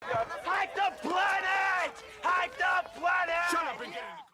Hack the planet! Hack the planet! Shut up and get in the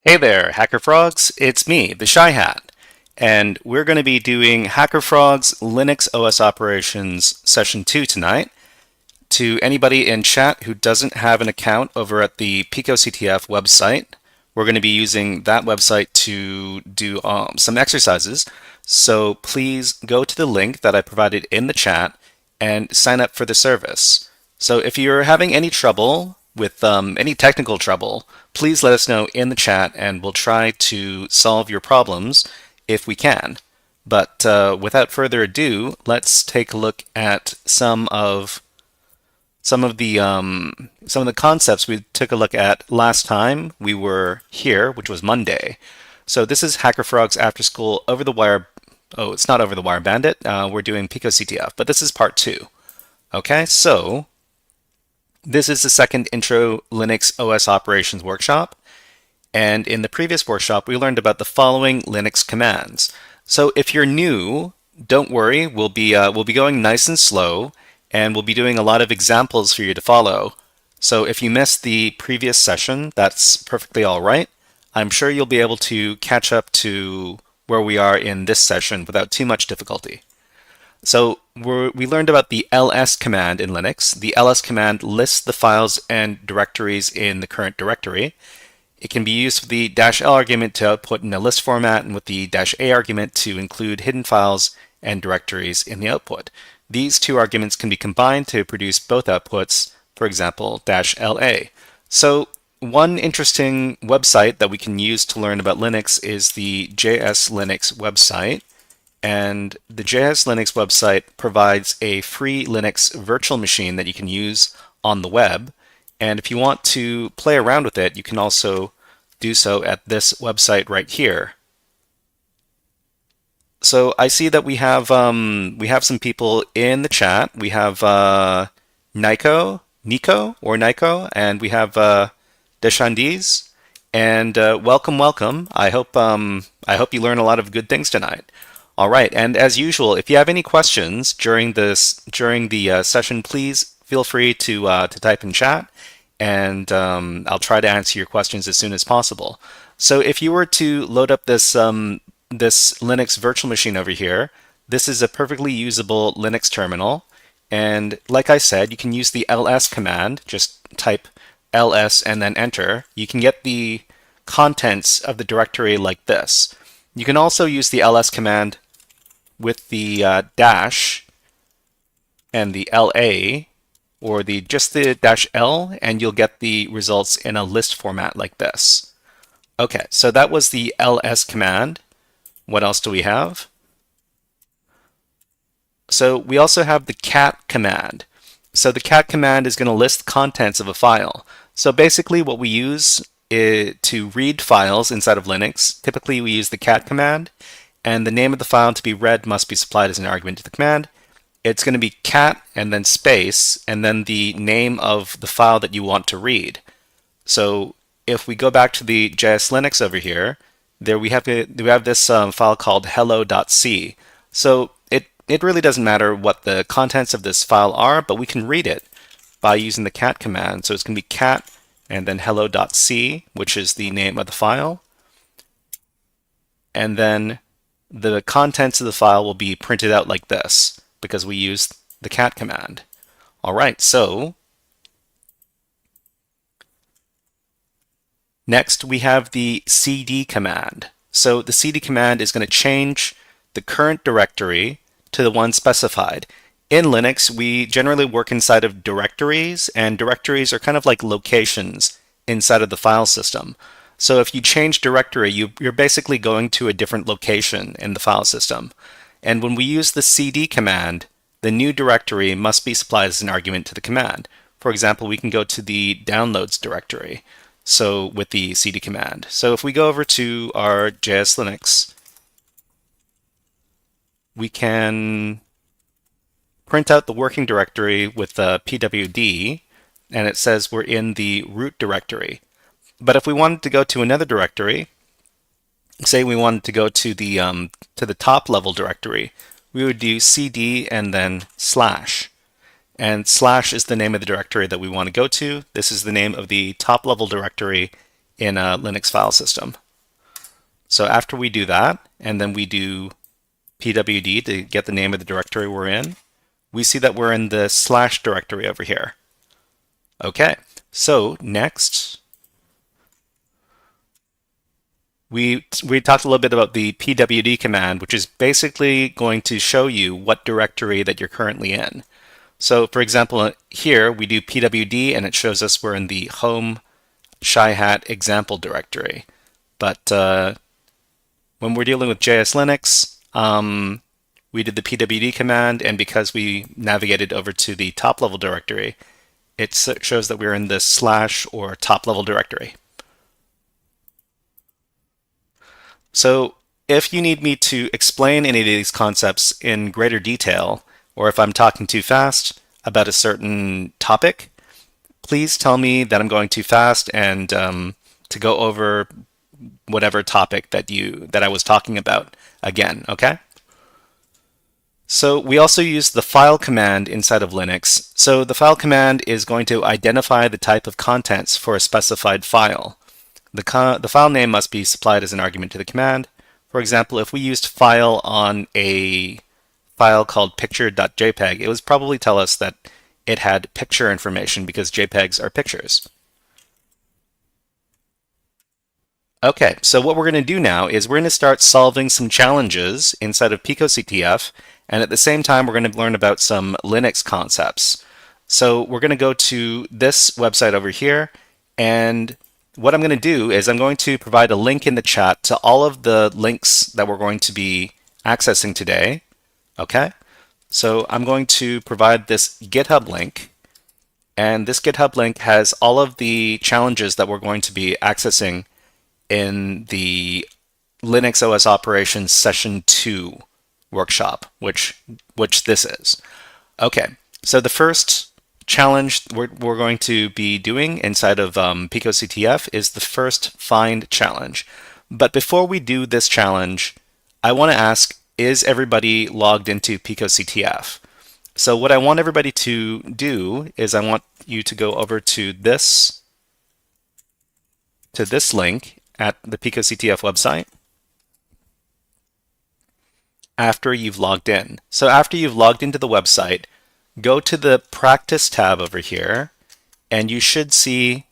Hey there, HackerFrogs. It's me, the Shy Hat, and we're going to be doing HackerFrogs Linux OS Operations Session 2 tonight. To anybody in chat who doesn't have an account over at the Pico CTF website, we're going to be using that website to do some exercises. So please go to the link that I provided in the chat and sign up for the service. So if you're having any trouble with any technical trouble, please let us know in the chat and we'll try to solve your problems if we can. But without further ado, let's take a look at some of the concepts we took a look at last time we were here, which was Monday. So this is HackerFrogs After School Over the Wire. Oh, it's not Over the Wire Bandit. We're doing Pico CTF, but this is part 2. Okay, so this is the second Intro Linux OS Operations workshop. And in the previous workshop, we learned about the following Linux commands. So if you're new, don't worry. We'll be going nice and slow, and we'll be doing a lot of examples for you to follow. So if you missed the previous session, that's perfectly all right. I'm sure you'll be able to catch up to where we are in this session without too much difficulty. So we learned about the ls command in Linux. The ls command lists the files and directories in the current directory. It can be used with the -l argument to output in a list format and with the -a argument to include hidden files and directories in the output. These two arguments can be combined to produce both outputs, for example, -la. So one interesting website that we can use to learn about Linux is the JS Linux website. And the JS Linux website provides a free Linux virtual machine that you can use on the web. And if you want to play around with it, you can also do so at this website right here. So I see that we have some people in the chat. We have Nico, and we have Deshandiz. And welcome. I hope you learn a lot of good things tonight. All right, and as usual, if you have any questions during the session, please feel free to type in chat, and I'll try to answer your questions as soon as possible. So if you were to load up this Linux virtual machine over here, this is a perfectly usable Linux terminal, and like I said, you can use the ls command. Just type ls and then enter. You can get the contents of the directory like this. You can also use the ls command with the dash and the LA, or just the -L, and you'll get the results in a list format like this. Okay, so that was the ls command. What else do we have? So we also have the cat command. So the cat command is going to list the contents of a file. So basically what we use to read files inside of Linux, typically we use the cat command, and the name of the file to be read must be supplied as an argument to the command. It's going to be cat and then space and then the name of the file that you want to read. So if we go back to the JS Linux over here, there we have this file called hello.c. So it really doesn't matter what the contents of this file are, but we can read it by using the cat command. So it's going to be cat and then hello.c, which is the name of the file. And then the contents of the file will be printed out like this because we used the cat command. All right, so next we have the cd command. So the cd command is going to change the current directory to the one specified. In Linux, we generally work inside of directories, and directories are kind of like locations inside of the file system. So if you change directory, you're basically going to a different location in the file system. And when we use the cd command, the new directory must be supplied as an argument to the command. For example, we can go to the downloads directory, so with the cd command. So if we go over to our JS Linux, we can print out the working directory with pwd, and it says we're in the root directory. But if we wanted to go to another directory, say we wanted to go to the top level directory, we would do cd and then slash. And slash is the name of the directory that we want to go to. This is the name of the top level directory in a Linux file system. So after we do that, and then we do pwd to get the name of the directory we're in, we see that we're in the slash directory over here. Okay, so next we talked a little bit about the pwd command, which is basically going to show you what directory that you're currently in. So for example, here we do pwd and it shows us we're in the home Shy-Hat example directory. But when we're dealing with JS Linux, we did the pwd command, and because we navigated over to the top level directory, it shows that we're in the slash or top level directory. So if you need me to explain any of these concepts in greater detail, or if I'm talking too fast about a certain topic, please tell me that I'm going too fast and to go over whatever topic that I was talking about again, okay? So we also use the file command inside of Linux. So the file command is going to identify the type of contents for a specified file. The file name must be supplied as an argument to the command. For example, if we used file on a file called picture.jpg, it would probably tell us that it had picture information because JPEGs are pictures. Okay, so what we're going to do now is we're going to start solving some challenges inside of Pico CTF, and at the same time we're going to learn about some Linux concepts. So we're going to go to this website over here, and what I'm going to do is I'm going to provide a link in the chat to all of the links that we're going to be accessing today. Okay, so I'm going to provide this GitHub link, and this GitHub link has all of the challenges that we're going to be accessing in the Linux OS Operations Session 2 workshop, which this is. Okay, so the first challenge we're going to be doing inside of Pico CTF is the first find challenge. But before we do this challenge, I want to ask, is everybody logged into Pico CTF? So what I want everybody to do is I want you to go over to this link at the Pico CTF website after you've logged in. So after you've logged into the website, go to the Practice tab over here, and you should see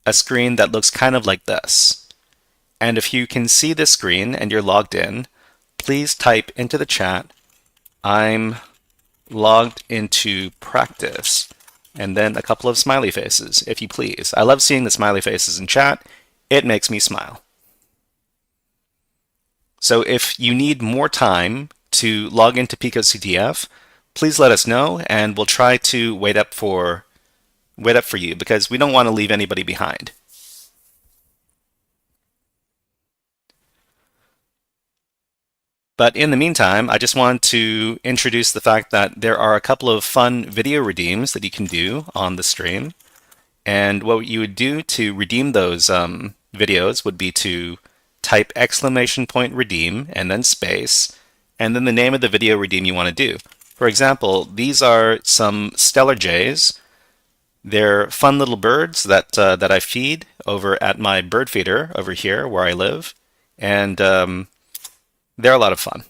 a screen that looks kind of like this. And if you can see this screen and you're logged in, please type into the chat, "I'm logged into practice," and then a couple of smiley faces, if you please. I love seeing the smiley faces in chat. It makes me smile. So if you need more time to log into Pico CTF, please let us know, and we'll try to wait up for you because we don't want to leave anybody behind. But in the meantime, I just want to introduce the fact that there are a couple of fun video redeems that you can do on the stream. And what you would do to redeem those videos would be to type !redeem and then space, and then the name of the video redeem you want to do. For example, these are some stellar jays. They're fun little birds that I feed over at my bird feeder over here where I live, and they're a lot of fun.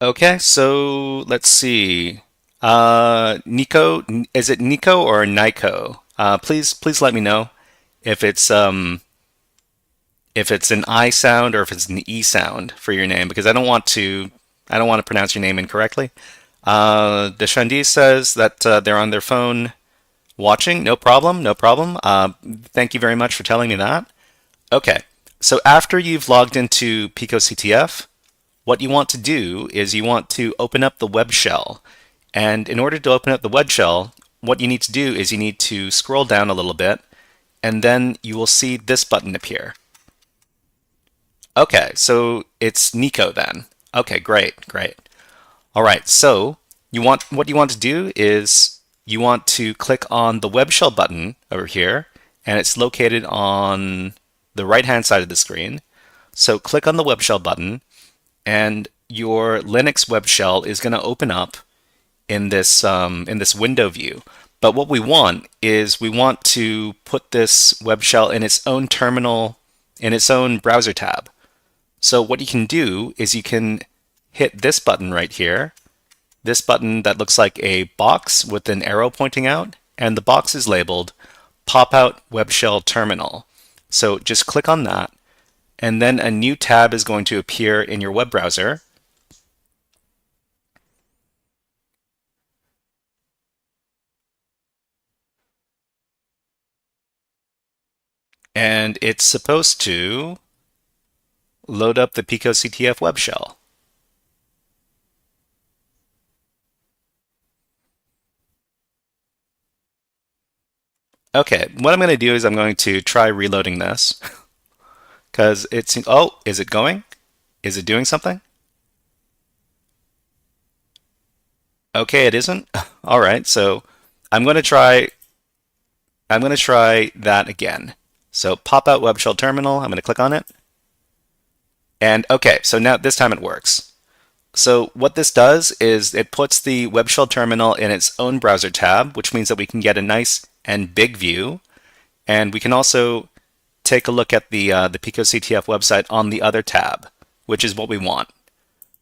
Okay, so let's see. Nico, is it Nico or Nico? Please let me know if it's an I sound or if it's an E sound for your name, because I don't want to pronounce your name incorrectly. Deshandi says that they're on their phone watching. No problem, no problem. Thank you very much for telling me that. Okay, so after you've logged into Pico CTF, what you want to do is you want to open up the web shell. And in order to open up the web shell, what you need to do is you need to scroll down a little bit, and then you will see this button appear. Okay, so it's Nico then. Okay, great. All right, so what you want to do is you want to click on the web shell button over here, and it's located on the right-hand side of the screen. So click on the web shell button, and your Linux web shell is going to open up in this window view. But what we want is we want to put this web shell in its own terminal, in its own browser tab. So what you can do is you can hit this button right here, this button that looks like a box with an arrow pointing out, and the box is labeled Pop Out Web Shell Terminal. So just click on that, and then a new tab is going to appear in your web browser. And it's supposed to load up the Pico CTF web shell. Okay, what I'm going to do is I'm going to try reloading this because it's, oh, is it going? Is it doing something? Okay, it isn't. All right, so I'm going to try that again. So pop out web shell terminal, I'm going to click on it. And okay, so now this time it works. So what this does is it puts the web shell terminal in its own browser tab, which means that we can get a nice and big view. And we can also take a look at the Pico CTF website on the other tab, which is what we want.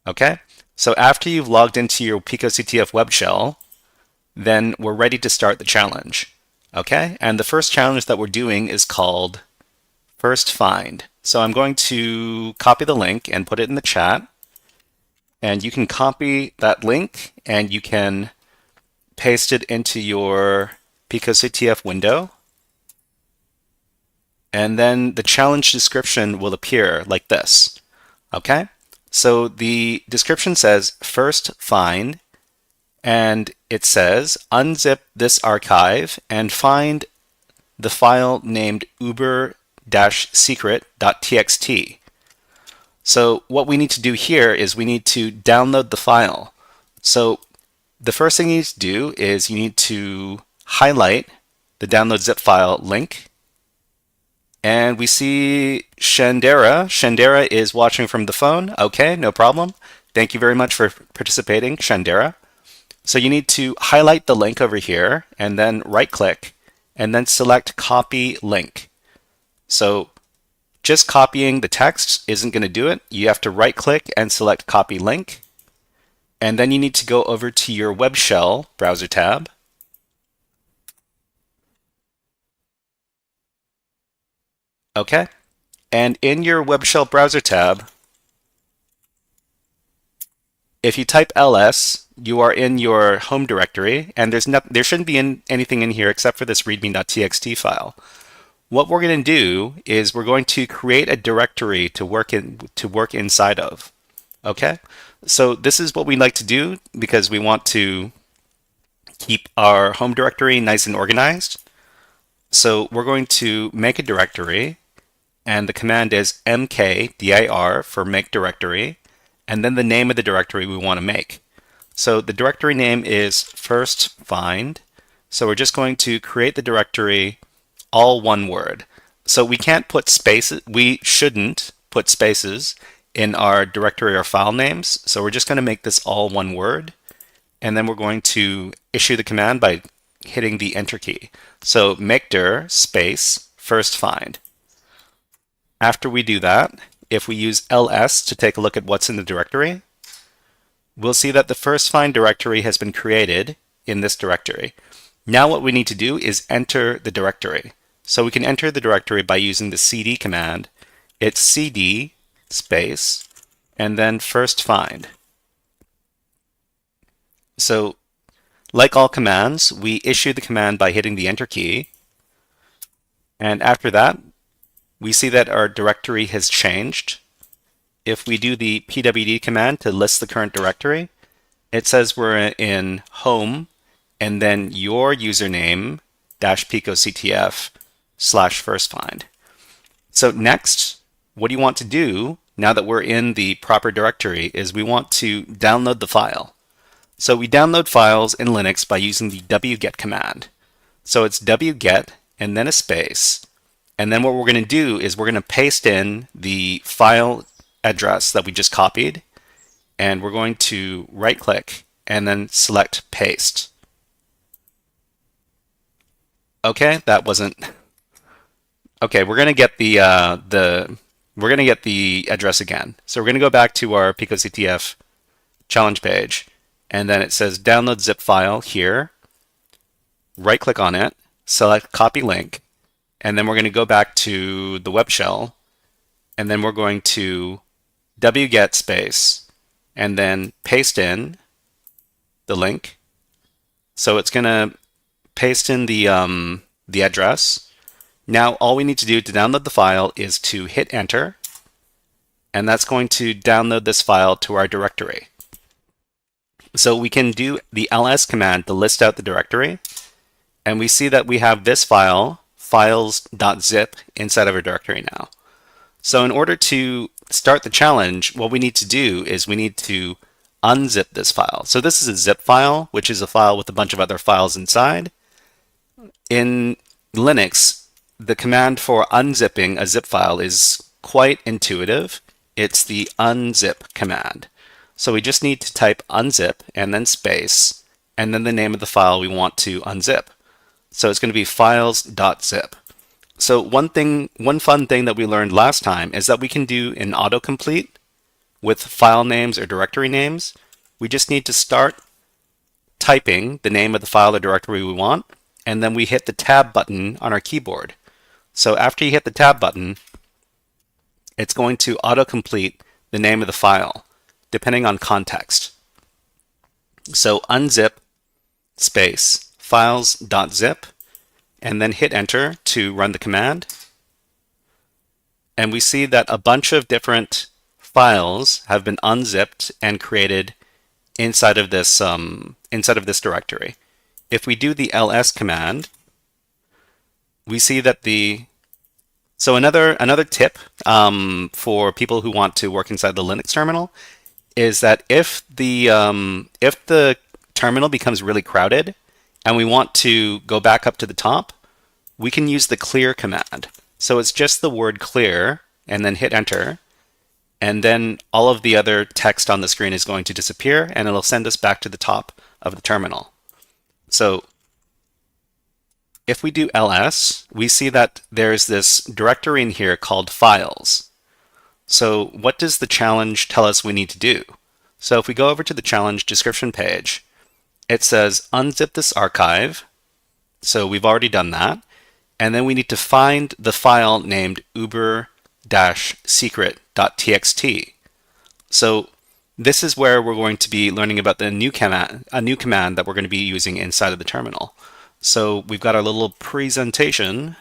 Okay? So after you've logged into your Pico CTF web shell, then we're ready to start the challenge. Okay? And the first challenge that we're doing is called First Find. So I'm going to copy the link and put it in the chat. And you can copy that link and you can paste it into your Pico CTF window. And then the challenge description will appear like this. Okay? So the description says first find, and it says unzip this archive and find the file named uber-secret.txt. So what we need to do here is we need to download the file. So the first thing you need to do is you need to highlight the download zip file link. And we see Shandera. Shandera is watching from the phone. Okay, no problem. Thank you very much for participating, Shandera. So you need to highlight the link over here and then right click and then select copy link. So just copying the text isn't going to do it. You have to right click and select copy link. And then you need to go over to your web shell browser tab. Okay. And in your web shell browser tab, if you type ls, you are in your home directory, and there shouldn't be anything in here except for this readme.txt file. What we're going to do is we're going to create a directory to work inside of. Okay? So this is what we like to do because we want to keep our home directory nice and organized. So we're going to make a directory, and the command is mkdir for make directory, and then the name of the directory we want to make. So the directory name is first find. So we're just going to create the directory all one word. So we can't put spaces, we shouldn't put spaces in our directory or file names. So we're just going to make this all one word. And then we're going to issue the command by hitting the enter key. So makedir space first find. After we do that, if we use ls to take a look at what's in the directory, we'll see that the first find directory has been created in this directory. Now what we need to do is enter the directory. So we can enter the directory by using the cd command. It's cd space and then first find. So like all commands, we issue the command by hitting the enter key. And after that, we see that our directory has changed. If we do the pwd command to list the current directory, it says we're in home and then your username -picoctf /first find. So next, what do you want to do now that we're in the proper directory is we want to download the file. So we download files in Linux by using the wget command. So it's wget and then a space. And then what we're going to do is we're going to paste in the file address that we just copied. And we're going to right click and then select paste. Okay, that wasn't... Okay, we're going to get the we're going to get the address again. So we're going to go back to our Pico CTF challenge page, and then it says download zip file here. Right click on it, select copy link, and then we're going to go back to the web shell, and then we're going to wget space, and then paste in the link. So it's going to paste in the address. Now all we need to do to download the file is to hit enter, and that's going to download this file to our directory. So we can do the ls command to list out the directory, and we see that we have this file, files.zip, inside of our directory now. So in order to start the challenge, what we need to do is we need to unzip this file. So this is a zip file, which is a file with a bunch of other files inside. In Linux, the command for unzipping a zip file is quite intuitive. It's the unzip command. So we just need to type unzip and then space, and then the name of the file we want to unzip. So it's going to be files.zip. So one fun thing that we learned last time is that we can do an autocomplete with file names or directory names. We just need to start typing the name of the file or directory we want, and then we hit the tab button on our keyboard. So after you hit the tab button, it's going to autocomplete the name of the file, depending on context. So unzip space files.zip, and then hit enter to run the command. And we see that a bunch of different files have been unzipped and created inside of this directory. If we do the ls command, we see that so another tip for people who want to work inside the Linux terminal is that if the terminal becomes really crowded and we want to go back up to the top, we can use the clear command. So it's just the word clear and then hit enter, and then all of the other text on the screen is going to disappear and it'll send us back to the top of the terminal. So if we do ls, we see that there's this directory in here called files. So what does the challenge tell us we need to do? So if we go over to the challenge description page, it says unzip this archive. So we've already done that. And then we need to find the file named uber-secret.txt. So this is where we're going to be learning about a new command that we're going to be using inside of the terminal. So we've got our little presentation.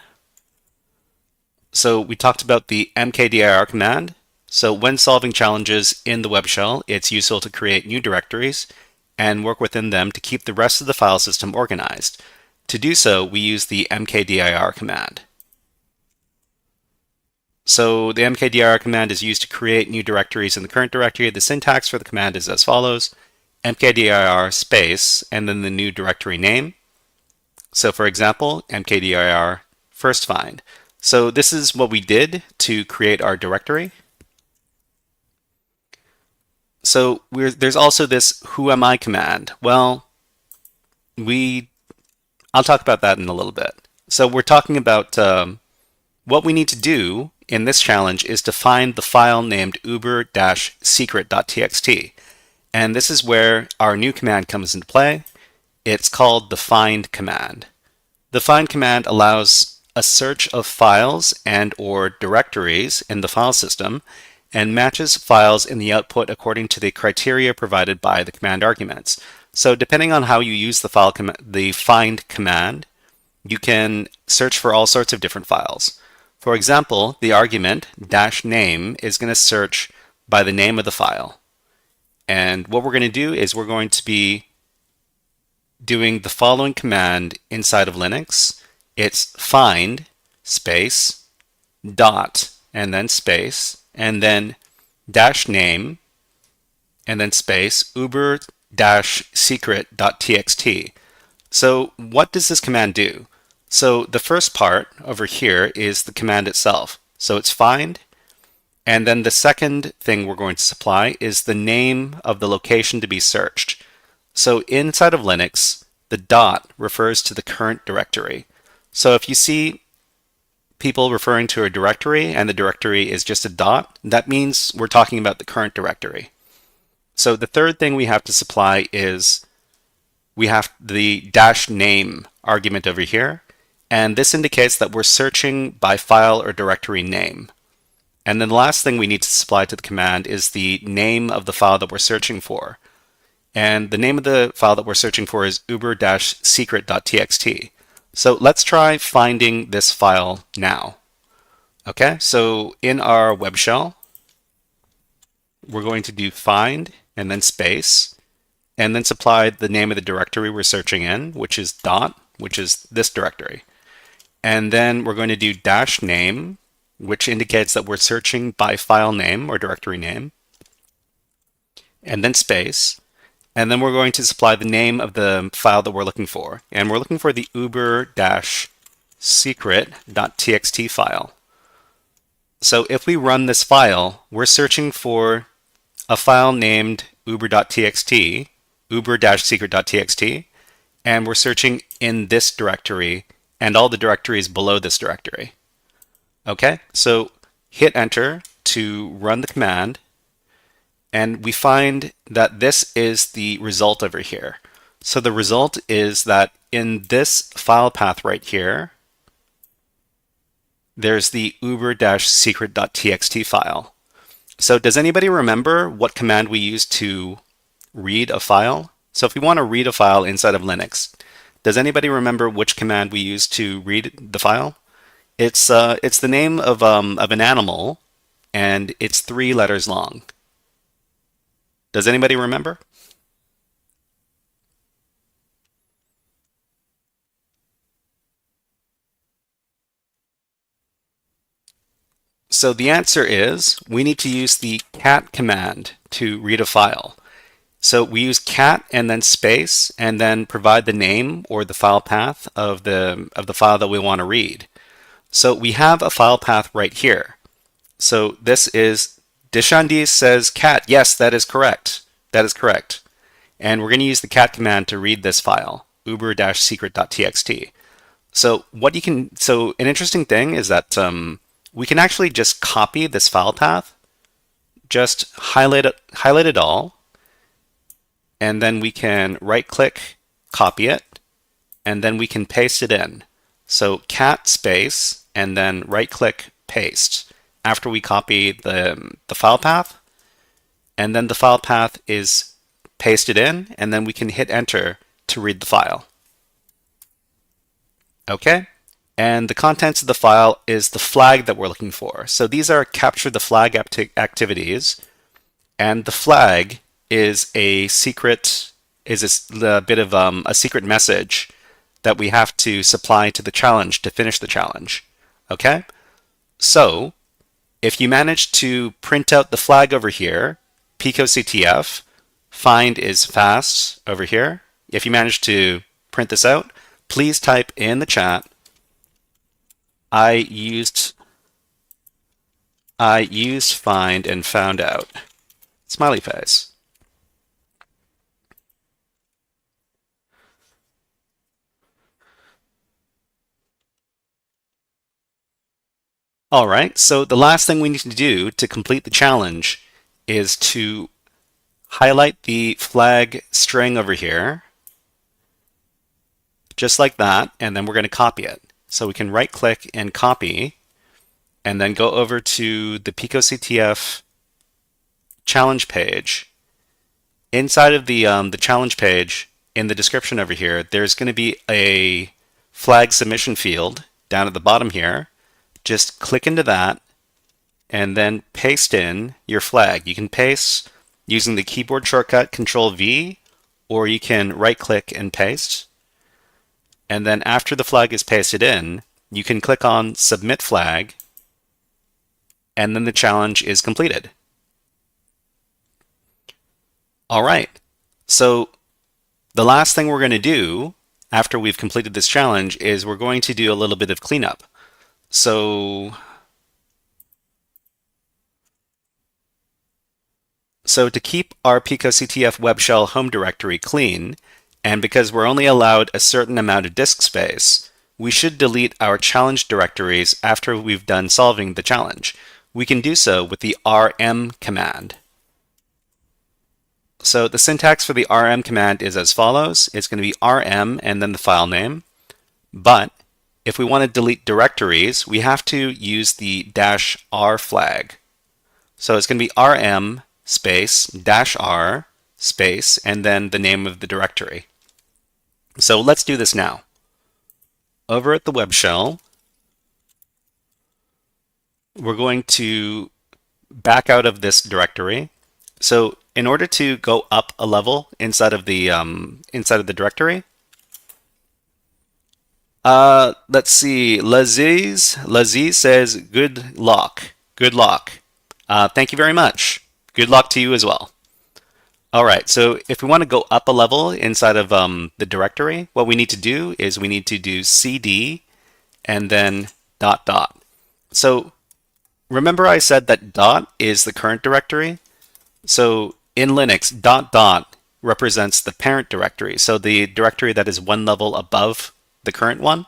So we talked about the mkdir command. So when solving challenges in the web shell, it's useful to create new directories and work within them to keep the rest of the file system organized. To do so, we use the mkdir command. So the mkdir command is used to create new directories in the current directory. The syntax for the command is as follows: mkdir space and then the new directory name. So for example, mkdir first find. So this is what we did to create our directory. So there's also this whoami command. Well, I'll talk about that in a little bit. So we're talking about what we need to do in this challenge is to find the file named uber-secret.txt. And this is where our new command comes into play. It's called the find command. The find command allows a search of files and or directories in the file system and matches files in the output according to the criteria provided by the command arguments. So depending on how you use the find command, you can search for all sorts of different files. For example, the argument -name is going to search by the name of the file. And what we're going to do is we're going to be doing the following command inside of Linux. It's find space dot and then space and then -name and then space uber-secret.txt. So what does this command do? So the first part over here is the command itself. So it's find, and then the second thing we're going to supply is the name of the location to be searched. So inside of Linux, the dot refers to the current directory. So if you see people referring to a directory and the directory is just a dot, that means we're talking about the current directory. So the third thing we have to supply is we have the dash name argument over here, and this indicates that we're searching by file or directory name. And then the last thing we need to supply to the command is the name of the file that we're searching for. And the name of the file that we're searching for is uber-secret.txt. So let's try finding this file now. Okay, so in our web shell, we're going to do find and then space, and then supply the name of the directory we're searching in, which is dot, which is this directory. And then we're going to do dash name, which indicates that we're searching by file name or directory name, and then space. And then we're going to supply the name of the file that we're looking for. And we're looking for the uber-secret.txt file. So if we run this file, we're searching for a file named uber.txt, uber-secret.txt, and we're searching in this directory and all the directories below this directory. Okay, so hit enter to run the command, and we find that this is the result over here. So the result is that in this file path right here, there's the uber-secret.txt file. So does anybody remember what command we use to read a file? So if we want to read a file inside of Linux, does anybody remember which command we use to read the file? It's the name of an animal, and it's 3 letters long. Does anybody remember? So the answer is we need to use the cat command to read a file. So we use cat and then space and then provide the name or the file path of the file that we want to read. So we have a file path right here. So this is Deshandis says cat. Yes, that is correct. That is correct. And we're going to use the cat command to read this file, uber-secret.txt. So an interesting thing is that we can actually just copy this file path, just highlight it all, and then we can right-click, copy it, and then we can paste it in. So cat space, and then right-click, paste, after we copy the file path, and then the file path is pasted in, and then we can hit enter to read the file. Okay, and the contents of the file is the flag that we're looking for. So these are capture the flag activities, and the flag is a secret, a bit of a secret message that we have to supply to the challenge to finish the challenge. Okay, so if you manage to print out the flag over here, Pico CTF, find is fast over here. If you manage to print this out, please type in the chat, I used find and found out. Smiley face. All right, so the last thing we need to do to complete the challenge is to highlight the flag string over here, just like that, and then we're going to copy it. So we can right-click and copy, and then go over to the Pico CTF challenge page. Inside of the challenge page, in the description over here, there's going to be a flag submission field down at the bottom here. Just click into that and then paste in your flag. You can paste using the keyboard shortcut Control-V, or you can right-click and paste. And then after the flag is pasted in, you can click on Submit Flag, and then the challenge is completed. All right, so the last thing we're going to do after we've completed this challenge is we're going to do a little bit of cleanup. So to keep our Pico CTF web shell home directory clean, and because we're only allowed a certain amount of disk space, we should delete our challenge directories after we've done solving the challenge. We can do so with the rm command. So the syntax for the rm command is as follows. It's going to be rm and then the file name. But if we want to delete directories, we have to use the -r flag. So it's going to be rm space -r space and then the name of the directory. So let's do this now. Over at the web shell, we're going to back out of this directory. So in order to go up a level inside of the directory, let's see. Laziz says, "Good luck. Good luck." Thank you very much. Good luck to you as well. All right. So if we want to go up a level inside of the directory, what we need to do is we need to do cd and then ... So remember I said that dot is the current directory. So in Linux, ... represents the parent directory. So the directory that is one level above the current one.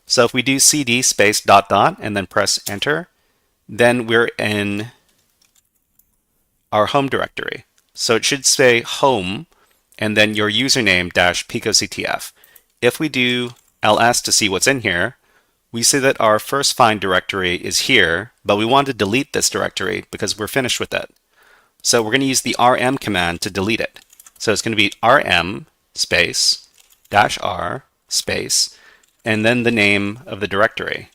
So if we do cd space ... and then press enter, then we're in our home directory. So it should say home and then your username -picoctf. If we do ls to see what's in here, we see that our first find directory is here, but we want to delete this directory because we're finished with it. So we're going to use the rm command to delete it. So it's going to be rm space -r space and then the name of the directory,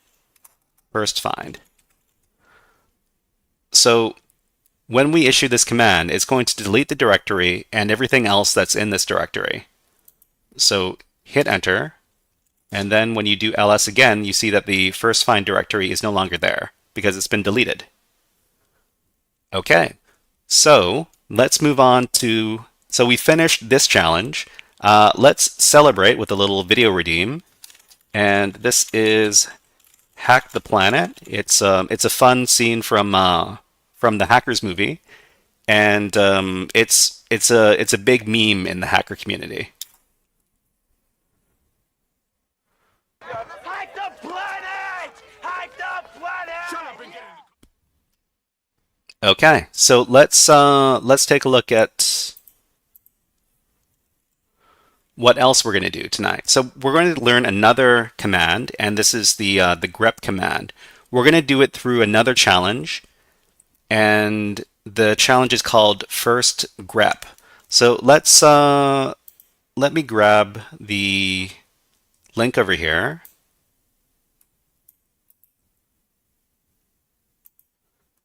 first find. So when we issue this command, it's going to delete the directory and everything else that's in this directory. So hit enter, and then when you do ls again, you see that the first find directory is no longer there because it's been deleted. Okay, so let's move on to, so we finished this challenge. Let's celebrate with a little video redeem. And this is Hack the Planet. It's a fun scene from the Hackers movie, and it's a big meme in the hacker community. Hack the planet! Hack the planet! Shut up and get in. Okay, so let's take a look at what else we're going to do tonight. So we're going to learn another command, and this is the grep command. We're going to do it through another challenge, and the challenge is called first grep. So let me grab the link over here.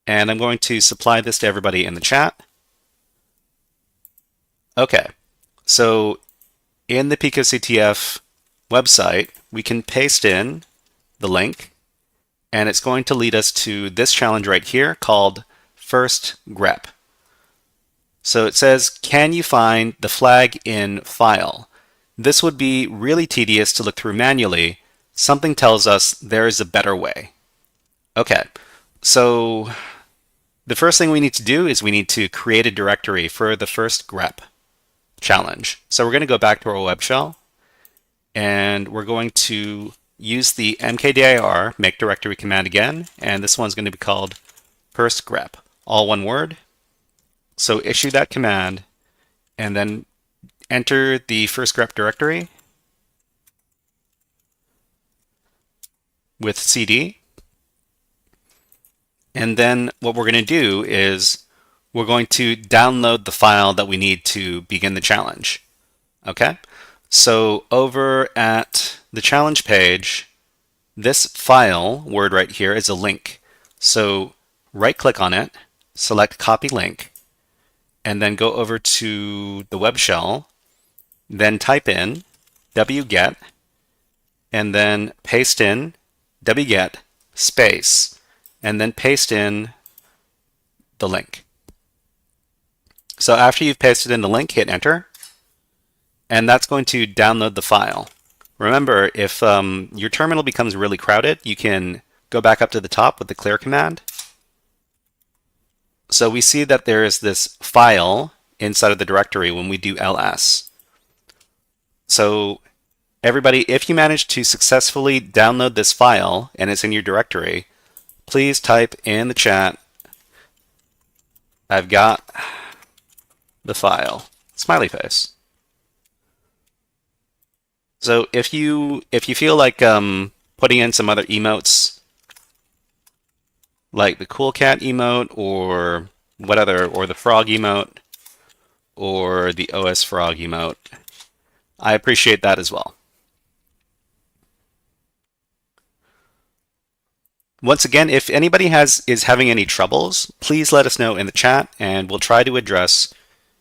And I'm going to supply this to everybody in the chat. Okay, so in the picoctf website, we can paste in the link, and it's going to lead us to this challenge right here called first grep. So it says, can you find the flag in file? This would be really tedious to look through manually. Something tells us there is a better way. Okay, so the first thing we need to do is we need to create a directory for the first grep challenge. So we're going to go back to our web shell, and we're going to use the mkdir make directory command again, and this one's going to be called first grep, all one word. So issue that command and then enter the first grep directory with cd. And then what we're going to do is we're going to download the file that we need to begin the challenge. Okay, so over at the challenge page, this file word right here is a link. So right click on it, select copy link, and then go over to the web shell, then type in wget, and then paste in wget space, and then paste in the link. So after you've pasted in the link, hit enter, and that's going to download the file. Remember, if your terminal becomes really crowded, you can go back up to the top with the clear command. So we see that there is this file inside of the directory when we do ls. So Everybody, if you manage to successfully download this file and it's in your directory, please type in the chat, "I've got the file." Smiley face. So if you feel like putting in some other emotes, like the cool cat emote, or or the frog emote, or the OS frog emote, I appreciate that as well. Once again, if anybody is having any troubles, please let us know in the chat, and we'll try to address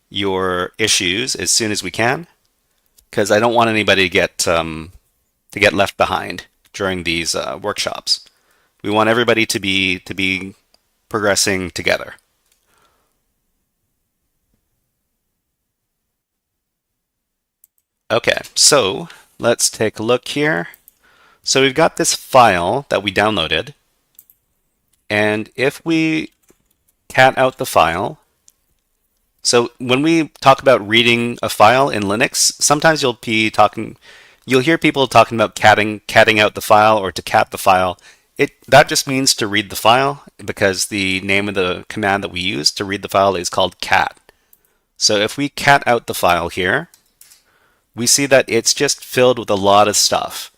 your issues as soon as we can, because I don't want anybody to get left behind during these workshops. We want everybody to be progressing together. Okay, so let's take a look here. So we've got this file that we downloaded, and if we cat out the file, so when we talk about reading a file in Linux, sometimes you'll hear people talking about catting out the file or to cat the file. That just means to read the file, because the name of the command that we use to read the file is called cat. So if we cat out the file here, we see that it's just filled with a lot of stuff.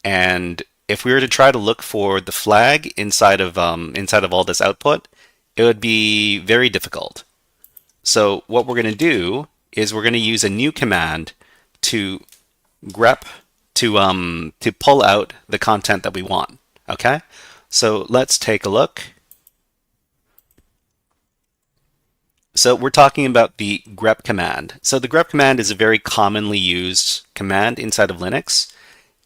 And if we were to try to look for the flag inside of all this output, it would be very difficult. So what we're going to do is we're going to use a new command to grep to pull out the content that we want. Okay, so let's take a look. So we're talking about the grep command. So the grep command is a very commonly used command inside of Linux.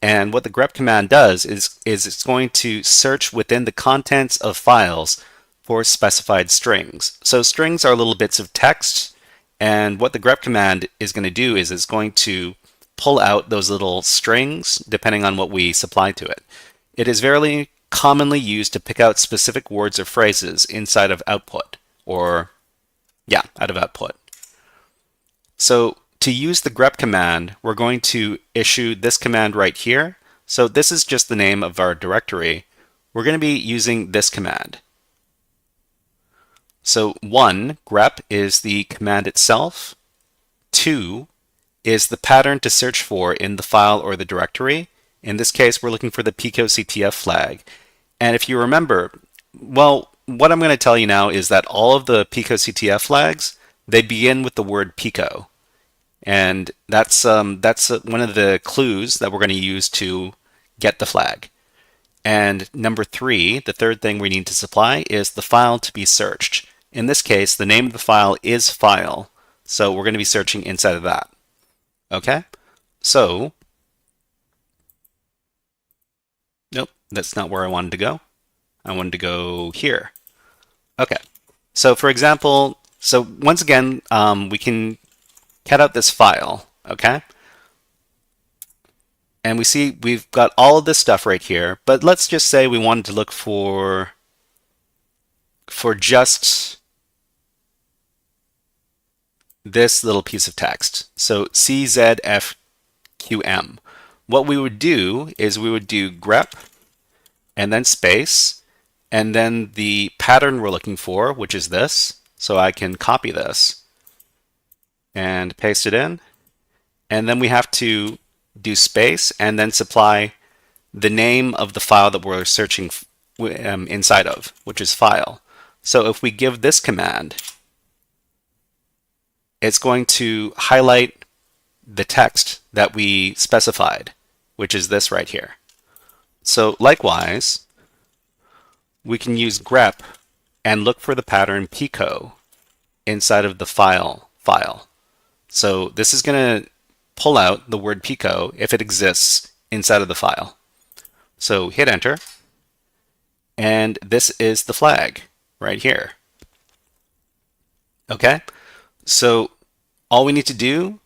And what the grep command does is it's going to search within the contents of files for specified strings. So strings are little bits of text, and what the grep command is going to do is it's going to pull out those little strings depending on what we supply to it. It is very commonly used to pick out specific words or phrases inside of output, out of output. So to use the grep command, we're going to issue this command right here. So this is just the name of our directory. We're going to be using this command. So 1, grep, is the command itself. 2 is the pattern to search for in the file or the directory. In this case, we're looking for the picoctf flag. And if you remember, well, what I'm going to tell you now is that all of the picoctf flags, they begin with the word pico. And that's one of the clues that we're going to use to get the flag. And number 3, the third thing we need to supply, is the file to be searched. In this case, the name of the file is file, so we're going to be searching inside of that. Okay? So, nope, that's not where I wanted to go. I wanted to go here. Okay. So for example, once again, we can cat out this file, okay? And we see we've got all of this stuff right here, but let's just say we wanted to look for just this little piece of text. So CZFQM. What we would do is we would do grep and then space, and then the pattern we're looking for, which is this. So I can copy this and paste it in. And then we have to do space and then supply the name of the file that we're searching inside of, which is file. So if we give this command, it's going to highlight the text that we specified, which is this right here. So likewise, we can use grep and look for the pattern pico inside of the file. So this is going to pull out the word pico if it exists inside of the file. So hit enter, and this is the flag right here. Okay, so all we need to do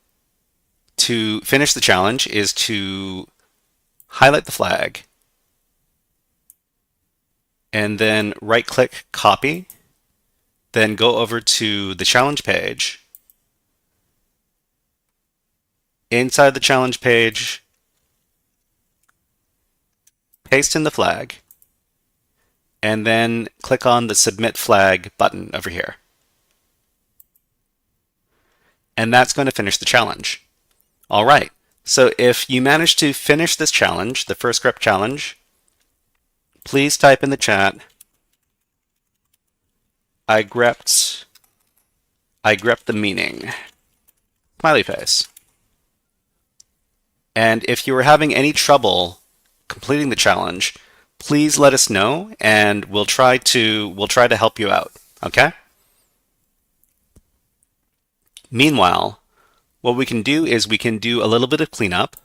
to finish the challenge is to highlight the flag and then right-click copy, then go over to the challenge page. Inside the challenge page, paste in the flag, and then click on the Submit Flag button over here. And that's going to finish the challenge. All right, so if you manage to finish this challenge, the first grep challenge, please type in the chat, I grepped the meaning, smiley face. And if you are having any trouble completing the challenge, please let us know, and we'll try to help you out. Okay? Meanwhile, what we can do is we can do a little bit of cleanup.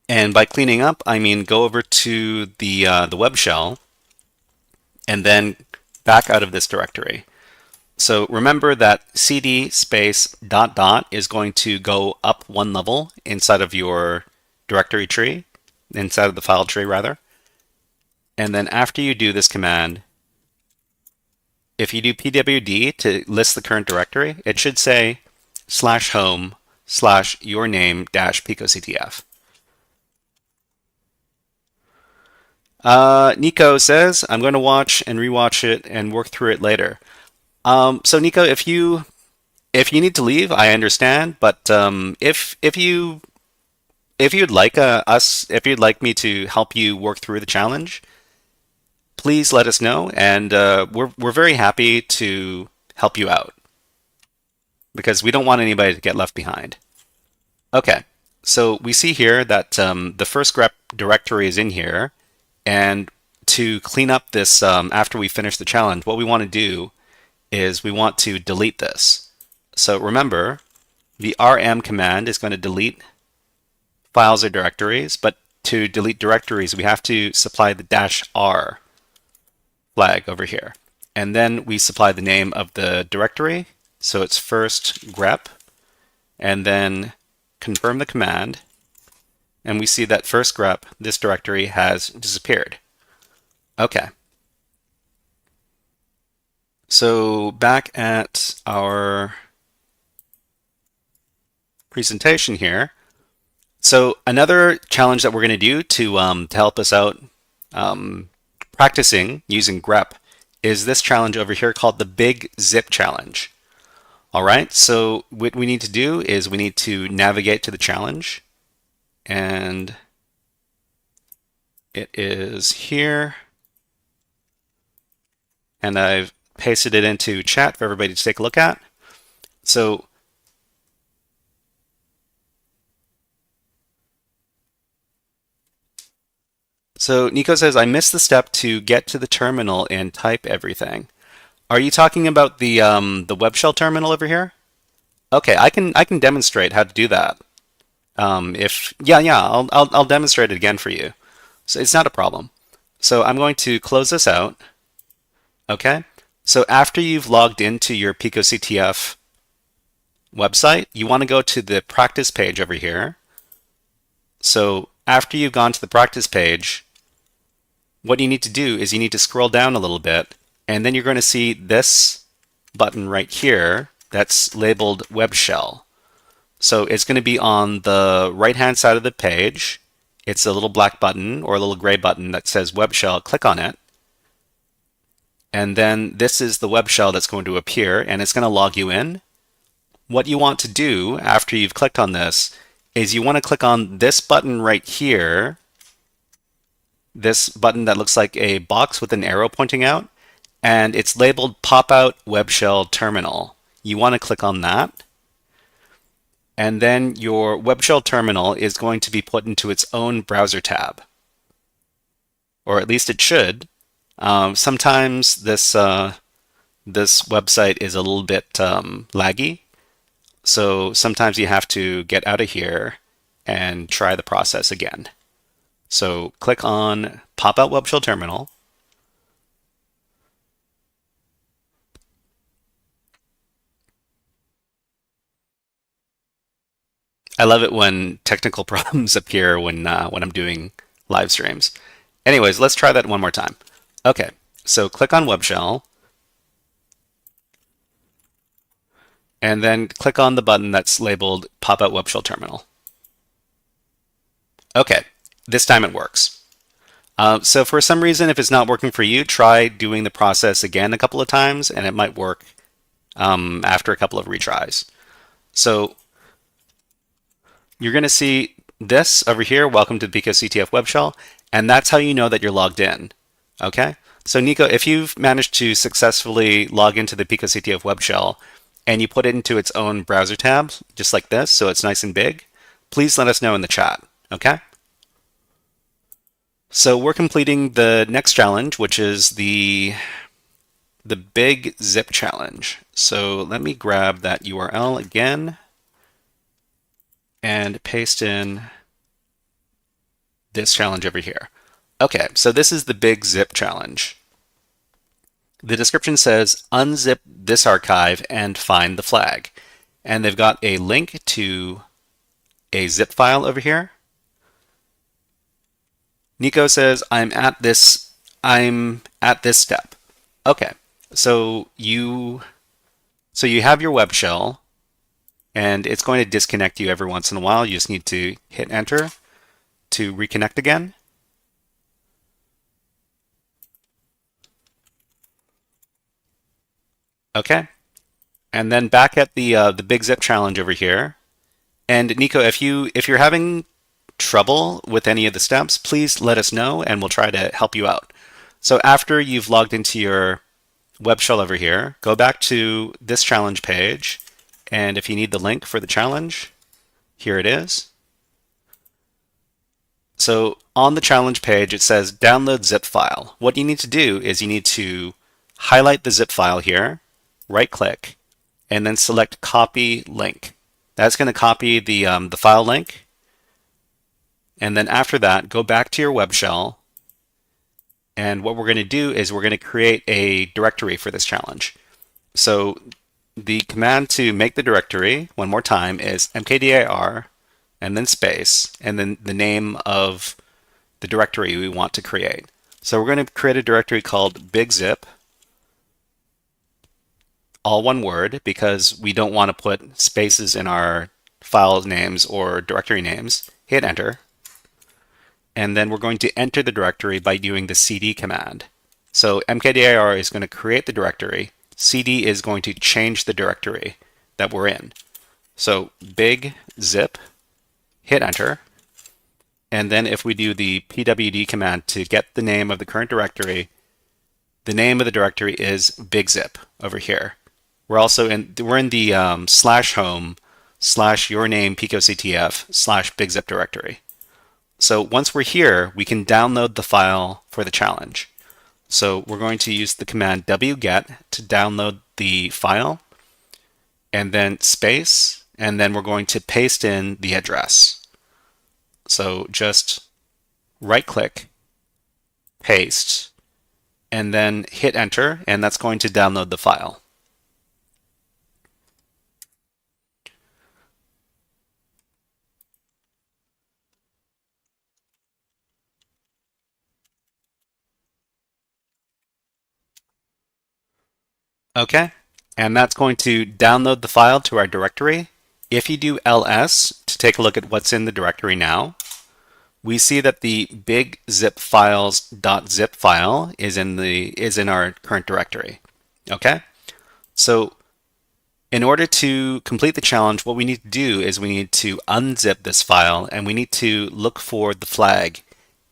And by cleaning up, I mean go over to the web shell and then back out of this directory. So remember that cd space ... is going to go up one level inside of your directory tree, inside of the file tree rather. And then after you do this command, if you do pwd to list the current directory, it should say /home /yourname-picoctf. Nico says, I'm going to watch and rewatch it and work through it later. So Nico, if you need to leave, I understand. But if you'd like if you'd like me to help you work through the challenge, please let us know, and we're very happy to help you out because we don't want anybody to get left behind. Okay, so we see here that the first grep directory is in here, and to clean up this after we finish the challenge, what we want to do is we want to delete this. So remember, the rm command is going to delete files or directories, but to delete directories, we have to supply the -r flag over here. And then we supply the name of the directory. So it's first grep, and then confirm the command. And we see that first grep, this directory, has disappeared. Okay. So back at our presentation here. So another challenge that we're going to do to help us out practicing using grep is this challenge over here called the Big Zip Challenge. All right, so what we need to do is we need to navigate to the challenge, and it is here. And I've pasted it into chat for everybody to take a look at. So Nico says, I missed the step to get to the terminal and type everything. Are you talking about the web shell terminal over here? Okay, I can demonstrate how to do that. I'll demonstrate it again for you. So it's not a problem. So I'm going to close this out. Okay. So after you've logged into your picoctf website, you want to go to the practice page over here. So after you've gone to the practice page, what you need to do is you need to scroll down a little bit, and then you're going to see this button right here that's labeled Web Shell. So it's going to be on the right-hand side of the page. It's a little black button or a little gray button that says Web Shell. Click on it. And then this is the web shell that's going to appear, and it's going to log you in. What you want to do after you've clicked on this is you want to click on this button right here, this button that looks like a box with an arrow pointing out, and it's labeled Pop-out Web Shell Terminal. You want to click on that, and then your web shell terminal is going to be put into its own browser tab, or at least it should. Sometimes this website is a little bit laggy, so sometimes you have to get out of here and try the process again. So click on Pop-out Web Shell Terminal. I love it when technical problems appear when I'm doing live streams. Anyways, let's try that one more time. Okay, so click on Web Shell, and then click on the button that's labeled Pop-out Web Shell Terminal. Okay, this time it works. So for some reason, if it's not working for you, try doing the process again a couple of times, and it might work after a couple of retries. So you're going to see this over here, welcome to the BGH CTF web shell, and that's how you know that you're logged in. Okay, so Nico, if you've managed to successfully log into the BGH CTF web shell and you put it into its own browser tab, just like this, so it's nice and big, please let us know in the chat. Okay? So we're completing the next challenge, which is the big zip challenge. So let me grab that URL again and paste in this challenge over here. Okay, so this is the big zip challenge. The description says unzip this archive and find the flag. And they've got a link to a zip file over here. Nico says, I'm at this step. Okay, so you have your web shell, and it's going to disconnect you every once in a while. You just need to hit enter to reconnect again. Okay, and then back at the big zip challenge over here. And Nico, if you're having trouble with any of the steps, please let us know and we'll try to help you out. So after you've logged into your web shell over here, go back to this challenge page, and if you need the link for the challenge, here it is. So on the challenge page, it says download zip file. What you need to do is you need to highlight the zip file here, right click, and then select copy link. That's going to copy the file link. And then after that, go back to your web shell. And what we're going to do is we're going to create a directory for this challenge. So the command to make the directory, one more time, is mkdir and then space, and then the name of the directory we want to create. So we're going to create a directory called bigzip, all one word, because we don't want to put spaces in our file names or directory names. Hit enter. And then we're going to enter the directory by doing the cd command. So mkdir is going to create the directory. Cd is going to change the directory that we're in. So big zip, hit enter. And then if we do the pwd command to get the name of the current directory, the name of the directory is bigzip over here. We're in the /home /yourname picoctf /bigzip directory. So once we're here, we can download the file for the challenge. So we're going to use the command wget to download the file, and then space, and then we're going to paste in the address. So just right click, paste, and then hit enter, and that's going to download the file. Okay, and that's going to download the file to our directory. If you do ls to take a look at what's in the directory now, we see that the bigzipfiles.zip file is in our current directory. Okay, so in order to complete the challenge, what we need to do is we need to unzip this file, and we need to look for the flag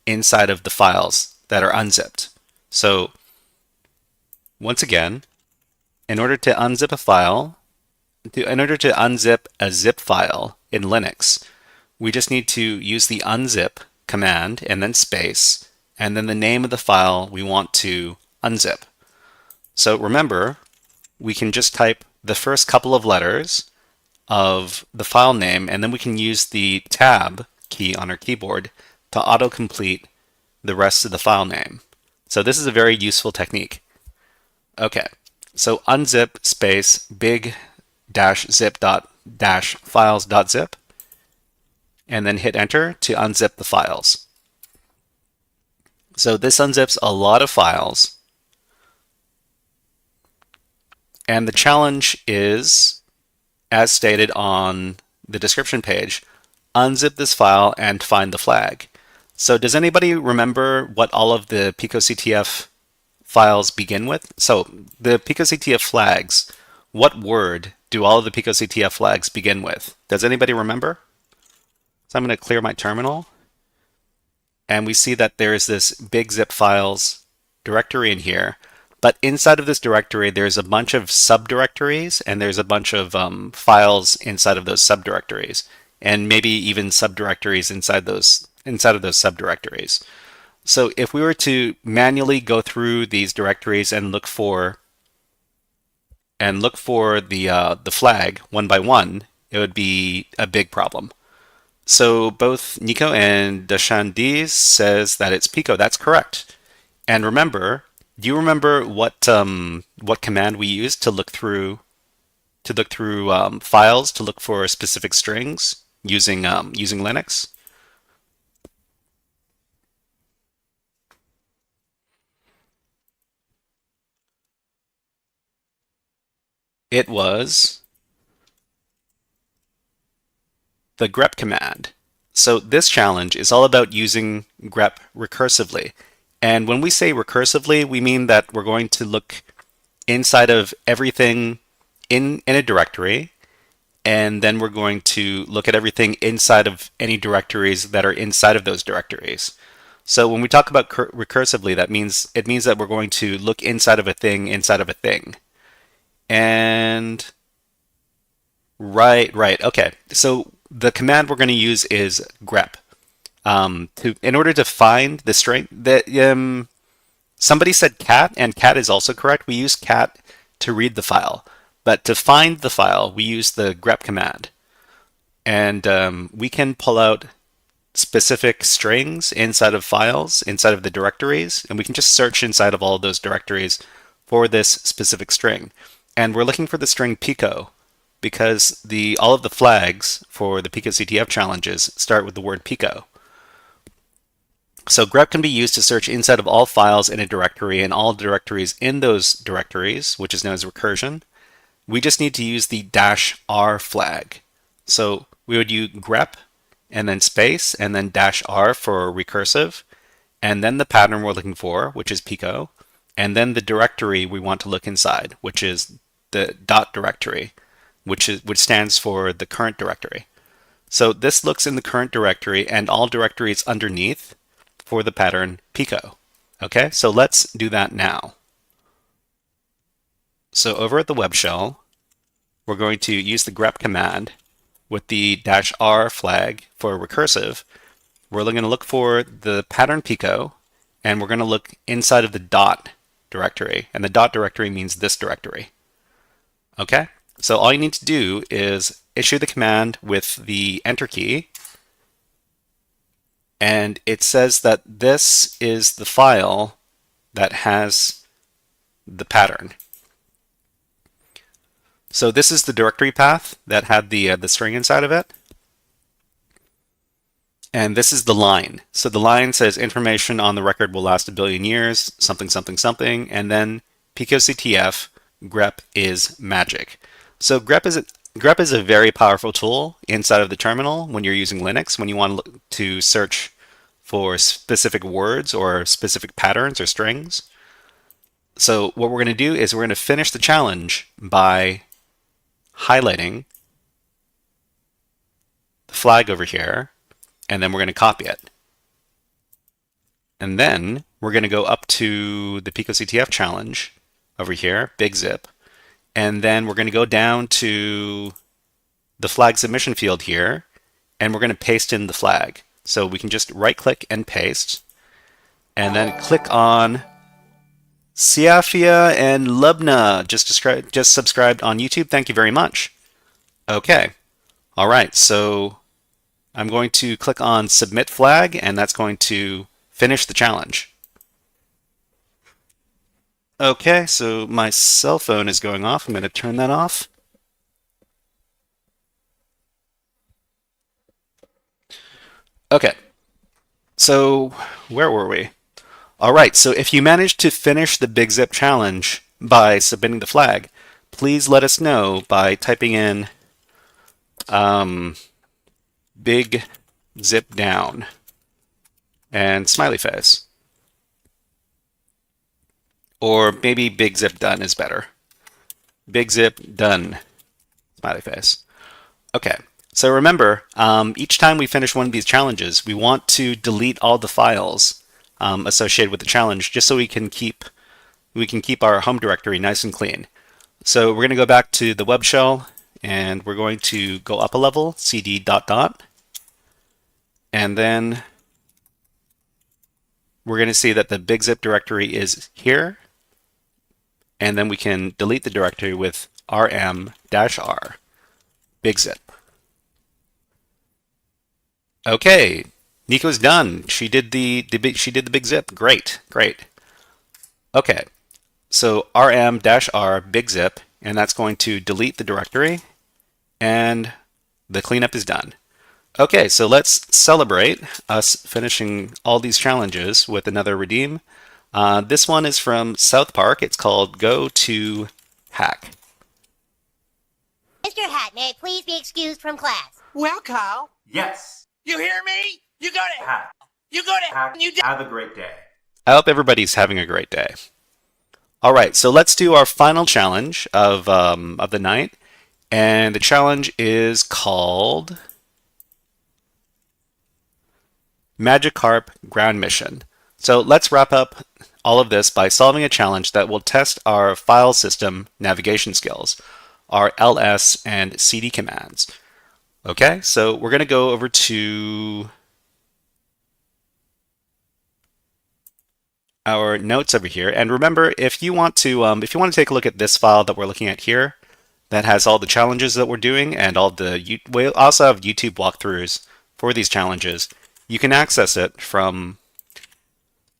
inside of the files that are unzipped. So once again, in order to unzip a zip file in Linux, we just need to use the unzip command and then space, and then the name of the file we want to unzip. So remember, we can just type the first couple of letters of the file name, and then we can use the tab key on our keyboard to autocomplete the rest of the file name. So this is a very useful technique. Okay. So unzip space big-zip.-files.zip, and then hit enter to unzip the files. So this unzips a lot of files. And the challenge is, as stated on the description page, unzip this file and find the flag. So does anybody remember what all of the picoctf files begin with? So the picoctf flags, what word do all of the picoctf flags begin with? Does anybody remember? So I'm going to clear my terminal. And we see that there is this big zip files directory in here. But inside of this directory, there's a bunch of subdirectories, and there's a bunch of files inside of those subdirectories, and maybe even subdirectories inside of those subdirectories. So if we were to manually go through these directories and look for the flag one by one, it would be a big problem. So both Nico and Dashandis says that it's Pico. That's correct. And remember, do you remember what command we used to look through files to look for specific strings using Linux? It was the grep command. So this challenge is all about using grep recursively. And when we say recursively, we mean that we're going to look inside of everything in a directory, and then we're going to look at everything inside of any directories that are inside of those directories. So when we talk about recursively, it means that we're going to look inside of a thing inside of a thing. And right. Okay. So the command we're going to use is grep. In order to find the string, somebody said cat, and cat is also correct. We use cat to read the file, but to find the file, we use the grep command, and we can pull out specific strings inside of files, inside of the directories, and we can just search inside of all of those directories for this specific string. And we're looking for the string pico because all of the flags for the picoctf challenges start with the word pico. So grep can be used to search inside of all files in a directory and all directories in those directories, which is known as recursion. We just need to use the -r flag. So we would use grep and then space and then -r for recursive, and then the pattern we're looking for, which is pico, and then the directory we want to look inside, which is the dot directory, which stands for the current directory. So this looks in the current directory and all directories underneath for the pattern pico. Okay, so let's do that now. So over at the web shell, we're going to use the grep command with the -r flag for recursive. We're going to look for the pattern pico, and we're going to look inside of the dot directory, and the dot directory means this directory. Okay, so all you need to do is issue the command with the enter key, and it says that this is the file that has the pattern. So this is the directory path that had the string inside of it. And this is the line. So the line says information on the record will last 1 billion years, something, something, something, and then picoctf grep is magic. So grep is a very powerful tool inside of the terminal when you're using Linux, when you want to search for specific words or specific patterns or strings. So what we're going to do is we're going to finish the challenge by highlighting the flag over here, and then we're going to copy it. And then we're going to go up to the picoctf challenge over here, big zip, and then we're going to go down to the flag submission field here, and we're going to paste in the flag. So we can just right click and paste, and then click on Siafia and Lubna just subscribed on YouTube. Thank you very much. Okay. All right. So I'm going to click on submit flag, and that's going to finish the challenge. Okay, so my cell phone is going off. I'm going to turn that off. Okay, so where were we? All right, so if you managed to finish the Big Zip challenge by submitting the flag, please let us know by typing in big zip down and smiley face. Or maybe big zip done is better. Big zip done, smiley face. Okay, so remember, each time we finish one of these challenges, we want to delete all the files associated with the challenge, just so we can keep our home directory nice and clean. So we're going to go back to the web shell, and we're going to go up a level, cd ... and then we're going to see that the big zip directory is here, and then we can delete the directory with rm-r, big zip. Okay, Nico's done. She did the big zip. Great, great. Okay, so rm-r big zip, and that's going to delete the directory, and the cleanup is done. Okay, so let's celebrate us finishing all these challenges with another redeem. This one is from South Park. It's called Go to Hack. Mr. Hat, may I please be excused from class? Well, Kyle, Yes. you hear me? You go to Hack. You go to Hack. You Have a great day. I hope everybody's having a great day. All right, so let's do our final challenge of the night, and the challenge is called Magikarp Ground Mission. So let's wrap up all of this by solving a challenge that will test our file system navigation skills, our ls and cd commands. Okay, so we're going to go over to our notes over here, and remember, if you want to take a look at this file that we're looking at here, that has all the challenges that we're doing, and we also have YouTube walkthroughs for these challenges. You can access it from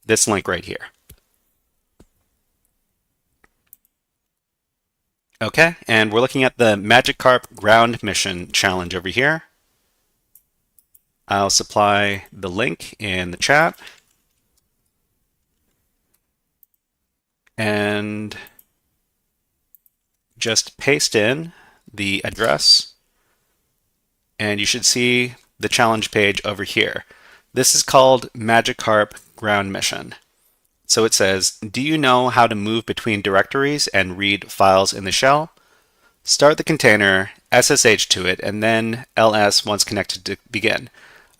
this link right here. Okay, and we're looking at the Magikarp Ground Mission challenge over here. I'll supply the link in the chat. And just paste in the address, and you should see the challenge page over here. This is called Magikarp Ground Mission. So it says, do you know how to move between directories and read files in the shell? Start the container, SSH to it, and then ls once connected to begin.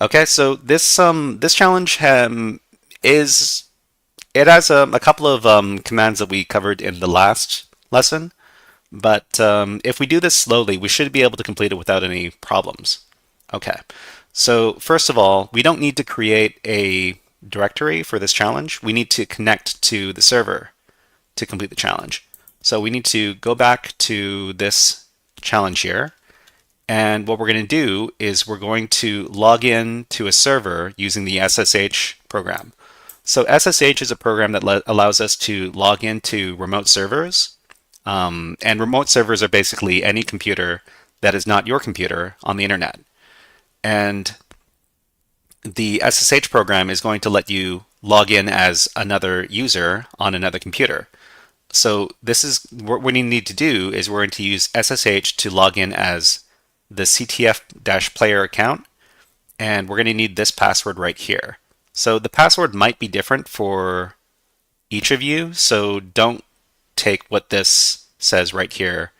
Okay, so this challenge has a couple of commands that we covered in the last lesson, but if we do this slowly, we should be able to complete it without any problems. Okay, so first of all, we don't need to create a directory for this challenge. We need to connect to the server to complete the challenge. So we need to go back to this challenge here, and what we're going to do is we're going to log in to a server using the SSH program. So SSH is a program that allows us to log into remote servers, and remote servers are basically any computer that is not your computer on the internet. And the SSH program is going to let you log in as another user on another computer. So this is what we need to do is we're going to use SSH to log in as the CTF-player account, and we're going to need this password right here. So the password might be different for each of you, so don't take what this says right here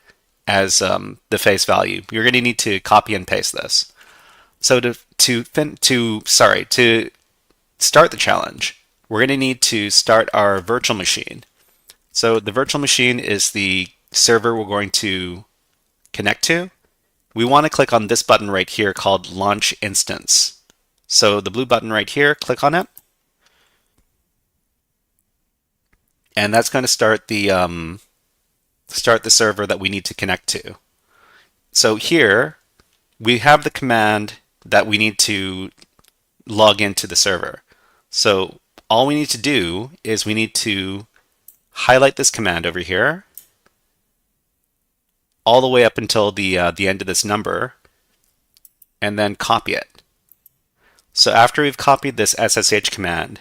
as the face value. You're going to need to copy and paste this. So to start the challenge, we're going to need to start our virtual machine. So the virtual machine is the server we're going to connect to. We want to click on this button right here called Launch Instance. So the blue button right here, click on it. And that's going to start the server that we need to connect to. So here we have the command that we need to log into the server. So all we need to do is we need to highlight this command over here all the way up until the end of this number, and then copy it. So after we've copied this SSH command,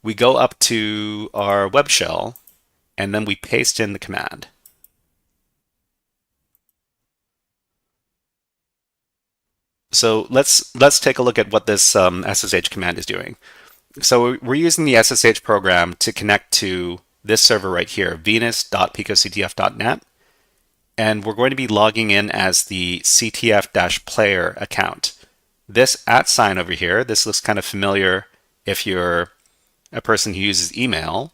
we go up to our web shell, and then we paste in the command. So let's take a look at what this SSH command is doing. So we're using the SSH program to connect to this server right here, venus.picoctf.net, and we're going to be logging in as the CTF-player account. This @ over here, this looks kind of familiar if you're a person who uses email.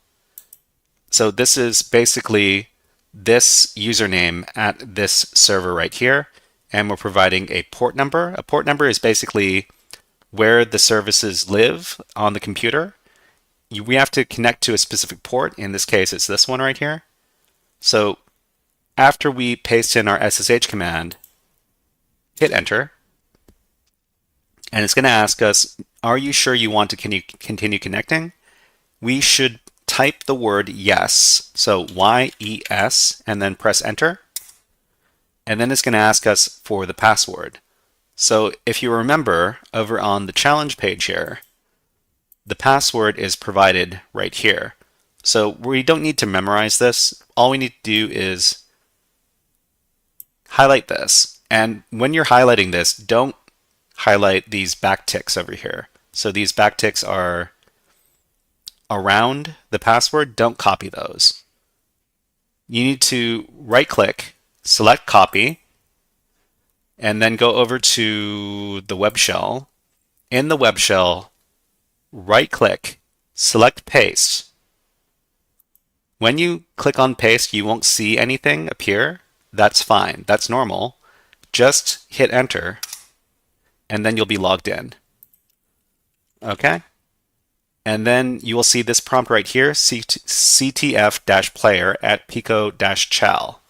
So this is basically this username at this server right here, and we're providing a port number. A port number is basically where the services live on the computer. We have to connect to a specific port. In this case, it's this one right here. So after we paste in our SSH command, hit enter, and it's going to ask us, are you sure you want to continue connecting? We should type the word yes, so YES, and then press enter. And then it's going to ask us for the password. So if you remember, over on the challenge page here, the password is provided right here. So we don't need to memorize this. All we need to do is highlight this. And when you're highlighting this, don't highlight these backticks over here. So these backticks are around the password. Don't copy those. You need to right-click, select copy, and then go over to the web shell. In the web shell, right-click, select paste. When you click on paste, you won't see anything appear. That's fine. That's normal. Just hit enter, and then you'll be logged in. Okay? And then you will see this prompt right here, CTF-player at pico-chal.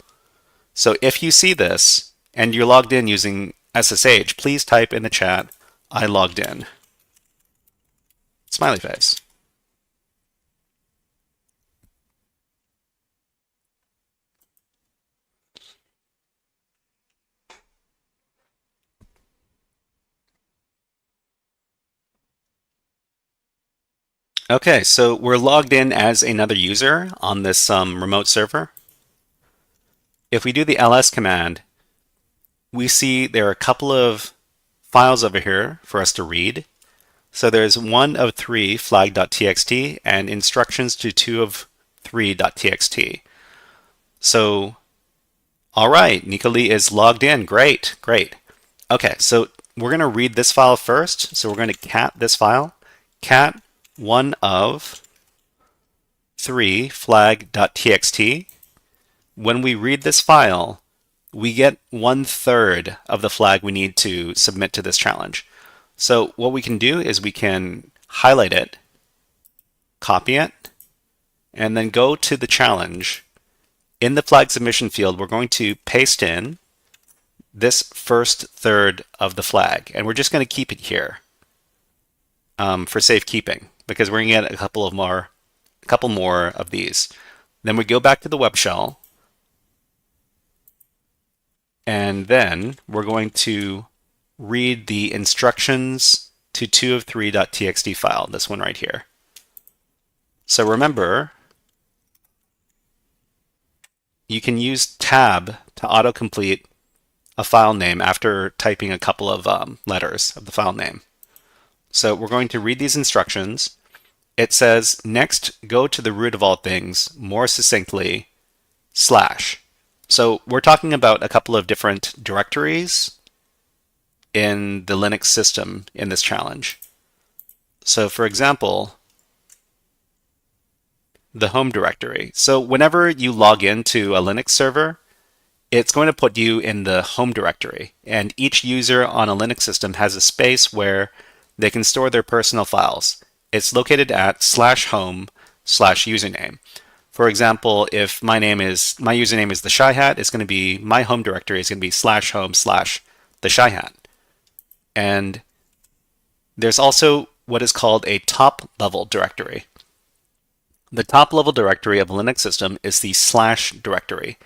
So if you see this, and you're logged in using SSH, please type in the chat, I logged in. Smiley face. Okay, so we're logged in as another user on this remote server. If we do the ls command, we see there are a couple of files over here for us to read. So there's 1 of 3 flag.txt and instructions to 2 of 3.txt. So, all right, Nikoli is logged in. Great, great. Okay, so we're going to read this file first. So we're going to cat this file, cat 1 of 3 flag.txt. When we read this file, we get 1/3 of the flag we need to submit to this challenge. So what we can do is we can highlight it, copy it, and then go to the challenge. In the flag submission field, we're going to paste in this first third of the flag, and we're just going to keep it here for safekeeping, because we're going to get a couple more of these. Then we go back to the web shell, and then we're going to read the instructions to 2 of 3.txt file, this one right here. So remember, you can use tab to autocomplete a file name after typing a couple of letters of the file name. So we're going to read these instructions. It says, next, go to the root of all things, more succinctly, /. So we're talking about a couple of different directories in the Linux system in this challenge. So for example, the home directory. So whenever you log into a Linux server, it's going to put you in the home directory. And each user on a Linux system has a space where they can store their personal files. It's located at /home/username. For example, if my username is the Shy Hat, it's going to be, my home directory is going to be /home/the Shy Hat. And there's also what is called a top level directory. The top level directory of a Linux system is the / directory,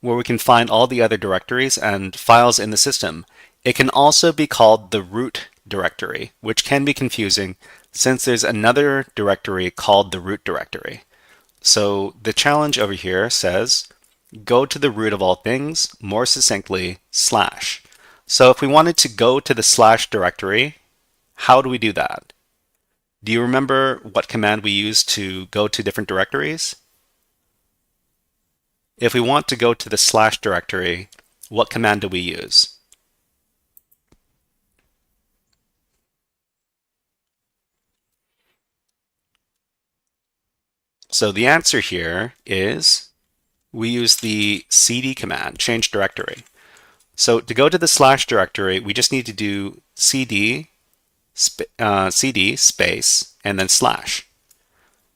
where we can find all the other directories and files in the system. It can also be called the root directory, which can be confusing since there's another directory called the root directory. So the challenge over here says, go to the root of all things, more succinctly, /. So if we wanted to go to the slash directory, how do we do that? Do you remember what command we used to go to different directories? If we want to go to the slash directory, what command do we use? So the answer here is we use the cd command, change directory. So to go to the slash directory, we just need to do cd space and then slash,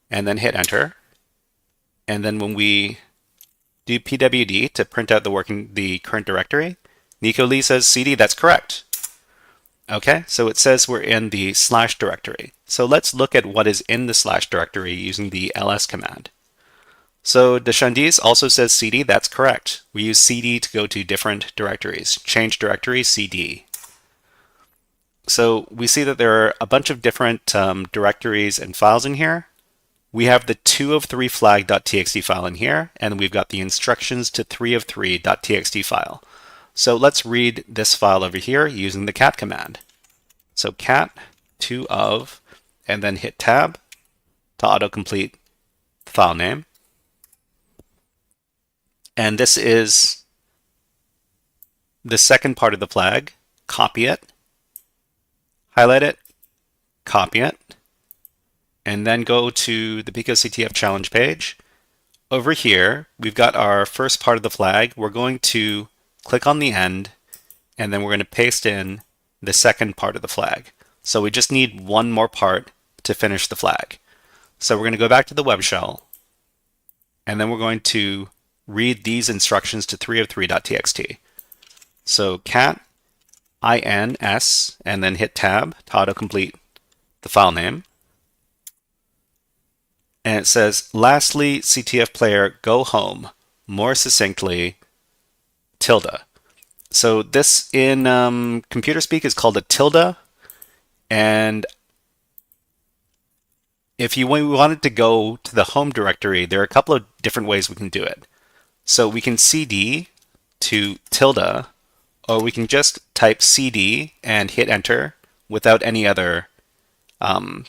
and then hit enter. And then when we do pwd to print out the current directory, Nico Lee says cd, that's correct. Okay, so it says we're in the slash directory. So let's look at what is in the slash directory using the ls command. So Deshandiz also says cd, that's correct. We use cd to go to different directories. Change directory, cd. So we see that there are a bunch of different directories and files in here. We have the 2of3 flag.txt file in here, and we've got the instructions to 3of3.txt file. So let's read this file over here using the cat command. So cat 2of, and then hit tab to autocomplete the file name. And this is the second part of the flag. Copy it, highlight it, copy it, and then go to the Pico CTF challenge page. Over here, we've got our first part of the flag. We're going to click on the end, and then we're going to paste in the second part of the flag. So we just need one more part to finish the flag. So we're going to go back to the web shell, and then we're going to read these instructions to 3of3.txt. So cat ins, and then hit tab to autocomplete the file name. And it says, lastly, CTF player, go home. More succinctly, tilde. So this in computer speak is called a tilde. And if we wanted to go to the home directory, there are a couple of different ways we can do it. So we can cd to tilde, or we can just type cd and hit enter without any other,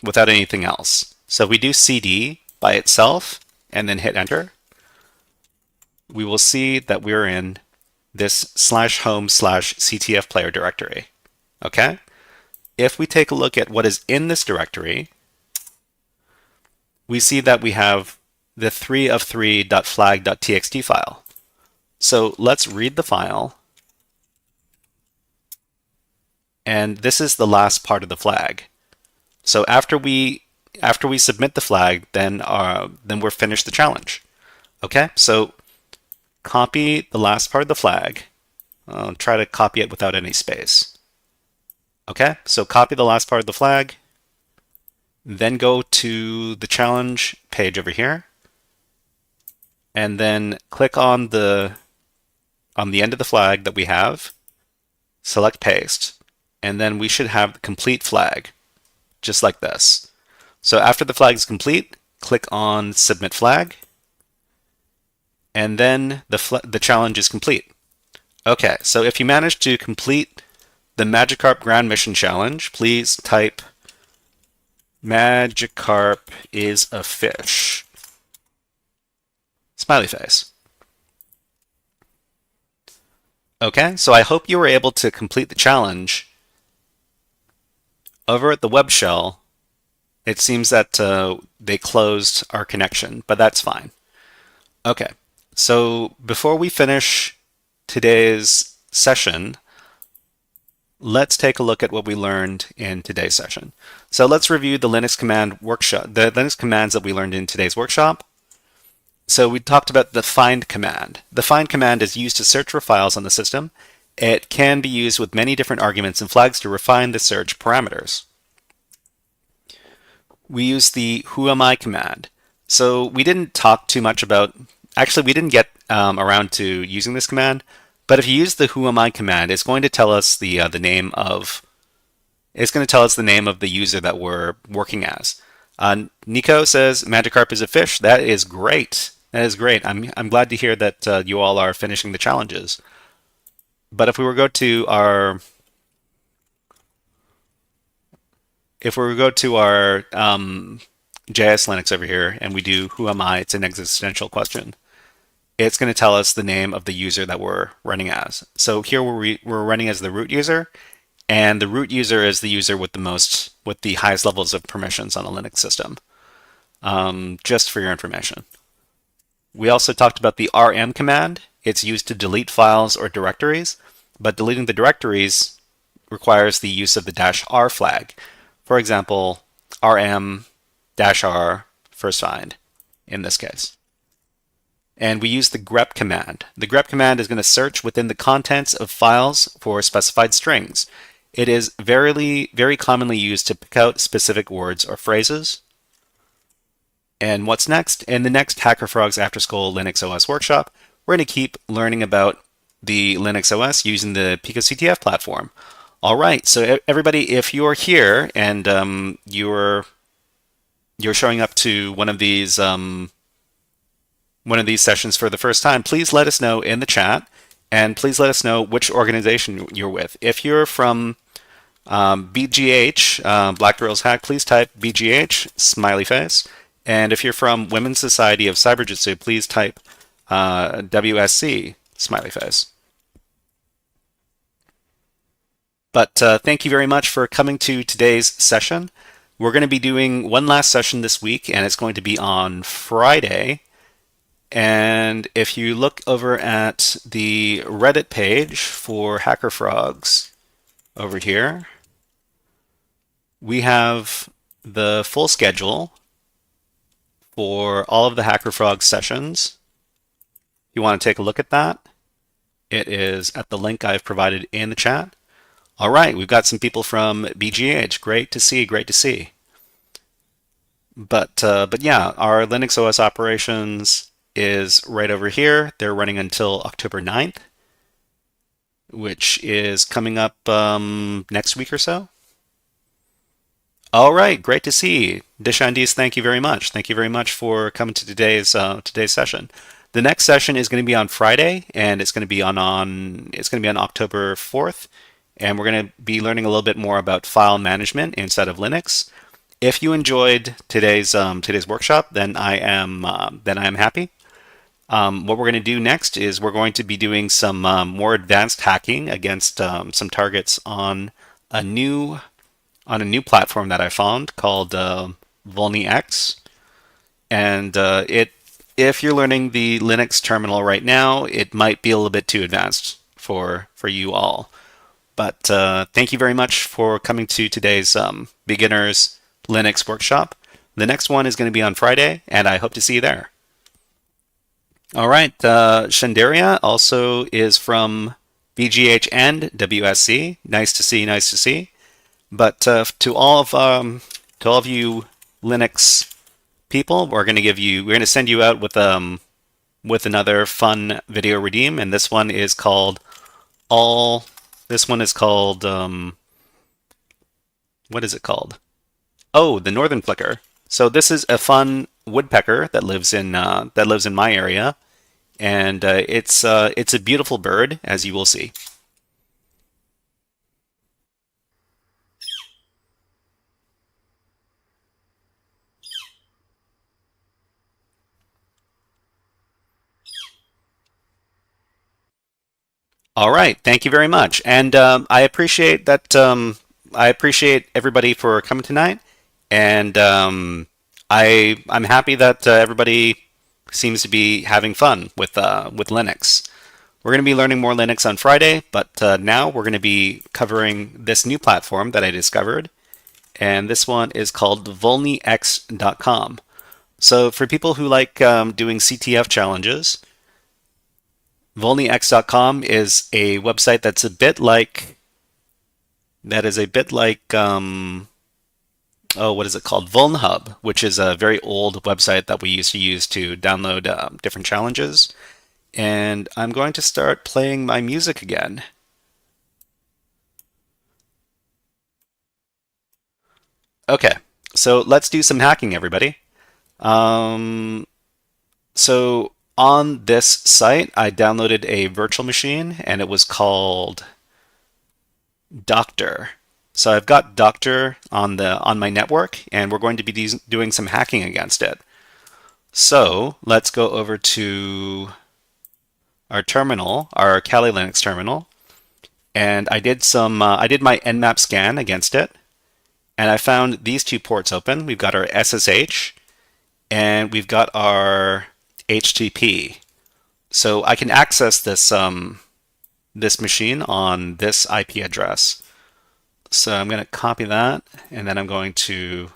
without anything else. So if we do cd by itself and then hit enter, we will see that we're in this /home/CTF player directory. Okay? If we take a look at what is in this directory, we see that we have the 3of3.flag.txt file. So let's read the file. And this is the last part of the flag. So after we submit the flag, then we're finished the challenge. Okay, so copy the last part of the flag. I'll try to copy it without any space. Okay, so copy the last part of the flag, then go to the challenge page over here, and then click on the end of the flag that we have, select paste, and then we should have the complete flag, just like this. So after the flag is complete, click on Submit Flag, and then the challenge is complete. Okay, so if you managed to complete the Magikarp Grand Mission Challenge, please type Magikarp is a fish. Smiley face. Okay, so I hope you were able to complete the challenge. Over at the web shell, it seems that they closed our connection, but that's fine. Okay, so before we finish today's session, let's take a look at what we learned in today's session. So let's review the Linux command workshop, the Linux commands that we learned in today's workshop. So we talked about the find command. The find command is used to search for files on the system. It can be used with many different arguments and flags to refine the search parameters. We use the whoami command. So we didn't talk too much about, actually we didn't get around to using this command, but if you use the whoami command, it's going to tell us the name of the user that we're working as. Nico says Magikarp is a fish. That is great. That is great. I'm glad to hear that you all are finishing the challenges. But if we were to go to our JS Linux over here and we do who am I, it's an existential question. It's going to tell us the name of the user that we're running as. So here we're running as the root user, and the root user is the user with the highest levels of permissions on a Linux system. Just for your information. We also talked about the rm command. It's used to delete files or directories, but deleting the directories requires the use of the -r flag. For example, rm-r first find in this case. And we use the grep command. The grep command is going to search within the contents of files for specified strings. It is very commonly used to pick out specific words or phrases. And what's next? In the next HackerFrogs After School Linux OS workshop, we're going to keep learning about the Linux OS using the Pico CTF platform. All right, so everybody, if you're here and you're showing up to one of these sessions for the first time, please let us know in the chat, and please let us know which organization you're with. If you're from BGH, Black Girls Hack, please type BGH, smiley face. And if you're from Women's Society of Cyberjitsu, please type WSC, smiley face. But thank you very much for coming to today's session. We're going to be doing one last session this week, and it's going to be on Friday. And if you look over at the Reddit page for HackerFrogs over here, we have the full schedule for all of the HackerFrogs sessions. If you want to take a look at that, it is at the link I've provided in the chat. All right, we've got some people from BGH. Great to see, great to see. But yeah, our Linux OS operations is right over here. They're running until October 9th, which is coming up next week or so. All right, great to see. Dishandis, thank you very much. Thank you very much for coming to today's session. The next session is going to be on Friday, and it's going to be on October 4th, and we're going to be learning a little bit more about file management inside of Linux. If you enjoyed today's workshop, then I am happy. What we're going to do next is we're going to be doing some more advanced hacking against some targets on a new platform that I found called VulnyX. And if you're learning the Linux terminal right now, it might be a little bit too advanced for you all. But thank you very much for coming to today's Beginners Linux workshop. The next one is going to be on Friday, and I hope to see you there. All right, Shandaria also is from BGH and WSC. Nice to see, nice to see. But to all of you Linux people, we're going to send you out with another fun video redeem, and this one is called what is it called? Oh, the Northern Flicker. So this is a fun woodpecker that lives in my area, and it's a beautiful bird, as you will see. All right, thank you very much, and I appreciate that. I appreciate everybody for coming tonight, and I'm happy that everybody seems to be having fun with Linux. We're going to be learning more Linux on Friday, but now we're going to be covering this new platform that I discovered, and this one is called VulnyX.com. So for people who like doing CTF challenges, VulnyX.com is a website that's a bit like what is it called? VulnHub, which is a very old website that we used to use to download different challenges. And I'm going to start playing my music again. Okay, so let's do some hacking, everybody. So on this site, I downloaded a virtual machine and it was called Doctor. So I've got Doctor on my network, and we're going to be doing some hacking against it. So let's go over to our terminal, our Kali Linux terminal, and I did my Nmap scan against it, and I found these two ports open. We've got our SSH, and we've got our HTTP. So I can access this this machine on this IP address. So I'm going to copy that, and then I'm going to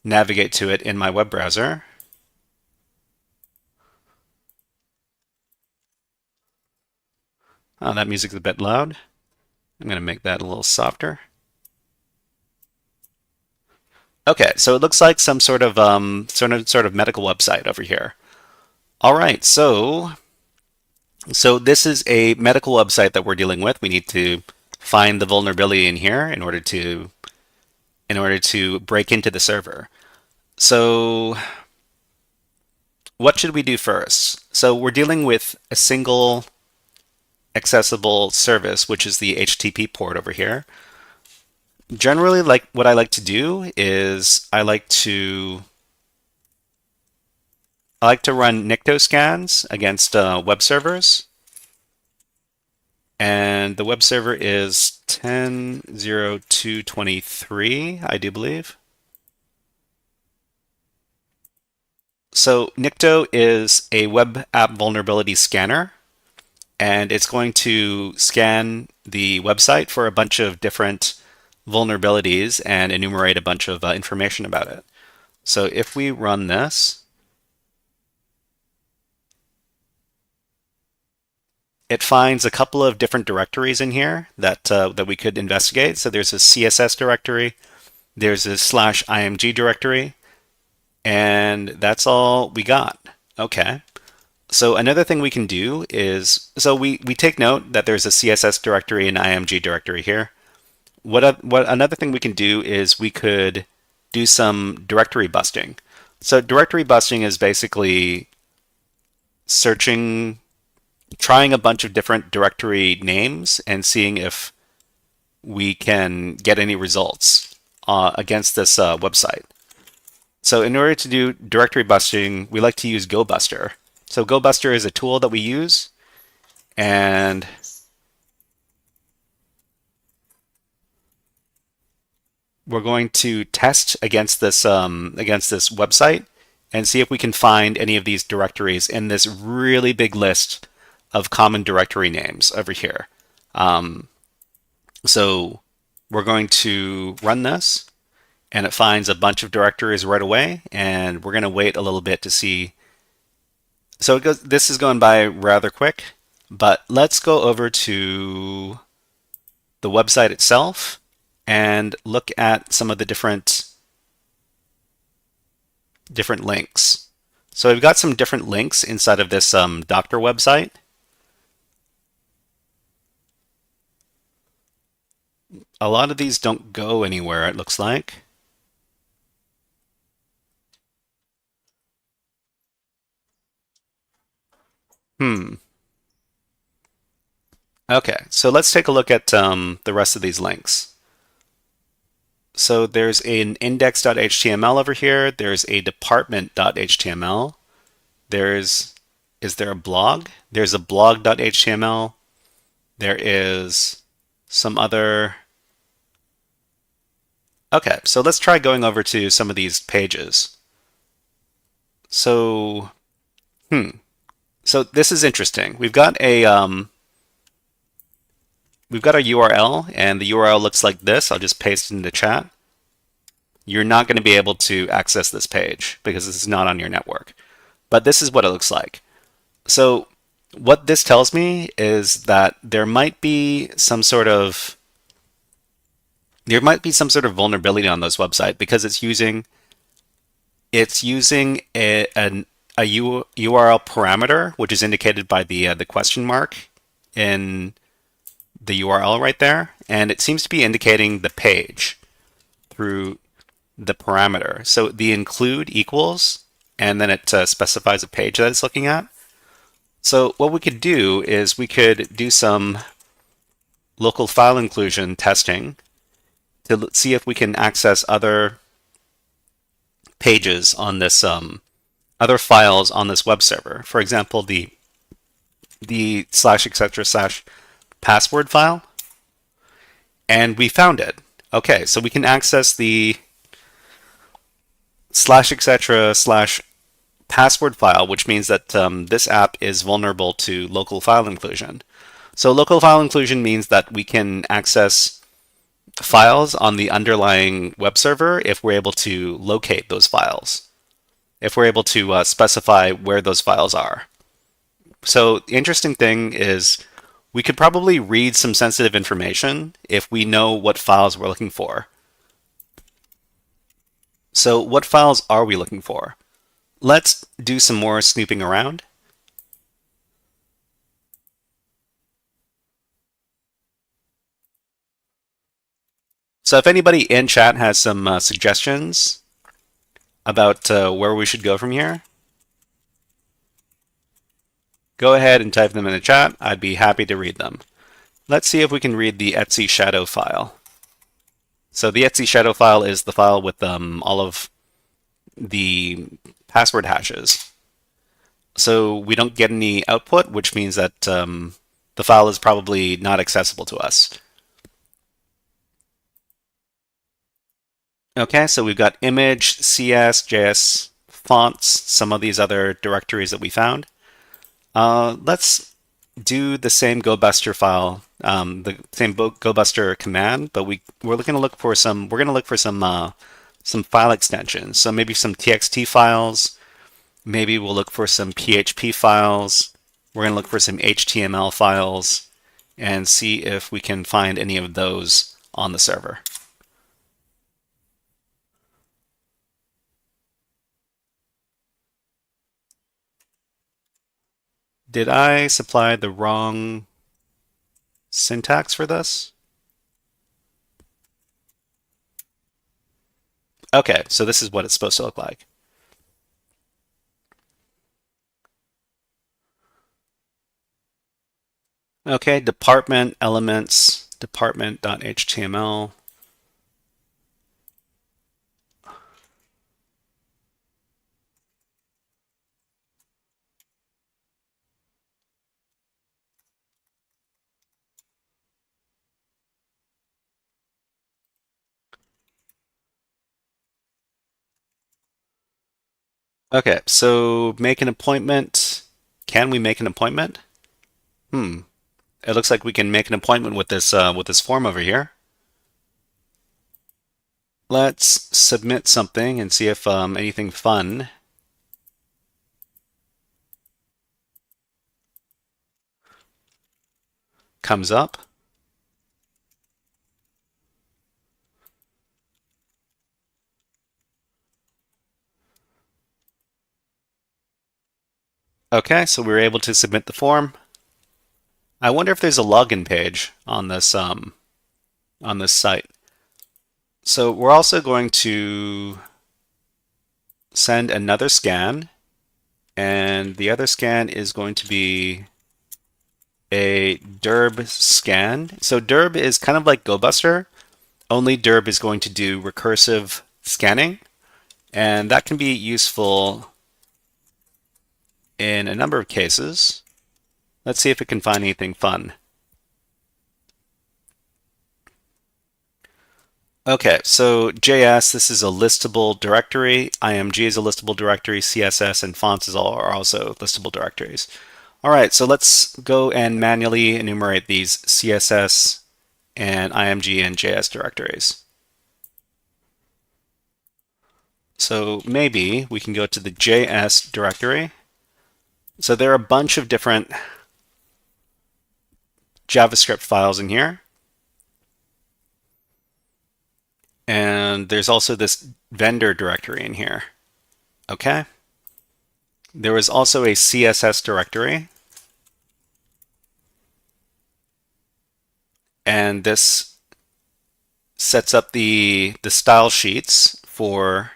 navigate to it in my web browser. Oh, that music's a bit loud. I'm going to make that a little softer. Okay, so it looks like some sort of medical website over here. All right, so this is a medical website that we're dealing with. We need to find the vulnerability in here in order to break into the server. So what should we do first? So we're dealing with a single accessible service, which is the HTTP port over here. Generally, like what I like to do is I like to run Nikto scans against web servers. And the web server is 10.02.23, I do believe. So Nikto is a web app vulnerability scanner, and it's going to scan the website for a bunch of different vulnerabilities and enumerate a bunch of information about it. So if we run this, it finds a couple of different directories in here that we could investigate. So there's a CSS directory, there's a /img directory, and that's all we got. Okay. So another thing we can do is, so we take note that there's a CSS directory and img directory here. What another thing we can do is we could do some directory busting. So directory busting is basically trying a bunch of different directory names and seeing if we can get any results against this website. So in order to do directory busting, we like to use GoBuster. So GoBuster is a tool that we use, and we're going to test against this website and see if we can find any of these directories in this really big list of common directory names over here. So we're going to run this, and it finds a bunch of directories right away, and we're going to wait a little bit to see. So this is going by rather quick, but let's go over to the website itself and look at some of the different links. So we've got some different links inside of this doctor website. A lot of these don't go anywhere, it looks like. Okay, so let's take a look at the rest of these links. So there's an index.html over here. There's a department.html. Is there a blog? There's a blog.html. There is some other. Okay, so let's try going over to some of these pages. So, So this is interesting. We've got a URL, and the URL looks like this. I'll just paste it in the chat. You're not going to be able to access this page because this is not on your network. But this is what it looks like. So what this tells me is that there might be some sort of vulnerability on this website because it's using a URL parameter, which is indicated by the question mark in the URL right there, and it seems to be indicating the page through the parameter. So the include equals, and then it specifies a page that it's looking at. So what we could do is we could do some local file inclusion testing to see if we can access other pages on this, other files on this web server. For example, the slash etc slash password file, and we found it. Okay, so we can access the slash etc slash password file, which means that this app is vulnerable to local file inclusion. So local file inclusion means that we can access files on the underlying web server if we're able to locate those files, if we're able to specify where those files are. So the interesting thing is we could probably read some sensitive information if we know what files we're looking for. So what files are we looking for? Let's do some more snooping around. So if anybody in chat has some suggestions about where we should go from here, go ahead and type them in the chat. I'd be happy to read them. Let's see if we can read the etc shadow file. So the etc shadow file is the file with all of the password hashes. So we don't get any output, which means that the file is probably not accessible to us. Okay, so we've got image, CS, JS, fonts, some of these other directories that we found. Let's do the same GoBuster file, the same GoBuster command, but we're going to look for some file extensions. So maybe some TXT files. Maybe we'll look for some PHP files. We're going to look for some HTML files and see if we can find any of those on the server. Did I supply the wrong syntax for this? Okay, so this is what it's supposed to look like. Okay, department elements, department.html. Okay, so make an appointment. Can we make an appointment? It looks like we can make an appointment with this form over here. Let's submit something and see if anything fun comes up. Okay, so we were able to submit the form. I wonder if there's a login page on this site. So we're also going to send another scan, and the other scan is going to be a derb scan. So derb is kind of like GoBuster, only derb is going to do recursive scanning, and that can be useful in a number of cases. Let's see if it can find anything fun. Okay, so JS, this is a listable directory. IMG is a listable directory. CSS and fonts are also listable directories. All right, so let's go and manually enumerate these CSS and IMG and JS directories. So maybe we can go to the JS directory. So there are a bunch of different JavaScript files in here. And there's also this vendor directory in here. Okay. There was also a CSS directory. And this sets up the style sheets for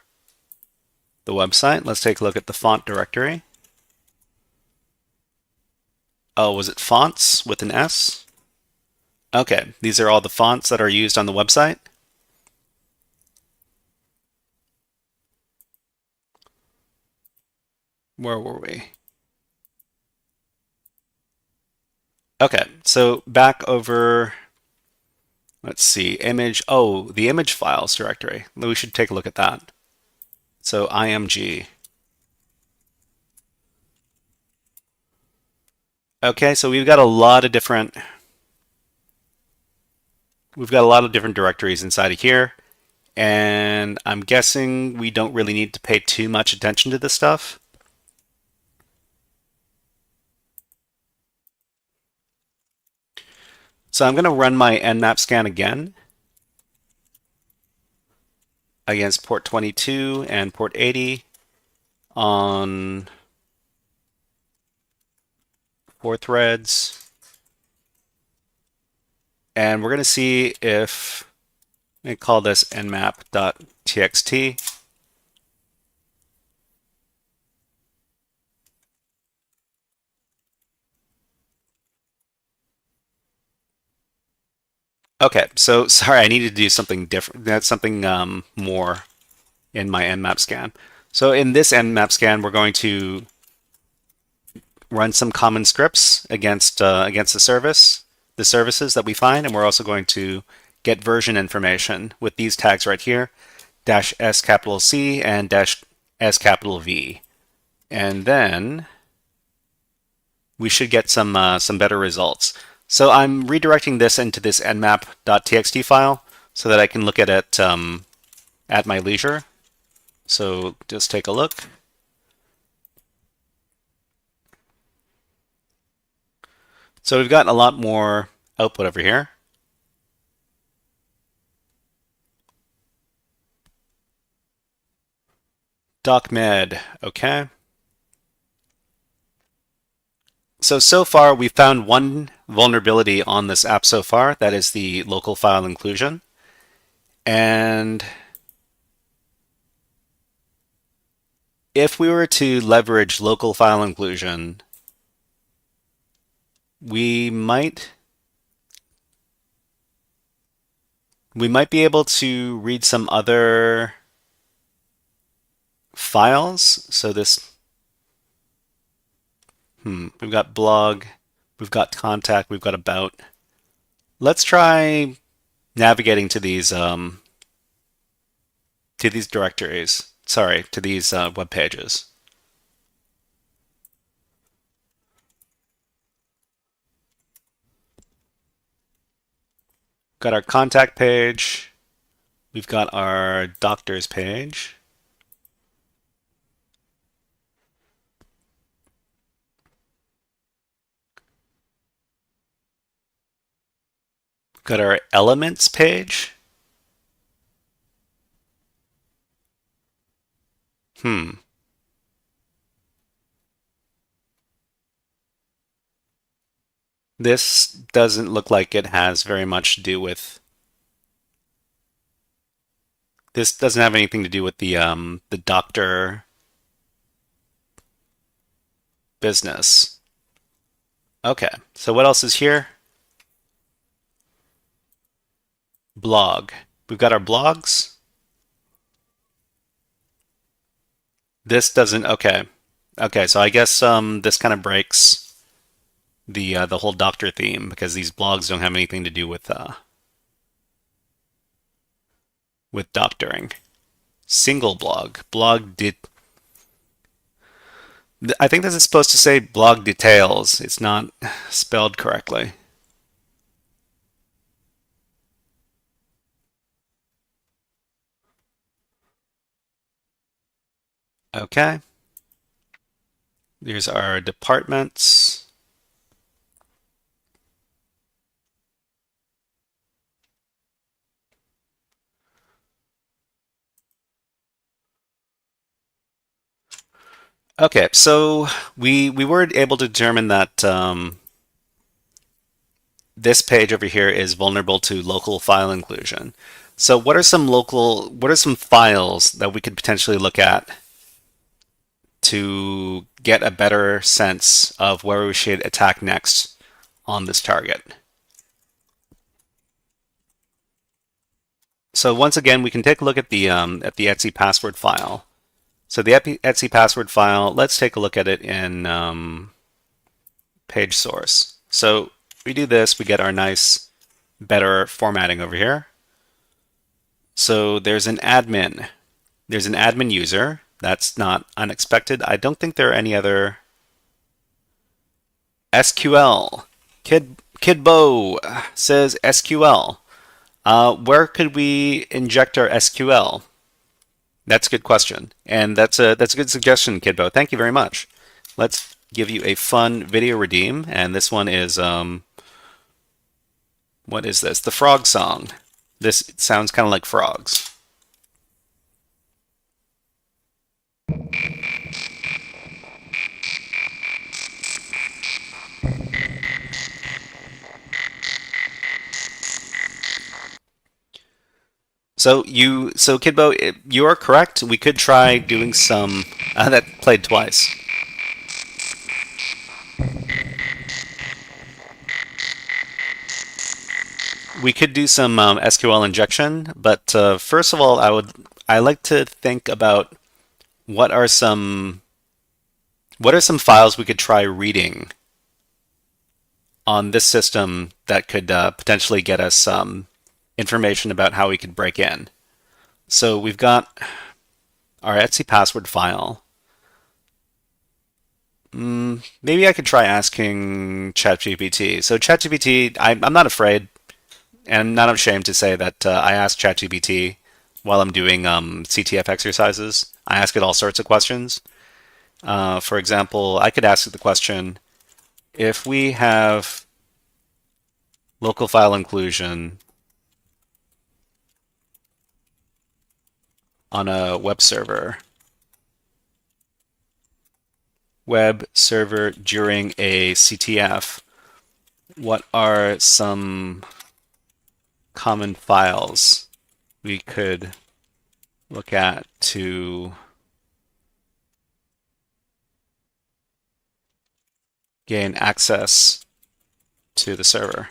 the website. Let's take a look at the font directory. Oh, was it fonts with an S? Okay, these are all the fonts that are used on the website. Where were we? Okay, so back over, let's see, image, oh, the image files directory. We should take a look at that. So img. Okay, so we've got a lot of different directories inside of here, and I'm guessing we don't really need to pay too much attention to this stuff. So I'm going to run my nmap scan again against port 22 and port 80 on 4 threads. And we're going to see if, let me call this nmap.txt. Okay, so sorry, I needed to do something different. That's something more in my nmap scan. So in this nmap scan, we're going to run some common scripts against the services that we find, and we're also going to get version information with these tags right here, -S and -S and then we should get some better results. So I'm redirecting this into this nmap.txt file so that I can look at it at my leisure. So just take a look. So we've got a lot more output over here. DocMed, okay. So far we've found one vulnerability on this app so far. That is the local file inclusion. And if we were to leverage local file inclusion, we might be able to read some other files. So this, we've got blog, we've got contact, we've got about. Let's try navigating to these directories. Sorry, to these web pages. Got our contact page. We've got our doctor's page. Got our elements page. This doesn't look like it has very much to do with. This doesn't have anything to do with the doctor business. Okay, so what else is here? Blog. We've got our blogs. This doesn't. Okay, so I guess this kind of breaks the whole doctor theme because these blogs don't have anything to do with doctoring. Single blog. I think this is supposed to say blog details. It's not spelled correctly. Okay. Here's our departments. Okay, so we were able to determine that this page over here is vulnerable to local file inclusion. So what are some files that we could potentially look at to get a better sense of where we should attack next on this target. So once again, we can take a look at the etc password file. So the etc password file, let's take a look at it in page source. So we do this, we get our nice, better formatting over here. So there's an admin. There's an admin user. That's not unexpected. I don't think there are any other SQL. Kidbo says SQL. Where could we inject our SQL? That's a good question, and that's a good suggestion, Kidbo. Thank you very much. Let's give you a fun video redeem, and this one is what is this? The frog song. This sounds kind of like frogs. So Kidbo, you are correct. We could try doing some. That played twice. We could do some SQL injection, but first of all, I like to think about what are some files we could try reading on this system that could potentially get us some information about how we could break in. So we've got our etc password file. Maybe I could try asking ChatGPT. So ChatGPT, I'm not afraid and not ashamed to say that I ask ChatGPT while I'm doing CTF exercises. I ask it all sorts of questions. For example, I could ask it the question, if we have local file inclusion on a web server during a CTF, what are some common files we could look at to gain access to the server?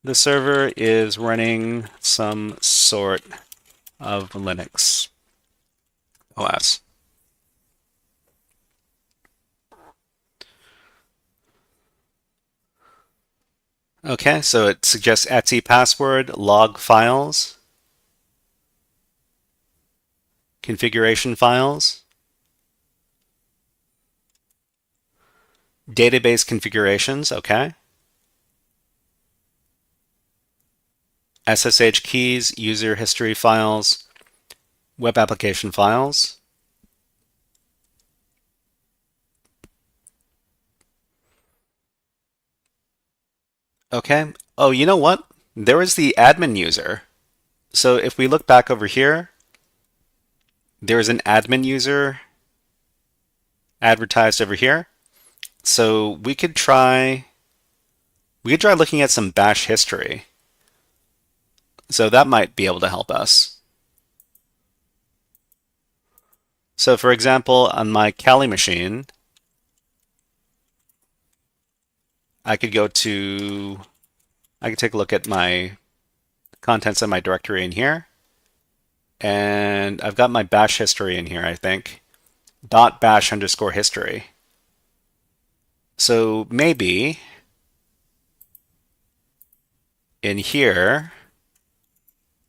The server is running some sort of Linux OS. Okay, so it suggests etc password, log files, configuration files, database configurations, okay. SSH keys, user history files, web application files. Okay. Oh, you know what? There was the admin user. So if we look back over here, there's an admin user advertised over here. So we could try looking at some bash history. So that might be able to help us. So for example, on my Kali machine, I could take a look at my contents of my directory in here. And I've got my bash history in here, I think. .bash_history. So maybe in here,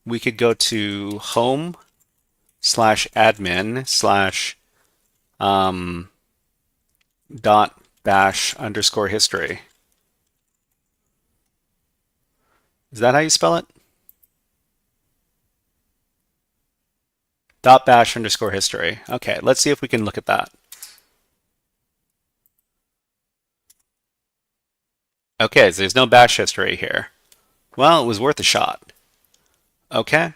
we could go to home/admin/ .bash_history. Is that how you spell it? .bash_history. Okay, let's see if we can look at that. Okay, so there's no bash history here. Well, it was worth a shot. Okay.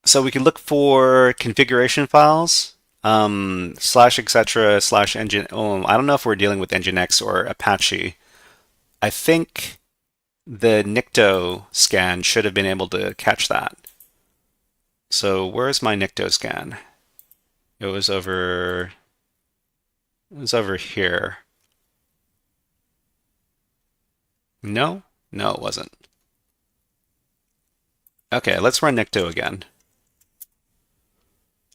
So we can look for configuration files, /etc/engine. Oh, I don't know if we're dealing with Nginx or Apache. I think the Nikto scan should have been able to catch that. So where's my Nikto scan? It was over here. No? No, it wasn't. Okay, let's run Nikto again.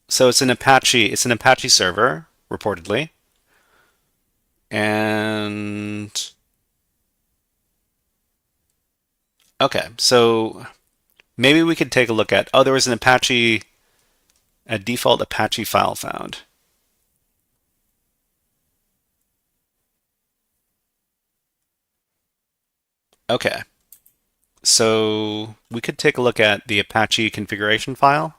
So it's an Apache server, reportedly. And okay, so maybe we could take a look at, oh, there was a default Apache file found. Okay, so we could take a look at the Apache configuration file.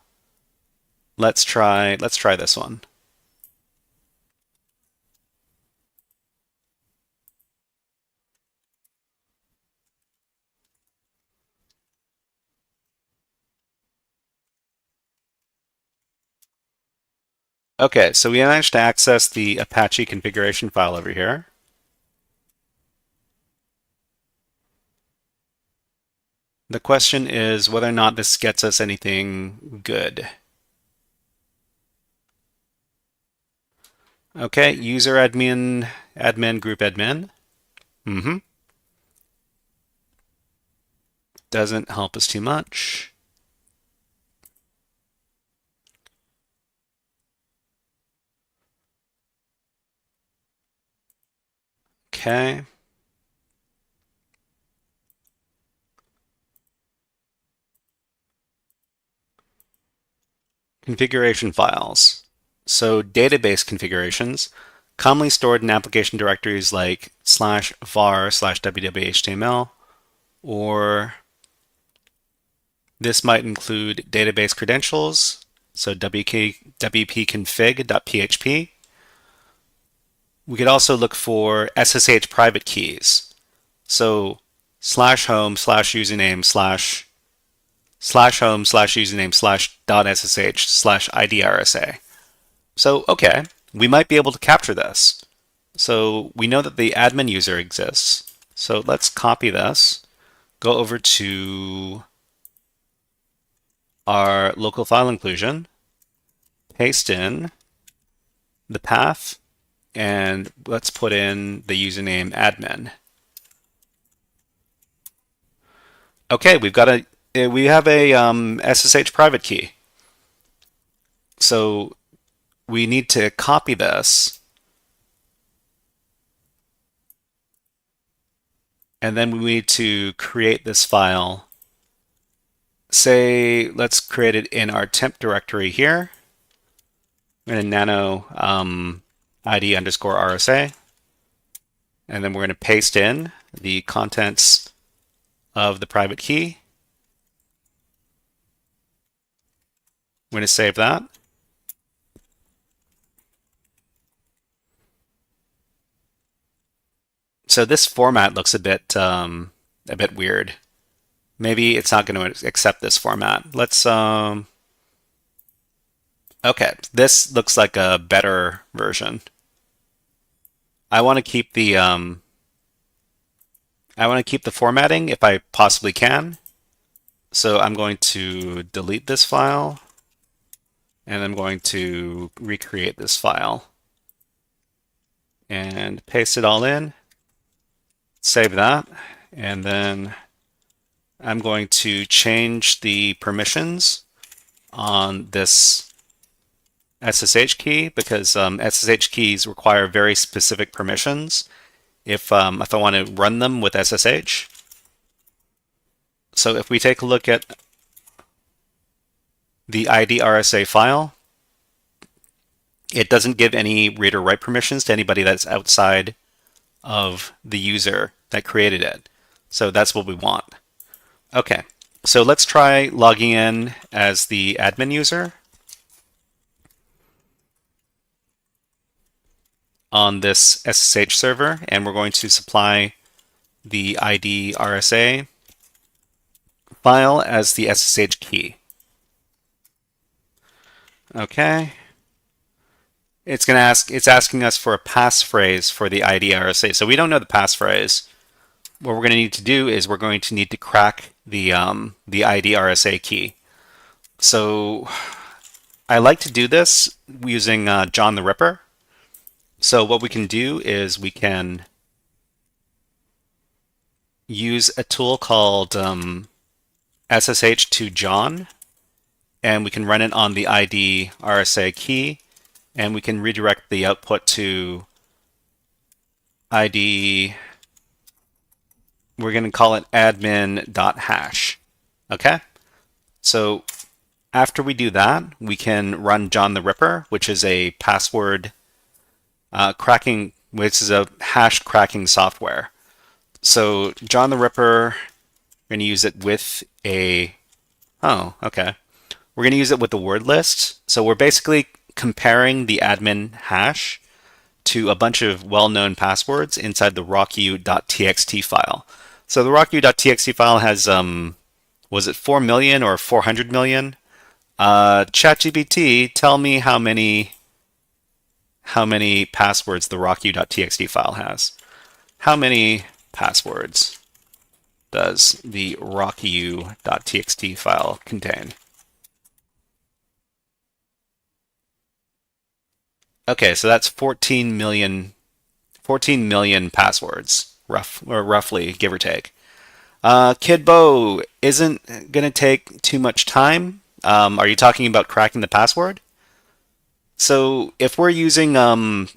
Let's try this one. Okay, so we managed to access the Apache configuration file over here. The question is whether or not this gets us anything good. Okay, user admin, group admin. Doesn't help us too much. Okay. Configuration files. So database configurations, commonly stored in application directories like /var/www.html, or this might include database credentials, so wp-config.php. We could also look for SSH private keys. So /home/username//home/username/.sh/IDRSA. So, okay, we might be able to capture this. So we know that the admin user exists. So let's copy this, go over to our local file inclusion, paste in the path, and let's put in the username admin. Okay, we have a SSH private key. So we need to copy this, and then we need to create this file. Say, let's create it in our temp directory here. We're going to nano ID_RSA, and then we're going to paste in the contents of the private key. We're going to save that. So this format looks a bit weird. Maybe it's not going to accept this format. Let's okay, this looks like a better version. I want to keep the formatting if I possibly can. So I'm going to delete this file, and I'm going to recreate this file and paste it all in. Save that, and then I'm going to change the permissions on this SSH key because SSH keys require very specific permissions if I want to run them with SSH. So if we take a look at the IDRSA file, it doesn't give any read or write permissions to anybody that's outside of the user that created it. So that's what we want. Okay, so let's try logging in as the admin user on this SSH server, and we're going to supply the ID RSA file as the SSH key. Okay. It's asking us for a passphrase for the ID RSA. So we don't know the passphrase. what we're going to need to do is we're going to need to crack the ID RSA key. So I like to do this using John the Ripper. So what we can do is we can use a tool called SSH to John, and we can run it on the ID RSA key, and we can redirect the output to ID. We're going to call it admin.hash. Okay? So after we do that, we can run John the Ripper, which is a password cracking, which is a hash cracking software. So John the Ripper, we're going to use it with a, oh, okay. We're going to use it with the word list. So we're basically comparing the admin hash to a bunch of well-known passwords inside the rocku.txt file. So the rocku.txt file has, was it 4 million or 400 million? ChatGPT, tell me how many passwords the rocku.txt file has. How many passwords does the rocku.txt file contain? Okay, so that's 14 million passwords, roughly, give or take. Kid Bo isn't going to take too much time. Are you talking about cracking the password? So if we're using John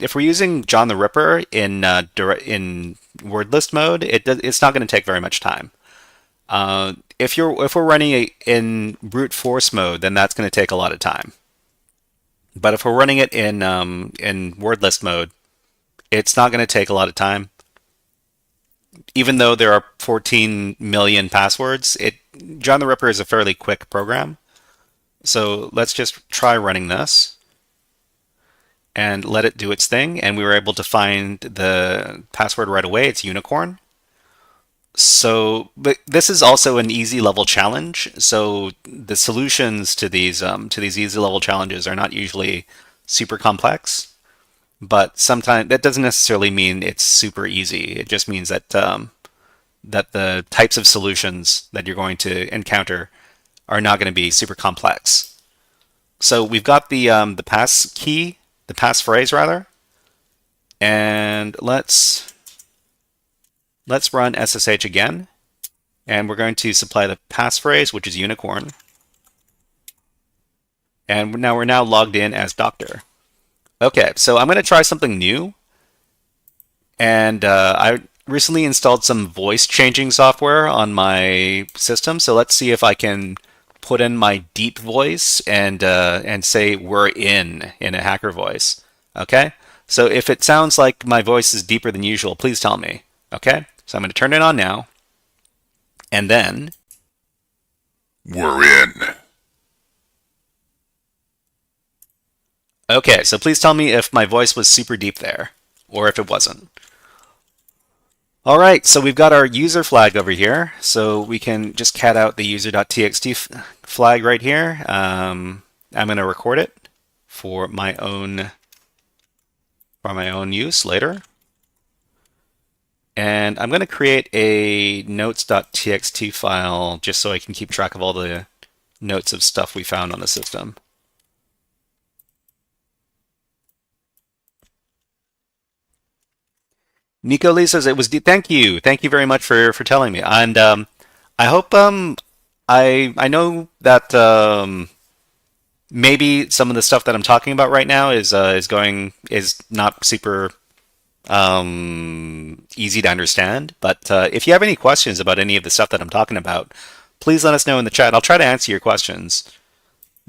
the Ripper in word list mode, it's not going to take very much time. If we're running it in brute force mode, then that's going to take a lot of time. But if we're running it in word list mode, it's not going to take a lot of time. Even though there are 14 million passwords, John the Ripper is a fairly quick program. So let's just try running this and let it do its thing. And we were able to find the password right away. It's unicorn. So, but this is also an easy level challenge. So the solutions to these easy level challenges are not usually super complex, but sometimes that doesn't necessarily mean it's super easy. It just means that that the types of solutions that you're going to encounter are not going to be super complex. So we've got the passphrase rather, and let's run SSH again, and we're going to supply the passphrase, which is unicorn, and we're now logged in as doctor. Okay, so I'm going to try something new, and I recently installed some voice changing software on my system, so let's see if I can put in my deep voice and say we're in a hacker voice. Okay, so if it sounds like my voice is deeper than usual, please tell me. Okay, so I'm going to turn it on now, and then we're in. Okay, so please tell me if my voice was super deep there, or if it wasn't. All right, so we've got our user flag over here, so we can just cat out the user.txt flag right here. I'm going to record it for my own use later. And I'm going to create a notes.txt file just so I can keep track of all the notes of stuff we found on the system. Nico Lee says it was deep. Thank you very much for telling me. And I hope I know that maybe some of the stuff that I'm talking about right now is not super easy to understand. But if you have any questions about any of the stuff that I'm talking about, please let us know in the chat. I'll try to answer your questions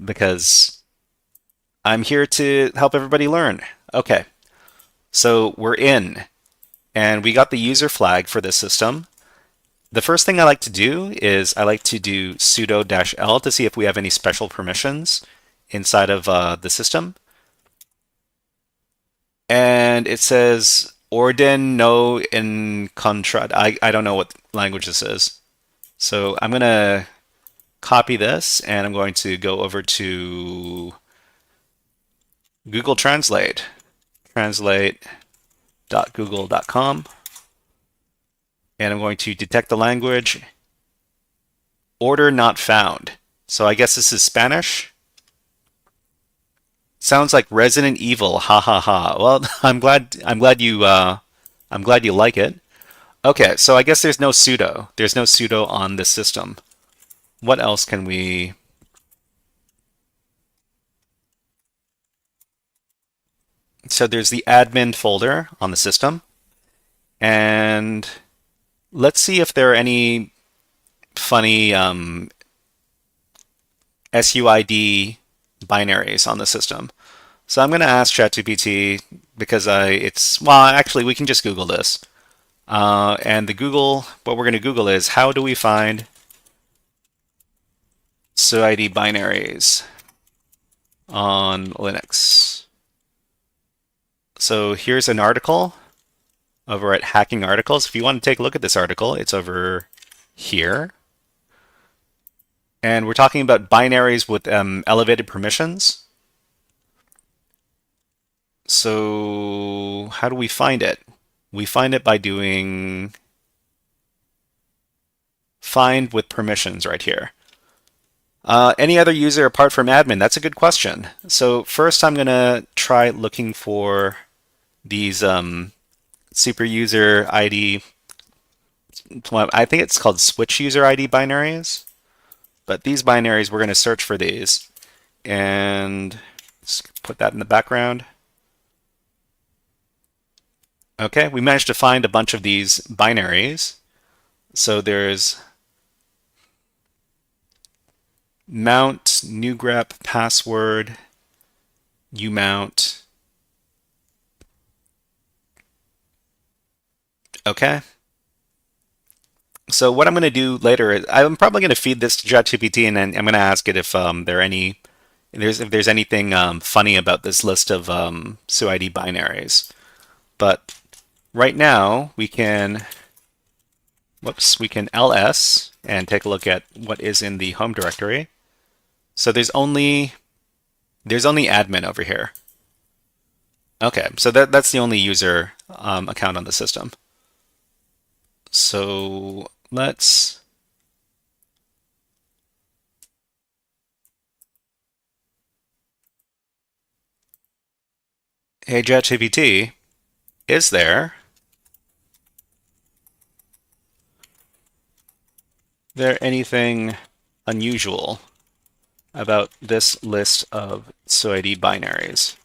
because I'm here to help everybody learn. Okay, so we're in. And we got the user flag for this system. The first thing I like to do is I like to do sudo-l to see if we have any special permissions inside of the system. And it says orden no encontrad. I don't know what language this is. So I'm going to copy this and I'm going to go over to Google Translate. Translate.google.com, And I'm going to detect the language. Order not found. So I guess this is Spanish. Sounds like Resident Evil. Ha ha ha. Well, I'm glad you like it. Okay, so I guess there's no sudo. There's no sudo on this system. What else can we? So there's the admin folder on the system, and let's see if there are any funny SUID binaries on the system. So I'm going to ask ChatGPT because well, actually, we can just Google this. And what we're going to Google is how do we find SUID binaries on Linux? So here's an article over at Hacking Articles. If you want to take a look at this article, it's over here. And we're talking about binaries with elevated permissions. So how do we find it? We find it by doing find with permissions right here. Any other user apart from admin? That's a good question. So first I'm going to try looking for these super user ID. I think it's called switch user ID binaries. But these binaries, we're going to search for these. And let's put that in the background. Okay, we managed to find a bunch of these binaries. So there's mount, nugrep, password, umount. Okay. So what I'm going to do later is I'm probably going to feed this to ChatGPT, and then I'm going to ask it if if there's anything funny about this list of SUID binaries. But right now we can ls and take a look at what is in the home directory. So there's only admin over here. Okay, so that's the only user account on the system. So let's hey ChatGPT, is there anything unusual about this list of SUID binaries?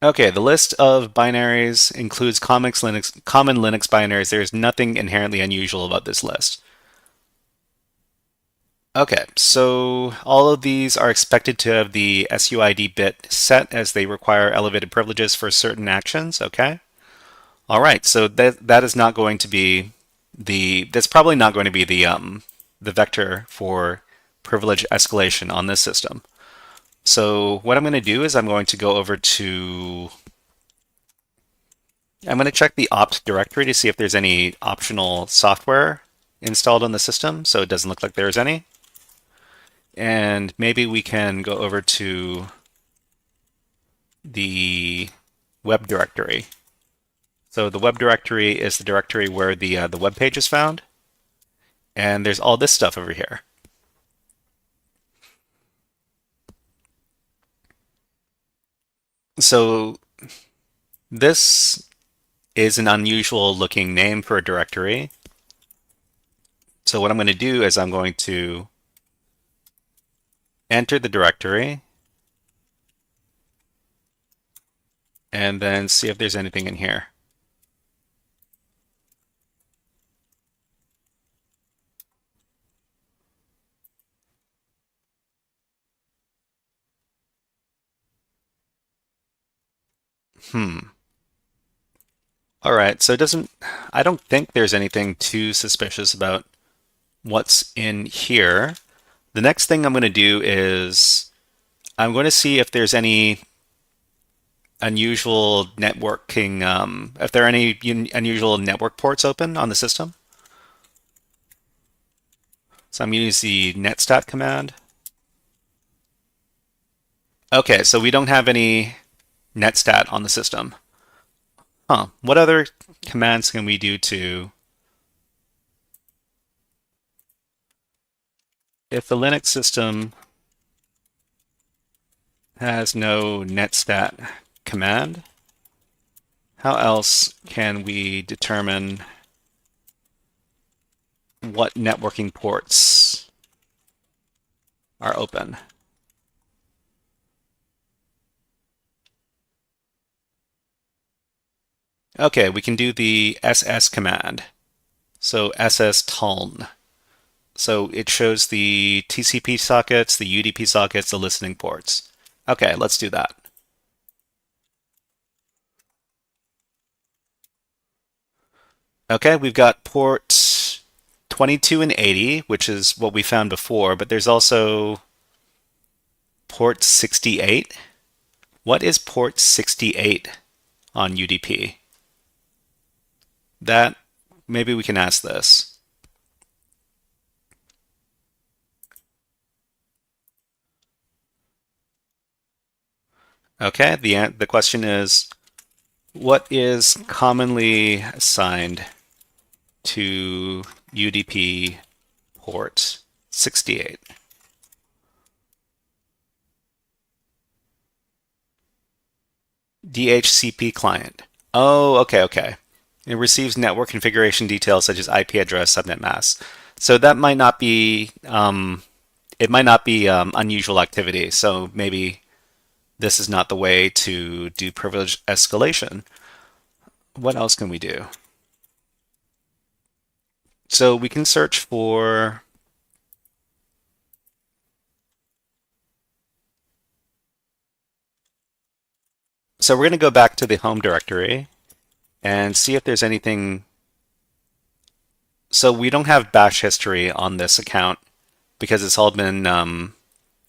Okay, the list of binaries includes common Linux binaries. There's nothing inherently unusual about this list. Okay, so all of these are expected to have the SUID bit set as they require elevated privileges for certain actions. Okay. All right, so that is not going to be that's probably not going to be the vector for privilege escalation on this system. So what I'm going to do is I'm going to go over to I'm going to check the opt directory to see if there's any optional software installed on the system. So it doesn't look like there's any. And maybe we can go over to the web directory. So the web directory is the directory where the web page is found. And there's all this stuff over here. So this is an unusual looking name for a directory. So what I'm going to do is I'm going to enter the directory and then see if there's anything in here. All right, so I don't think there's anything too suspicious about what's in here. The next thing I'm going to do is I'm going to see if there's any unusual networking, if there are any unusual network ports open on the system. So I'm going to use the netstat command. Okay, so we don't have any netstat on the system. Huh. What other commands can we do to... If the Linux system has no netstat command, how else can we determine what networking ports are open? Okay, we can do the ss command. So ss-tuln. So it shows the TCP sockets, the UDP sockets, the listening ports. Okay, let's do that. Okay, we've got port 22 and 80, which is what we found before, but there's also port 68. What is port 68 on UDP? That, maybe we can ask this. Okay, the question is, what is commonly assigned to UDP port 68? DHCP client. Oh, okay. It receives network configuration details such as IP address, subnet mask. So that might not be, it might not be unusual activity. So maybe this is not the way to do privilege escalation. What else can we do? So we can search for... So we're going to go back to the home directory and see if there's anything. So we don't have bash history on this account because it's all been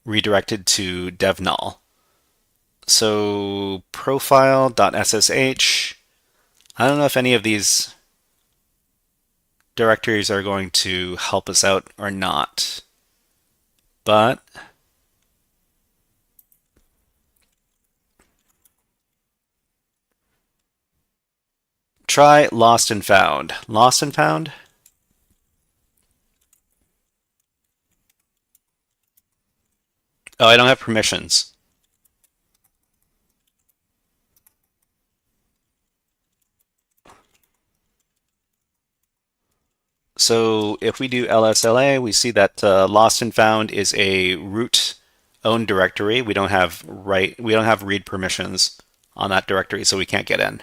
redirected to dev null. So profile.ssh, I don't know if any of these directories are going to help us out or not, but try lost and found. Lost and found? Oh, I don't have permissions. So if we do lsla, we see that lost and found is a root owned directory. We don't have read permissions on that directory, so we can't get in.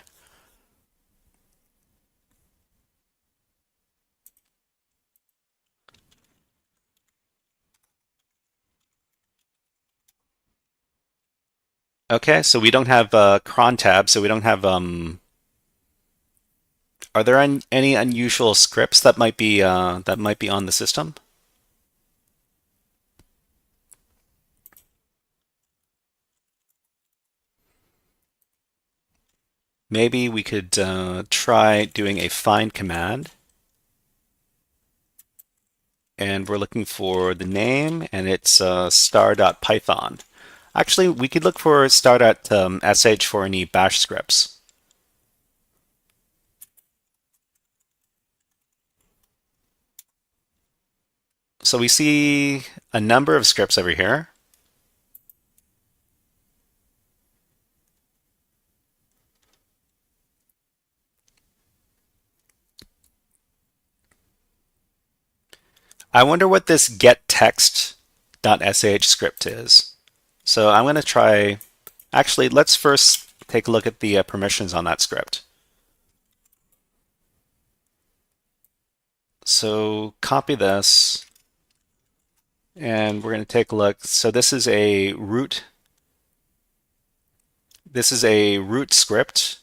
Okay, so we don't have cron tab, so we don't have are there any unusual scripts that might be on the system? Maybe we could try doing a find command. And we're looking for the name, and it's star.python. Actually, we could look for star.sh for any bash scripts. So we see a number of scripts over here. I wonder what this getText.sh script is. So I'm going to try, actually, let's first take a look at the permissions on that script. So copy this, and we're going to take a look. So this is a root script,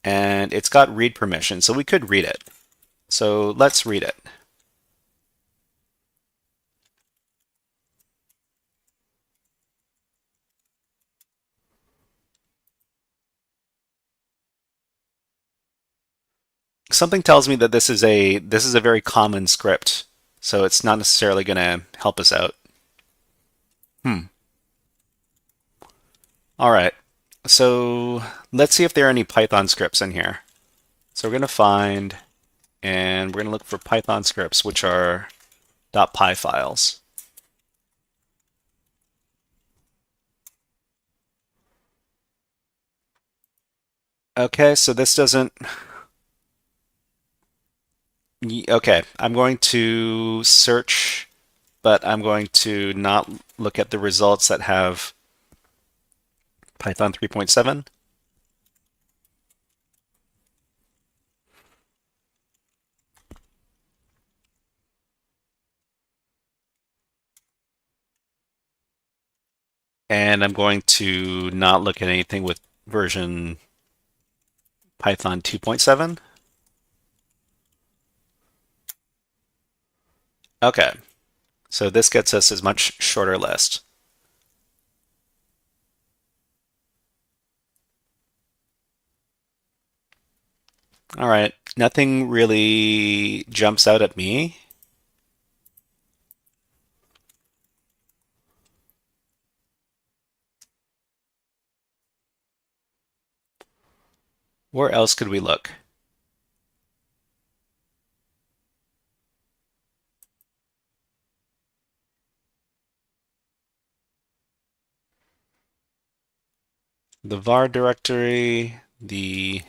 and it's got read permission, so we could read it. So let's read it. Something tells me that this is a very common script, so it's not necessarily going to help us out. All right. So let's see if there are any Python scripts in here. So we're going to find, and we're going to look for Python scripts, which are .py files. Okay, so this doesn't. Okay, I'm going to search, but I'm going to not look at the results that have Python 3.7. And I'm going to not look at anything with version Python 2.7. Okay, so this gets us a much shorter list. All right, nothing really jumps out at me. Where else could we look? The var directory, the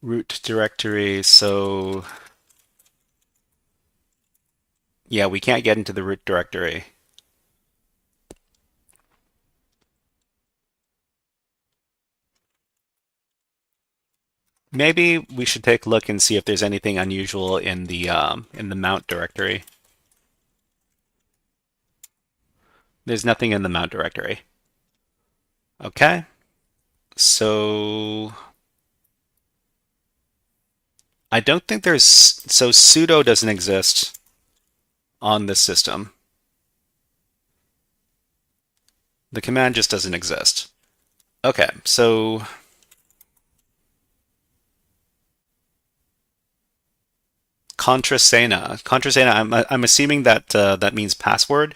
root directory. So yeah, we can't get into the root directory. Maybe we should take a look and see if there's anything unusual in the mount directory. There's nothing in the mount directory. Okay, so I don't think there's, so sudo doesn't exist on this system. The command just doesn't exist. Okay, so contrasena. Contrasena, I'm assuming that that means password.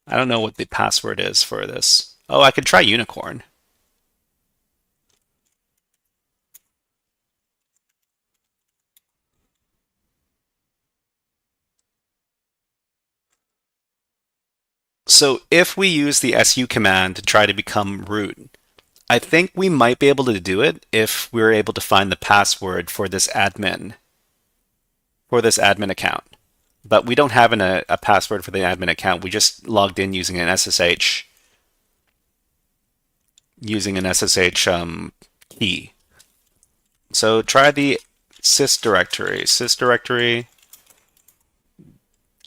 I don't know what the password is for this. Oh, I could try unicorn. So if we use the su command to try to become root, I think we might be able to do it if we're able to find the password for this admin account. But we don't have a password for the admin account. We just logged in using an SSH key. So try the sys directory. Sys directory.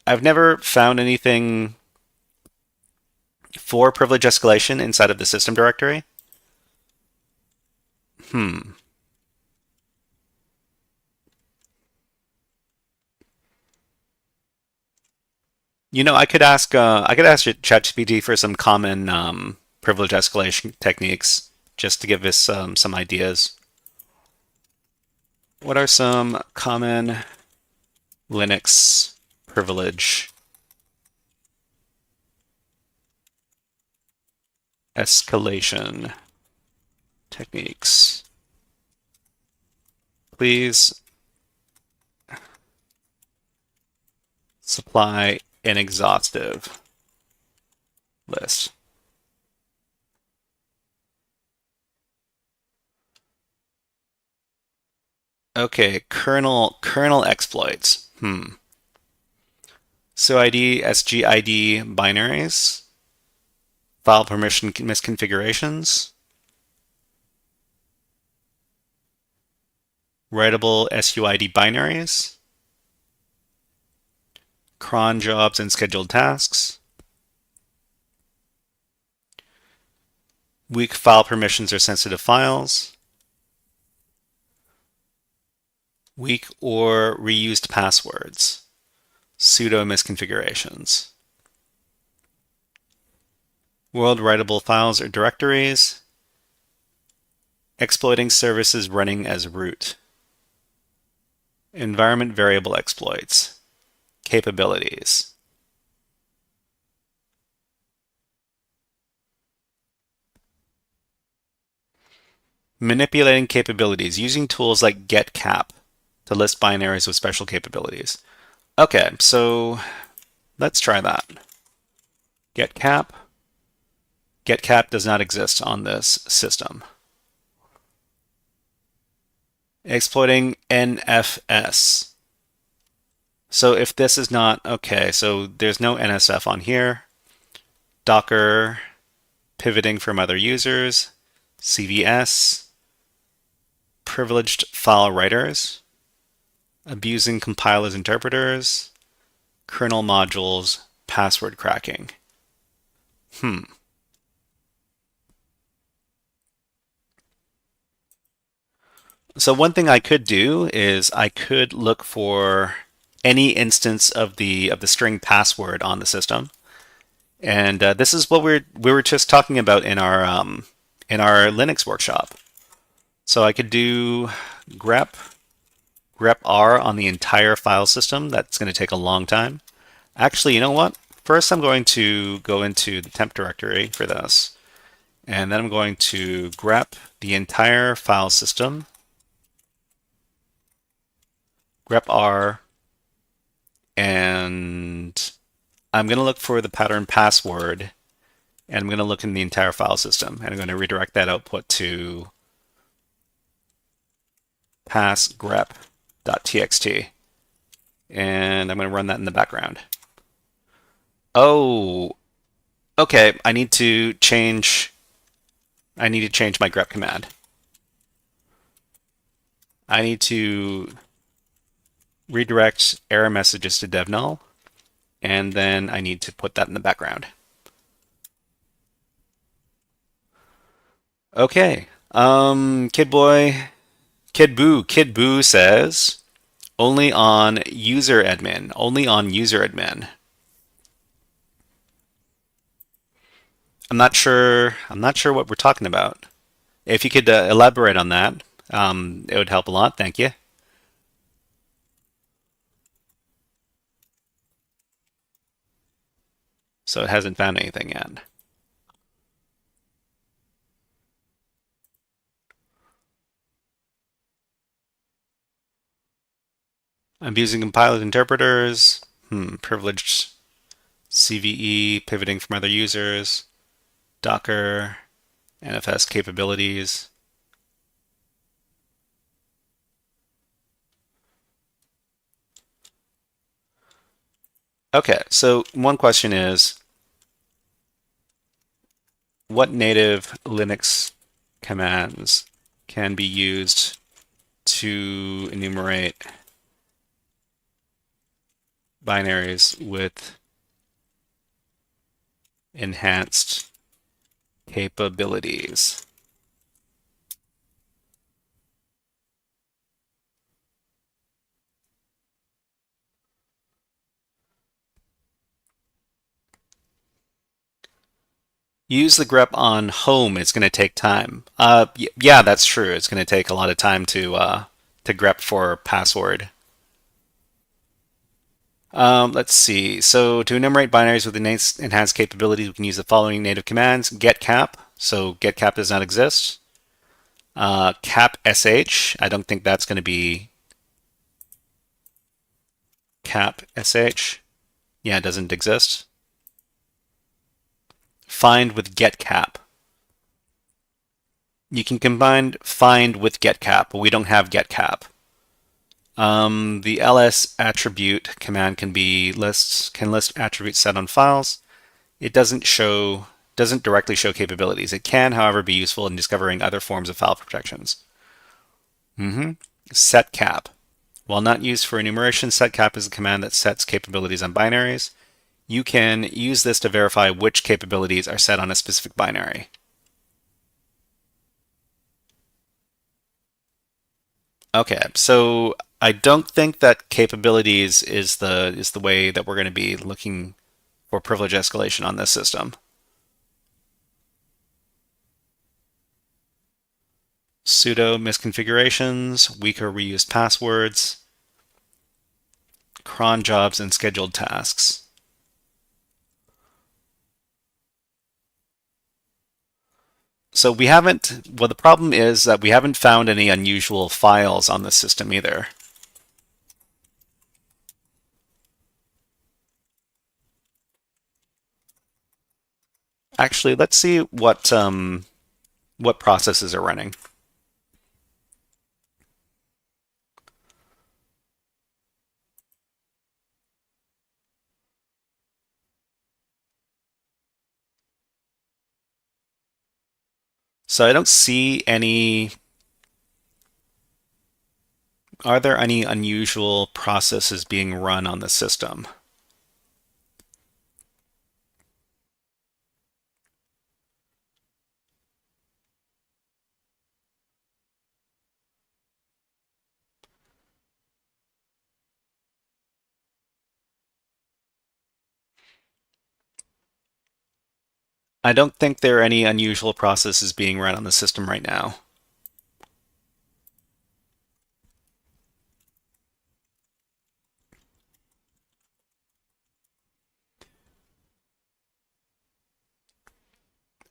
I've never found anything for privilege escalation inside of the system directory. You know, I could ask ChatGPT for some common privilege escalation techniques just to give us some ideas. What are some common Linux privilege escalation techniques? Please supply an exhaustive list. Okay, kernel exploits. So ID, SGID binaries, file permission misconfigurations, writable SUID binaries, cron jobs and scheduled tasks, weak file permissions or sensitive files, weak or reused passwords, sudo misconfigurations, world writable files or directories, exploiting services running as root, environment variable exploits, capabilities. Manipulating capabilities, using tools like getCap to list binaries with special capabilities. Okay, so let's try that. GetCap. GetCap does not exist on this system. Exploiting NFS. So if this is not, okay, so there's no NSF on here. Docker, pivoting from other users, CVS, privileged file writers, abusing compilers interpreters, kernel modules, password cracking. So one thing I could do is I could look for any instance of the string password on the system, and this is what we were just talking about in our Linux workshop. So I could do grep r on the entire file system. That's going to take a long time. Actually, you know what? First, I'm going to go into the temp directory for this, and then I'm going to grep the entire file system. Grep r, and I'm going to look for the pattern password, and I'm going to look in the entire file system, and I'm going to redirect that output to passgrep.txt, and I'm going to run that in the background. Oh, okay, I need to change my grep command. I need to redirect error messages to dev null, and then I need to put that in the background. Okay, Kid Boo says only on user admin, only on user admin. I'm not sure what we're talking about. If you could elaborate on that, it would help a lot. Thank you. So it hasn't found anything yet. I'm using compiled interpreters, privileged CVE, pivoting from other users, Docker, NFS capabilities. Okay, so one question is, what native Linux commands can be used to enumerate binaries with enhanced capabilities? Use the grep on home. It's going to take time. Yeah, that's true. It's going to take a lot of time to grep for password. Let's see. So to enumerate binaries with enhanced capabilities, we can use the following native commands: getCap. So getCap does not exist. Cap.sh. I don't think that's going to be cap.sh. Yeah, it doesn't exist. Find with getCap. You can combine find with getCap, but we don't have getCap. The ls attribute command can list attributes set on files. It doesn't directly show capabilities. It can, however, be useful in discovering other forms of file protections. Setcap. While not used for enumeration, setcap is a command that sets capabilities on binaries. You can use this to verify which capabilities are set on a specific binary. Okay, so I don't think that capabilities is the way that we're going to be looking for privilege escalation on this system. Sudo misconfigurations, weaker reused passwords, cron jobs, and scheduled tasks. So we haven't, well, the problem is that we haven't found any unusual files on the system either. Actually, let's see what processes are running. So I don't see any. Are there any unusual processes being run on the system? I don't think there are any unusual processes being run on the system right now.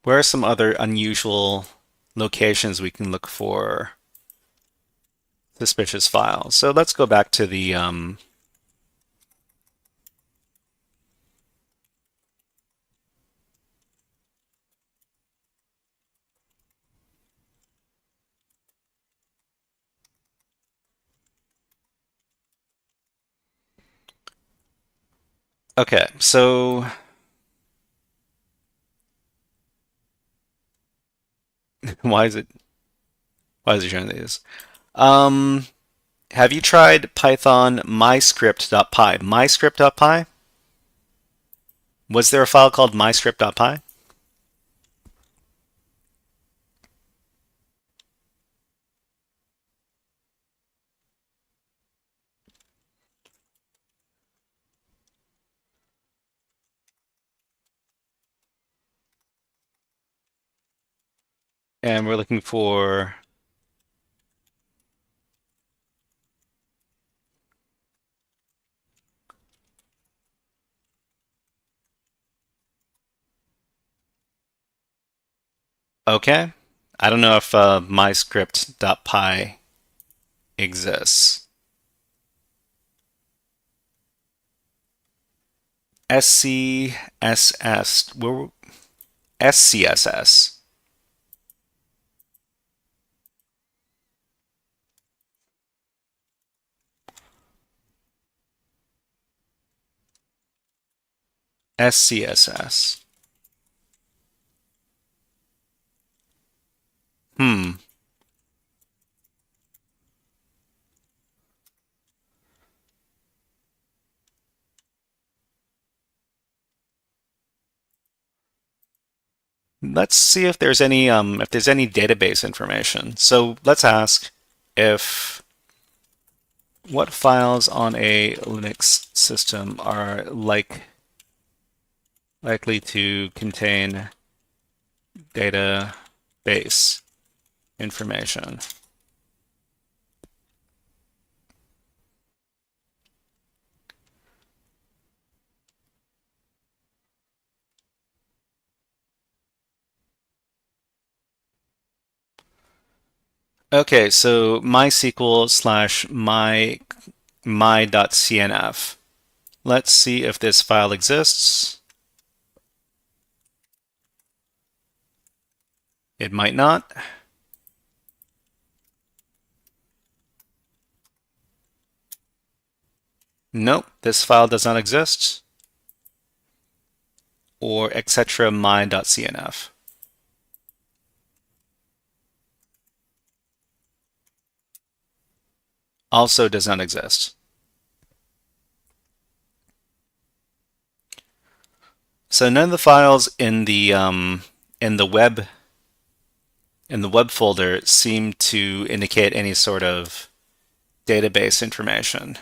Where are some other unusual locations we can look for suspicious files? So let's go back to the okay, so why is it showing these? Um, have you tried Python myscript.py? Myscript.py? Was there a file called myscript.py? And we're looking for okay. I don't know if myscript.py exists. SCSS. Where SCSS. SCSS. Hmm. Let's see if there's any database information. So let's ask if what files on a Linux system are likely to contain database information. Okay, so MySQL slash my.cnf. Let's see if this file exists. It might not. Nope, this file does not exist. Or etc. my.cnf. Also does not exist. So none of the files in the web folder seem to indicate any sort of database information.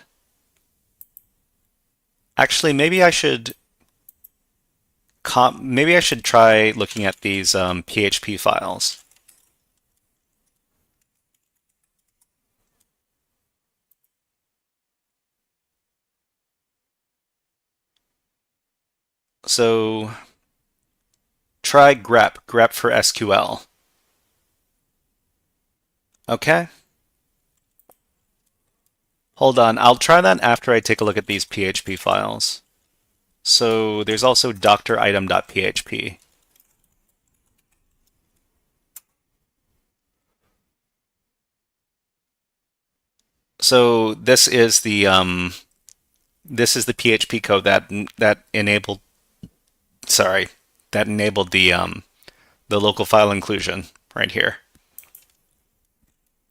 Actually, maybe I should try looking at these PHP files. So try grep for SQL. Okay. Hold on, I'll try that after I take a look at these PHP files. So there's also doctoritem.php. So this is the PHP code that enabled the local file inclusion right here.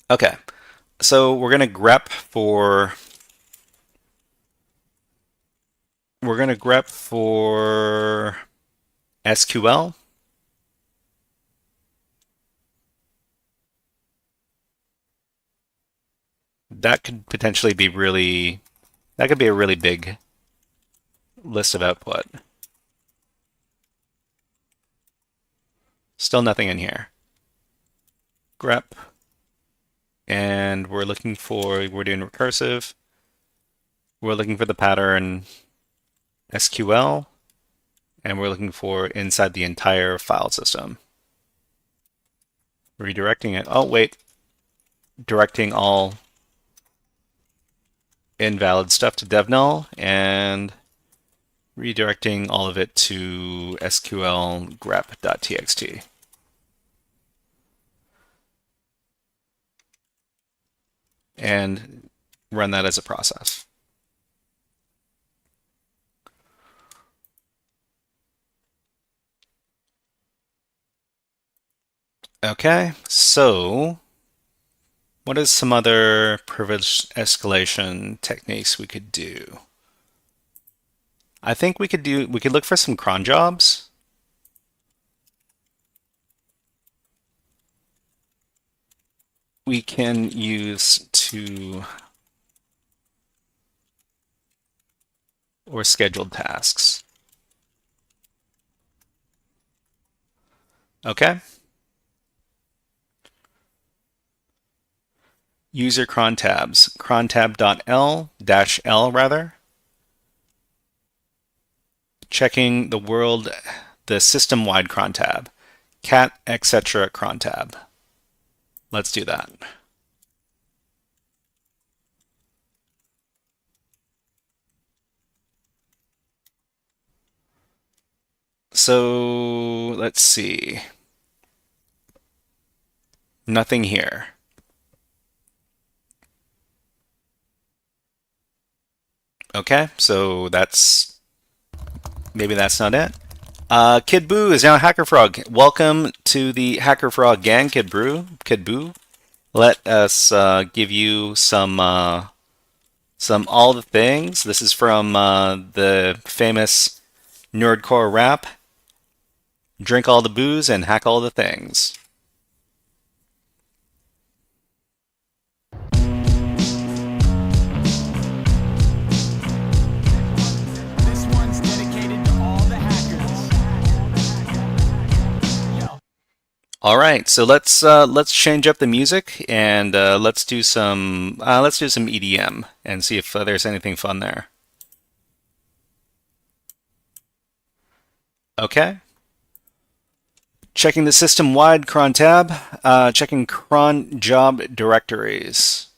Okay, so we're gonna grep for SQL. That could potentially be that could be a really big list of output. Still nothing in here. Grep. And we're doing recursive. We're looking for the pattern SQL, and we're looking for inside the entire file system. Redirecting it. Oh, wait. Directing all invalid stuff to devnull and redirecting all of it to SQL grep.txt. And run that as a process. Okay, so what is some other privilege escalation techniques we could do? I think we could look for some cron jobs. We can use or scheduled tasks. Okay. User cron tabs, crontab.l-l rather. Checking the system-wide cron tab, cat etc. cron tab. Let's do that. So let's see. Nothing here. Okay, so maybe that's not it. Kid Boo is now HackerFrog. Welcome to the HackerFrog gang, Kid Boo. Let us give you some all the things. This is from the famous Nerdcore rap. Drink all the booze and hack all the things. All right, so let's change up the music and let's do some EDM and see if there's anything fun there. Okay. Checking the system-wide cron tab, checking cron job directories,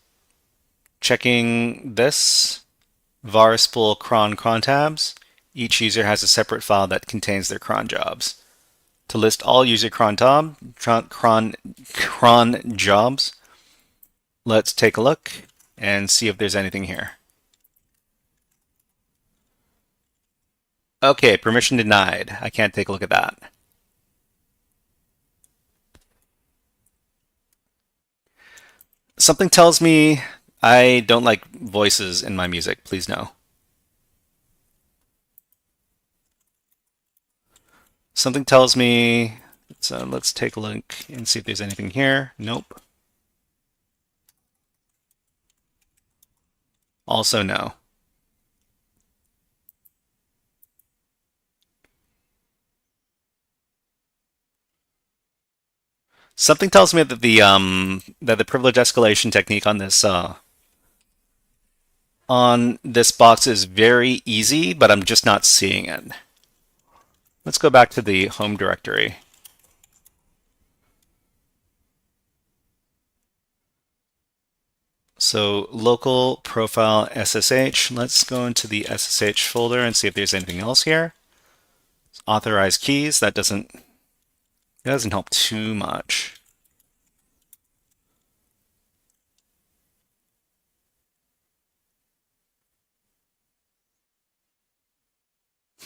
checking this var spool cron tabs. Each user has a separate file that contains their cron jobs. To list all user cron jobs, let's take a look and see if there's anything here. Okay, permission denied. I can't take a look at that. Something tells me I don't like voices in my music. Please no. Something tells me, so let's take a look and see if there's anything here. Nope. Also no. Something tells me that the privilege escalation technique on this box is very easy, but I'm just not seeing it. Let's go back to the home directory. So local profile SSH. Let's go into the SSH folder and see if there's anything else here. Authorized keys. That doesn't help too much.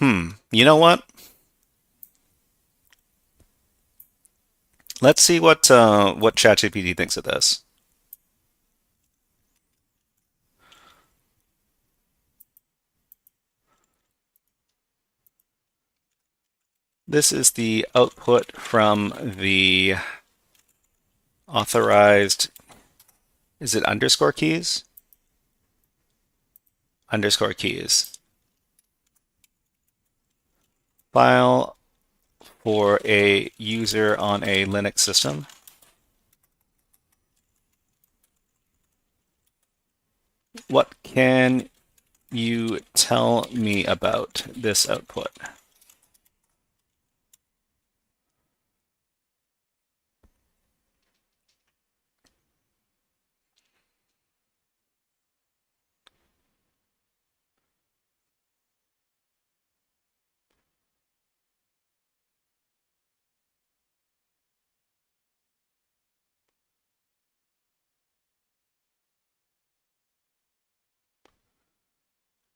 You know what? Let's see what ChatGPT thinks of this. This is the output from the authorized, is it underscore keys? Underscore keys. File for a user on a Linux system. What can you tell me about this output?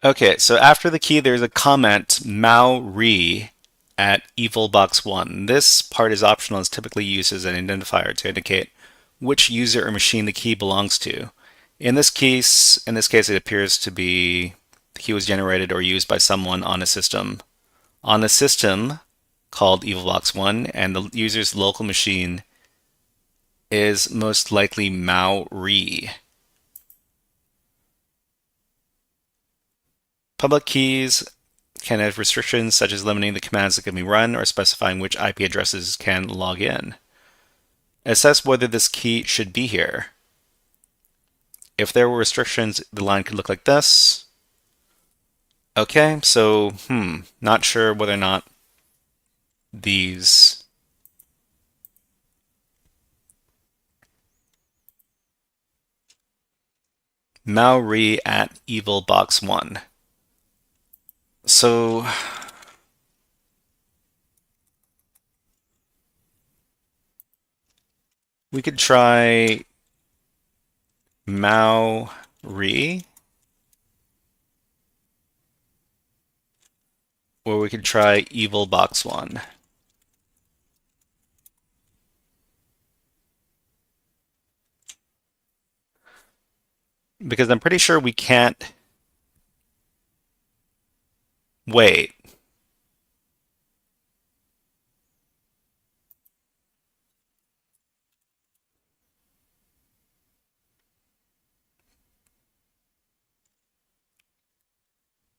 Okay, so after the key, there's a comment, Maori at evilbox1. This part is optional. It's typically used as an identifier to indicate which user or machine the key belongs to. In this case, it appears to be the key was generated or used by someone on a system called evilbox1, and the user's local machine is most likely Maori. Public keys can have restrictions such as limiting the commands that can be run or specifying which IP addresses can log in. Assess whether this key should be here. If there were restrictions, the line could look like this. Okay, so, not sure whether or not these Maori at evilbox1. So we could try Maori, or we could try evilbox1. Because I'm pretty sure we can't wait.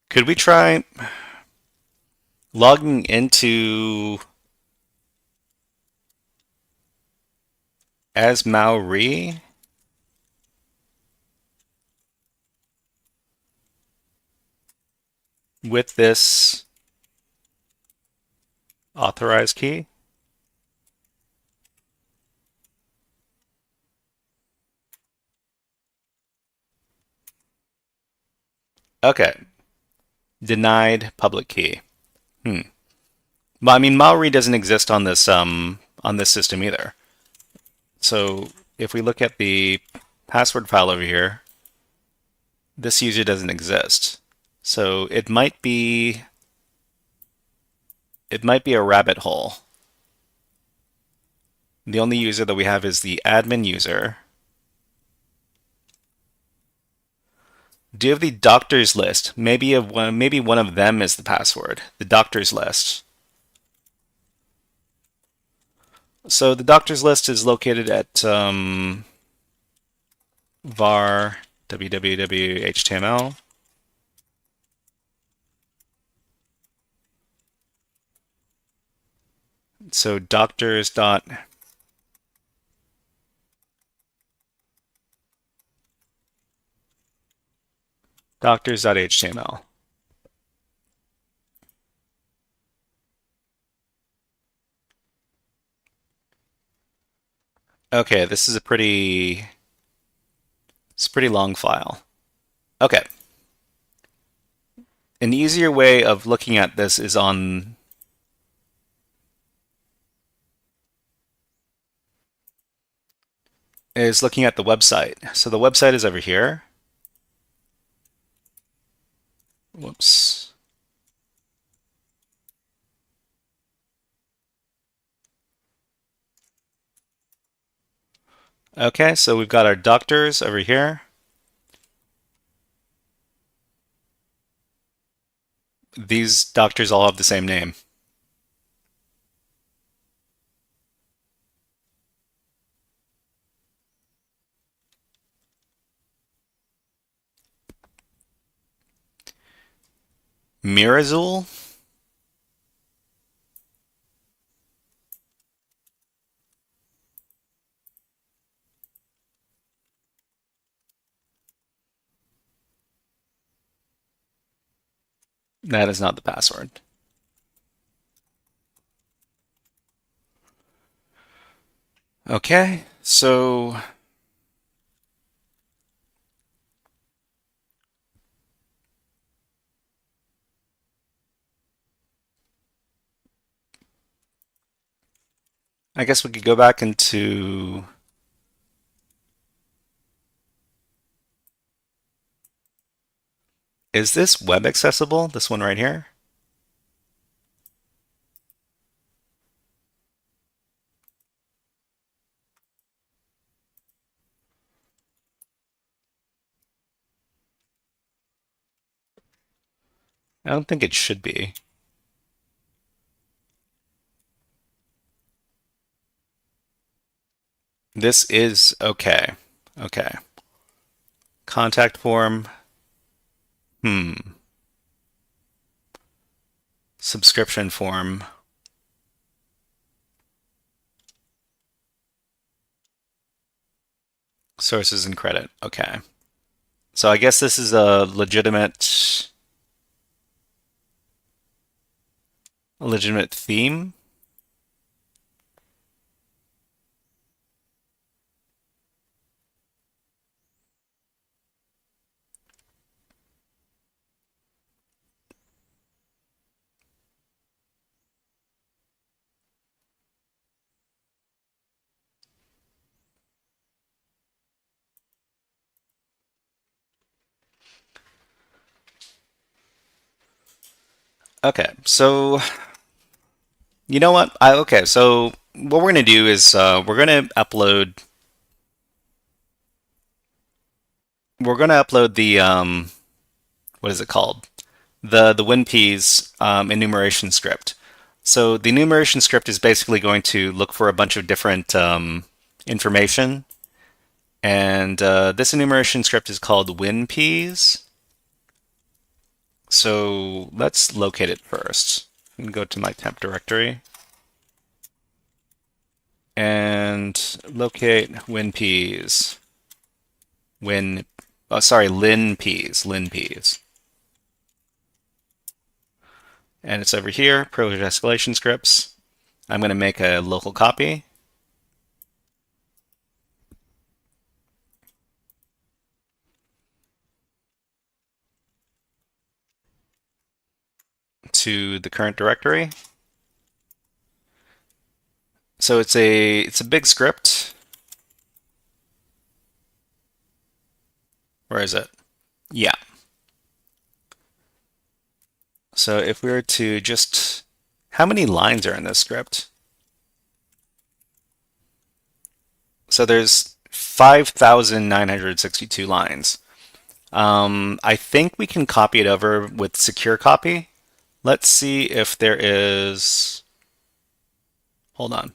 Could we try logging into as Maori? With this authorized key? Okay. Denied public key. Well, I mean, Maori doesn't exist on this system either. So if we look at the password file over here, this user doesn't exist. So it might be a rabbit hole. The only user that we have is the admin user. Do you have the doctors list? Maybe one of them is the password. The doctors list. So the doctors list is located at var www.html. So doctors.html. Okay, this is a pretty pretty long file. Okay. An easier way of looking at this is looking at the website. So the website is over here. Whoops. Okay, so we've got our doctors over here. These doctors all have the same name. Mirazul? That is not the password. Okay, so I guess we could go back into is this web accessible? This one right here? I don't think it should be. This is okay. Okay. Contact form. Subscription form. Sources and credit. Okay. So I guess this is a legitimate theme. Okay, so you know what? Okay, so what we're gonna do is we're gonna upload the what is it called? The WinPs enumeration script. So the enumeration script is basically going to look for a bunch of different information, and this enumeration script is called WinPs. So let's locate it first. I can go to my temp directory and locate WinPs. LinPs. And it's over here, privilege escalation scripts. I'm going to make a local copy. To the current directory. So it's a big script. Where is it? Yeah. So if we were to just, how many lines are in this script? So there's 5,962 lines. I think we can copy it over with secure copy. Let's see if there is, hold on.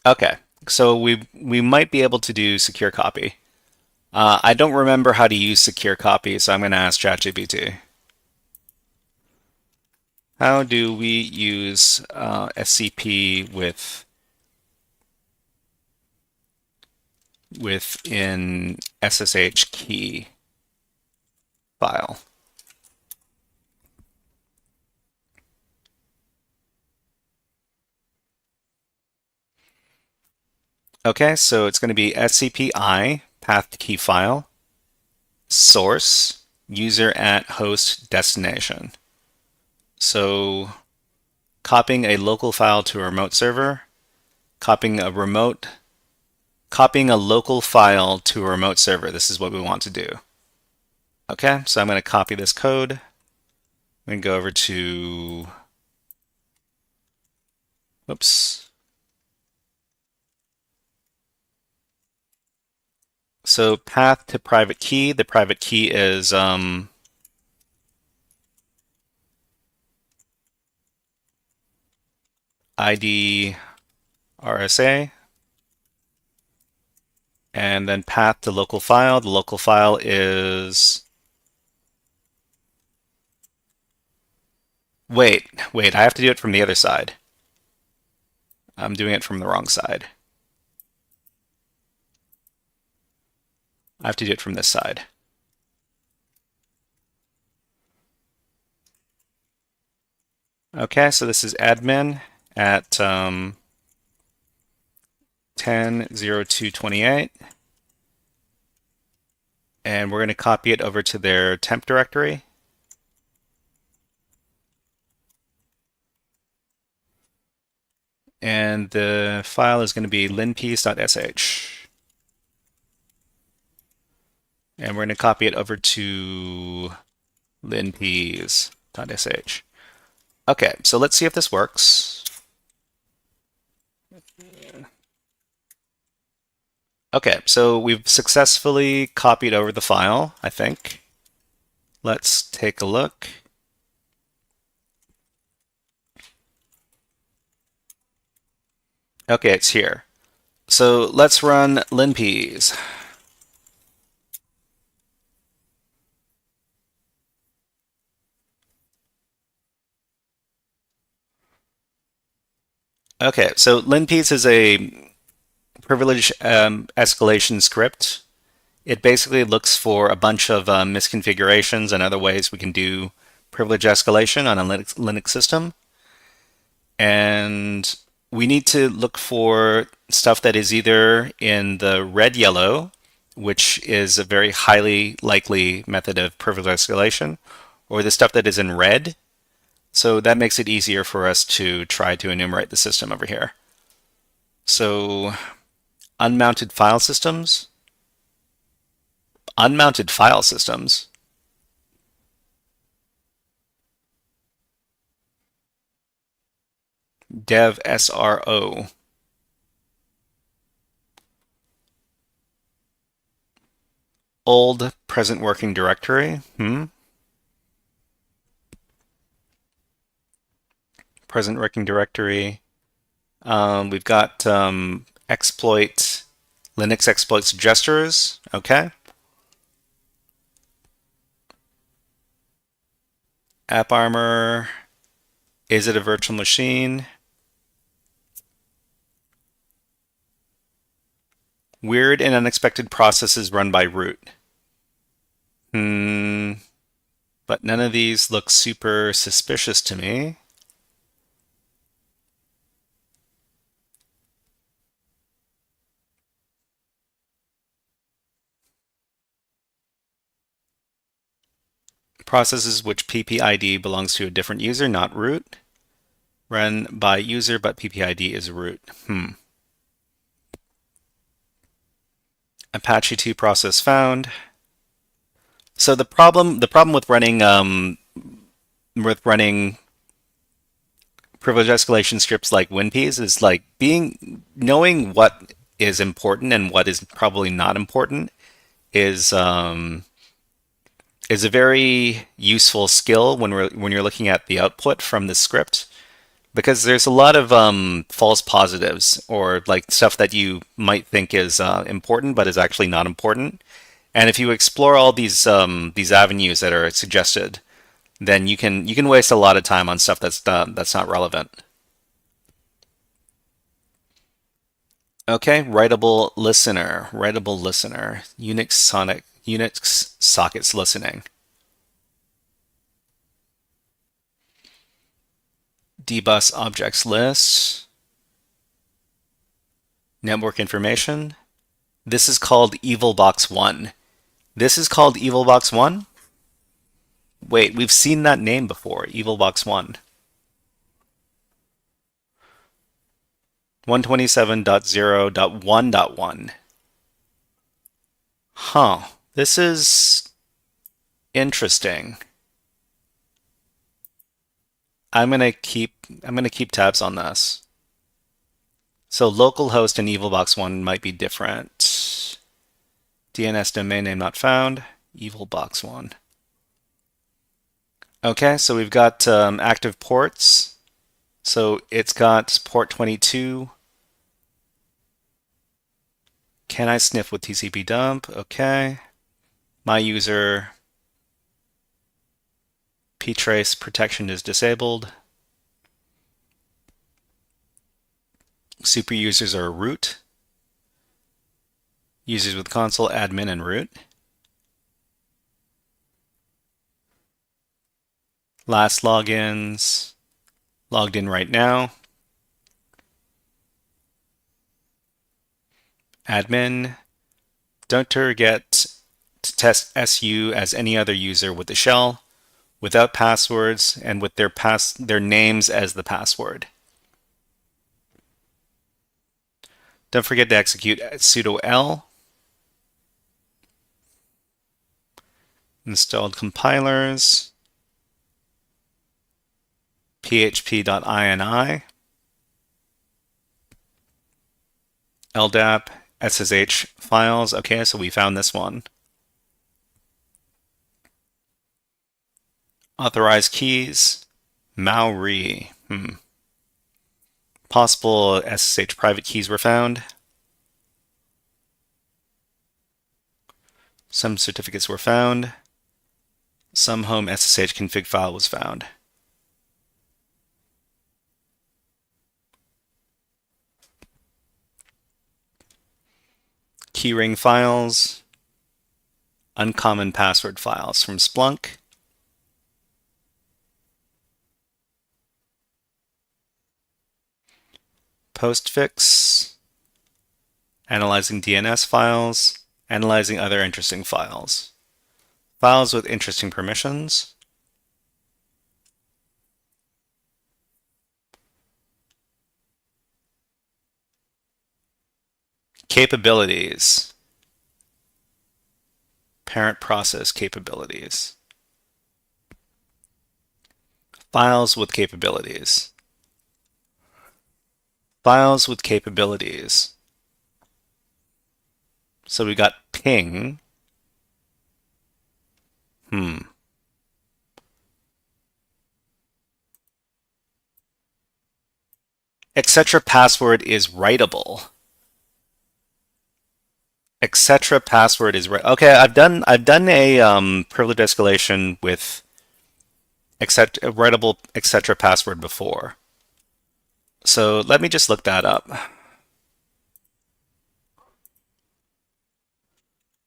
Okay, so we might be able to do secure copy. I don't remember how to use secure copy, so I'm going to ask ChatGPT. How do we use SCP within SSH key file? Okay, so it's going to be SCPI, path to key file, source, user at host destination. So copying a local file to a remote server, copying a local file to a remote server. This is what we want to do. Okay, so I'm going to copy this code. I'm going to go over to, whoops. So path to private key. The private key is ID RSA. And then path to local file. The local file is, wait, I have to do it from the other side. I'm doing it from the wrong side. I have to do it from this side. Okay, so this is admin at 10.02.28. And we're going to copy it over to their temp directory. And the file is going to be linpiece.sh. And we're going to copy it over to linpiece.sh. Okay, so let's see if this works. Okay, so we've successfully copied over the file, I think. Let's take a look. Okay, it's here. So let's run linpiece. Okay, so linpiece is a privilege escalation script. It basically looks for a bunch of misconfigurations and other ways we can do privilege escalation on a Linux system. And we need to look for stuff that is either in the red yellow, which is a very highly likely method of privilege escalation, or the stuff that is in red. So that makes it easier for us to try to enumerate the system over here. So unmounted file systems. Unmounted file systems. Dev SRO. Old present working directory. Present working directory. We've got exploit, Linux exploit suggesters. Okay. AppArmor. Is it a virtual machine? Weird and unexpected processes run by root. But none of these look super suspicious to me. Processes which PPID belongs to a different user, not root. Run by user, but PPID is root. Apache 2 process found. So the problem with running privilege escalation scripts like WinPeas is like knowing what is important and what is probably not important is a very useful skill when you're looking at the output from the script, because there's a lot of false positives, or like stuff that you might think is important but is actually not important. And if you explore all these avenues that are suggested, then you can waste a lot of time on stuff that's not relevant. Okay, writable listener, Unix sockets listening. Dbus objects list. Network information. This is called EvilBox1. This is called EvilBox1? Wait, we've seen that name before, EvilBox1. 127.0.1.1. Huh, this is interesting. I'm gonna keep tabs on this. So localhost and EvilBox1 might be different. DNS domain name not found. EvilBox1. Okay, so we've got active ports. So it's got port 22. Can I sniff with TCP dump? Okay. My user ptrace protection is disabled. Super users are root. Users with console, admin, and root. Last logins. Logged in right now. Admin. Don't forget to test SU as any other user with the shell, without passwords, and with their names as the password. Don't forget to execute sudo l. Installed compilers. php.ini. LDAP, SSH files. Okay, so we found this one. Authorized keys. Maori. Possible SSH private keys were found. Some certificates were found. Some home SSH config file was found. Keyring files. Uncommon password files from Splunk. Postfix. Analyzing DNS files. Analyzing other interesting files. Files with interesting permissions. Capabilities. Parent process capabilities. Files with capabilities. Files with capabilities. So we got ping. Etc. password is writable. Etc. password is right. Okay, I've done a privilege escalation with writable etc. password before. So let me just look that up.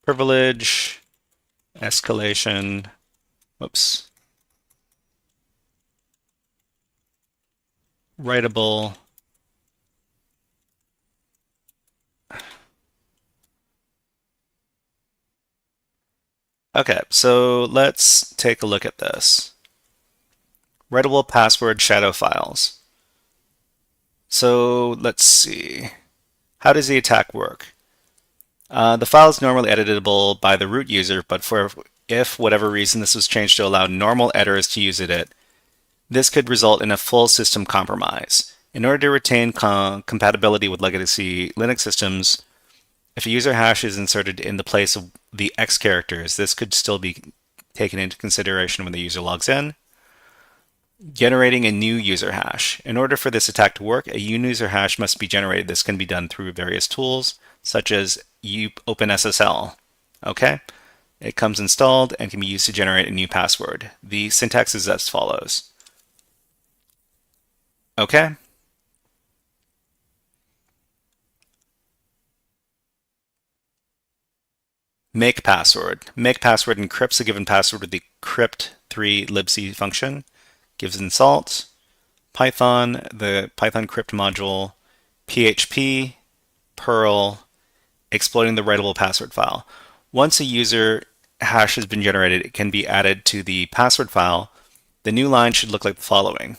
Privilege escalation. Whoops. Writable. Okay, so let's take a look at this. Writable password shadow files. So let's see. How does the attack work? The file is normally editable by the root user, but if whatever reason this was changed to allow normal editors to use it, this could result in a full system compromise. In order to retain compatibility with legacy Linux systems, if a user hash is inserted in the place of the X characters, this could still be taken into consideration when the user logs in. Generating a new user hash. In order for this attack to work, a new user hash must be generated. This can be done through various tools, such as OpenSSL. Okay? It comes installed and can be used to generate a new password. The syntax is as follows. Okay? Make password. Make password encrypts a given password with the crypt3 libc function. Gives insult. Python, the Python crypt module. PHP, Perl exploiting the writable password file. Once a user hash has been generated, it can be added to the password file. The new line should look like the following.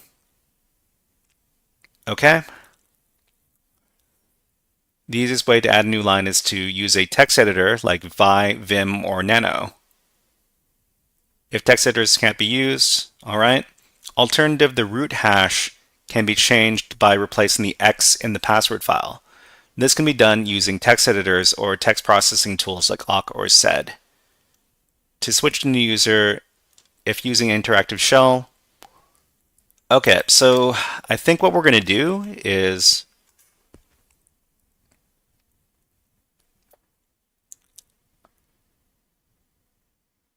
Okay? The easiest way to add a new line is to use a text editor like Vi, Vim, or Nano. If text editors can't be used, all right. Alternative, the root hash can be changed by replacing the X in the password file. This can be done using text editors or text processing tools like awk or sed. To switch to new user, if using interactive shell, okay, so I think what we're going to do is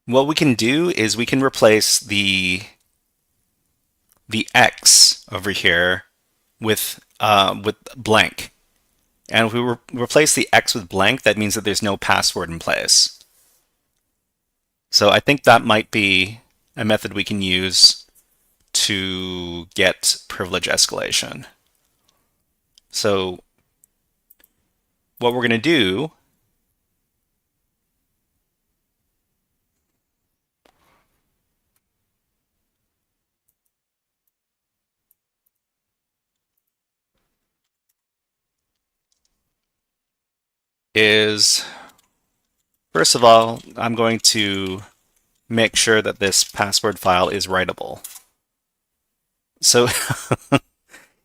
we can replace the X over here with blank. And if we replace the X with blank, that means that there's no password in place. So I think that might be a method we can use to get privilege escalation. So what we're going to do is, first of all, I'm going to make sure that this password file is writable. So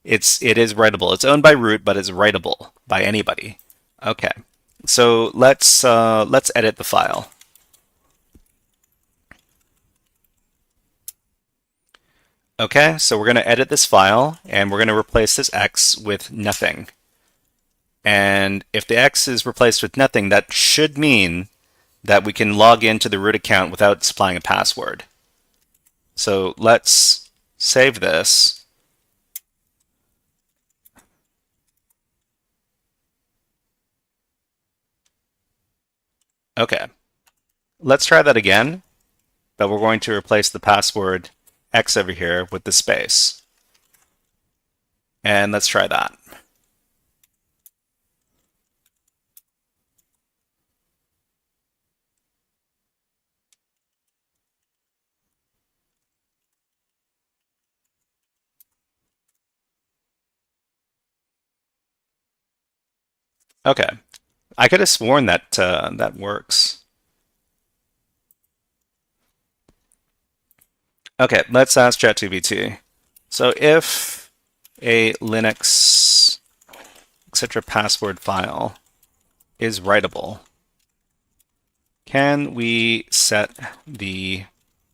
it is writable. It's owned by root, but it's writable by anybody. Okay, so let's edit the file. Okay, so we're going to edit this file, and we're going to replace this X with nothing. And if the X is replaced with nothing, that should mean that we can log into the root account without supplying a password. So let's save this. Okay, let's try that again, but we're going to replace the password X over here with the space. And let's try that. Okay, I could have sworn that that works. Okay, let's ask ChatGPT. So if a Linux etc. password file is writable, can we set the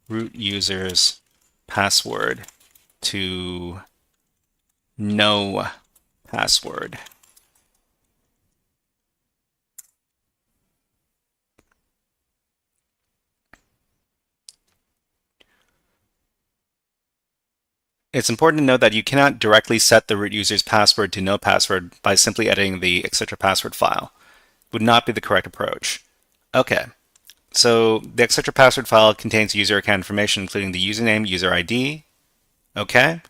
root user's password to no password? It's important to note that you cannot directly set the root user's password to no password by simply editing the etc. password file. It would not be the correct approach. Okay, so the etc. password file contains user account information, including the username, user ID. Okay.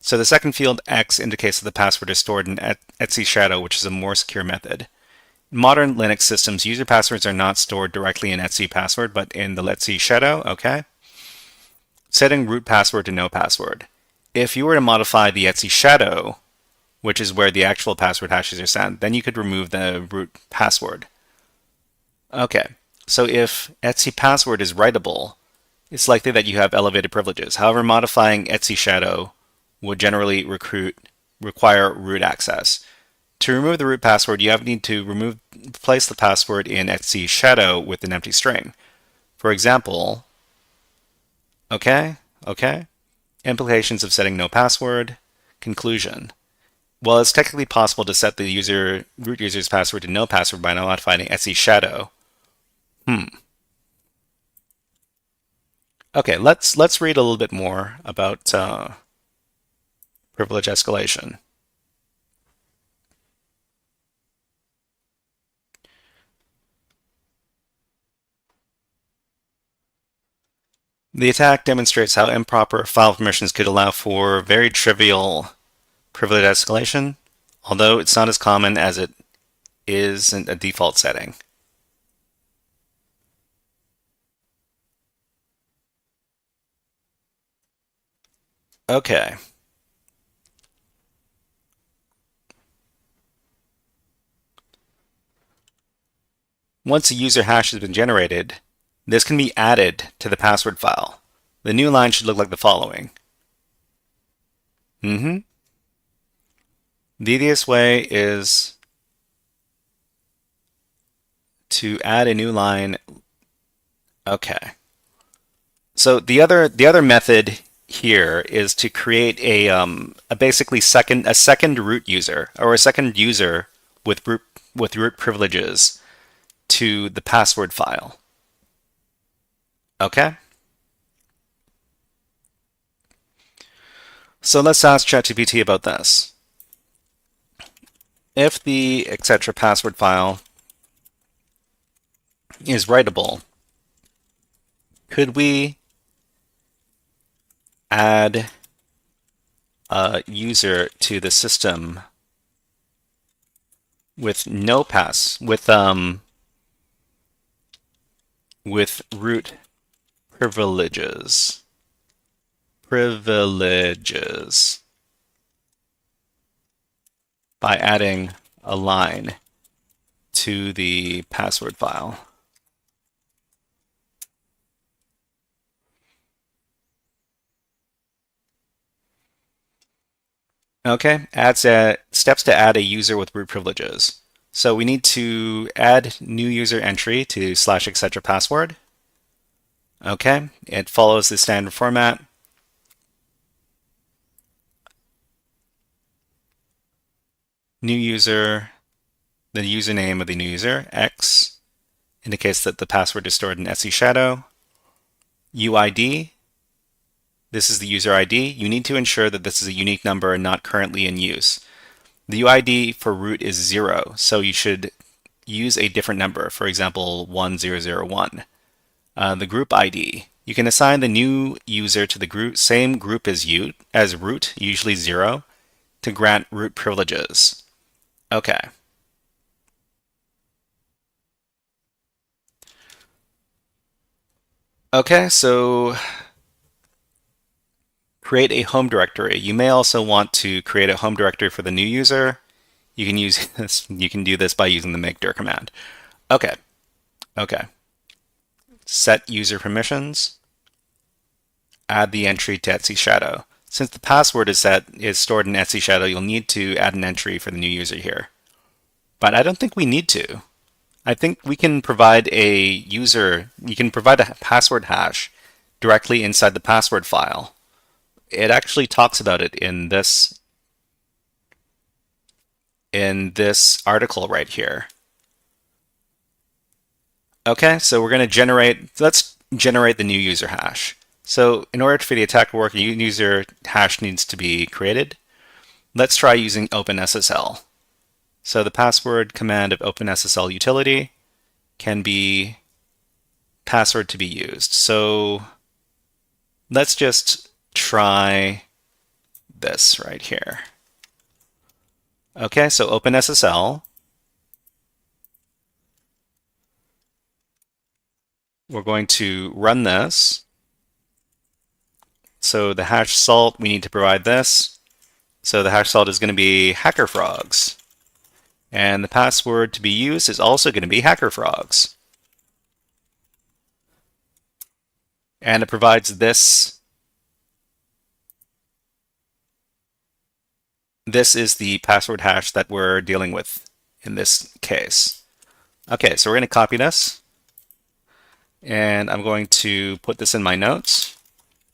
So the second field, X, indicates that the password is stored in etc shadow, which is a more secure method. In modern Linux systems, user passwords are not stored directly in etc password, but in the etc shadow. Okay. Setting root password to no password. If you were to modify the etc shadow, which is where the actual password hashes are sent, then you could remove the root password. Okay, so if etc password is writable, it's likely that you have elevated privileges. However, modifying etc shadow would generally require root access. To remove the root password, you need to replace the password in etc shadow with an empty string. For example, okay, implications of setting no password. Conclusion. Well, it's technically possible to set the root user's password to no password by not modifying etc shadow. Okay, let's read a little bit more about privilege escalation. The attack demonstrates how improper file permissions could allow for very trivial privilege escalation. although it's not as common as it is in a default setting. Okay. Once a user hash has been generated, this can be added to the password file. The new line should look like the following. The easiest way is to add a new line. Okay. So the other method here is to create a basically second root user, or a second user with root privileges to the password file. Okay? So let's ask ChatGPT about this. If the etc. password file is writable, could we add a user to the system with no pass, with root privileges by adding a line to the password file? Okay, steps to add a user with root privileges. So we need to add new user entry to /etc password. Okay, it follows the standard format. New user, the username of the new user, X, indicates that the password is stored in SC shadow. UID, this is the user ID. You need to ensure that this is a unique number and not currently in use. The UID for root is 0, so you should use a different number, for example, 1001. The group ID, you can assign the new user to the same group as root, usually 0, to grant root privileges. Okay. Okay, so create a home directory. You may also want to create a home directory for the new user. You can use this. You can do this by using the make dir command. Okay. Set user permissions. Add the entry to Etsy Shadow. Since the password is stored in Etsy Shadow, you'll need to add an entry for the new user here. But I don't think we need to. I think we can provide you can provide a password hash directly inside the password file. It actually talks about it in this article right here. Okay, so let's generate the new user hash. So in order for the attack to work, a user hash needs to be created. Let's try using OpenSSL. So the password command of OpenSSL utility can be password to be used. So let's just try this right here. Okay, so OpenSSL. We're going to run this. So the hash salt, we need to provide this. So the hash salt is going to be HackerFrogs. And the password to be used is also going to be HackerFrogs. And it provides this. This is the password hash that we're dealing with in this case. Okay, so we're going to copy this. And I'm going to put this in my notes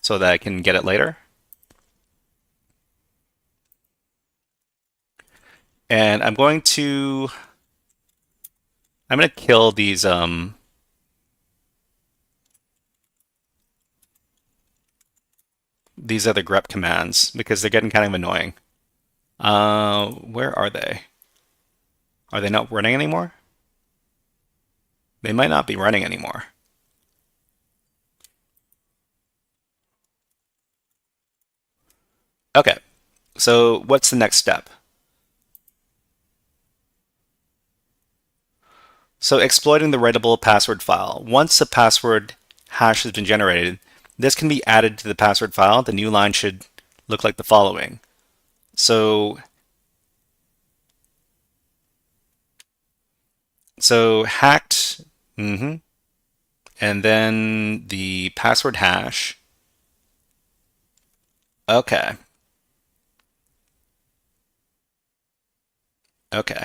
so that I can get it later. And I'm going to kill these other grep commands because they're getting kind of annoying. Where are they? Are they not running anymore? They might not be running anymore. Okay, so what's the next step? So exploiting the writable password file. Once a password hash has been generated, this can be added to the password file. The new line should look like the following. So hacked, and then the password hash. Okay. Okay.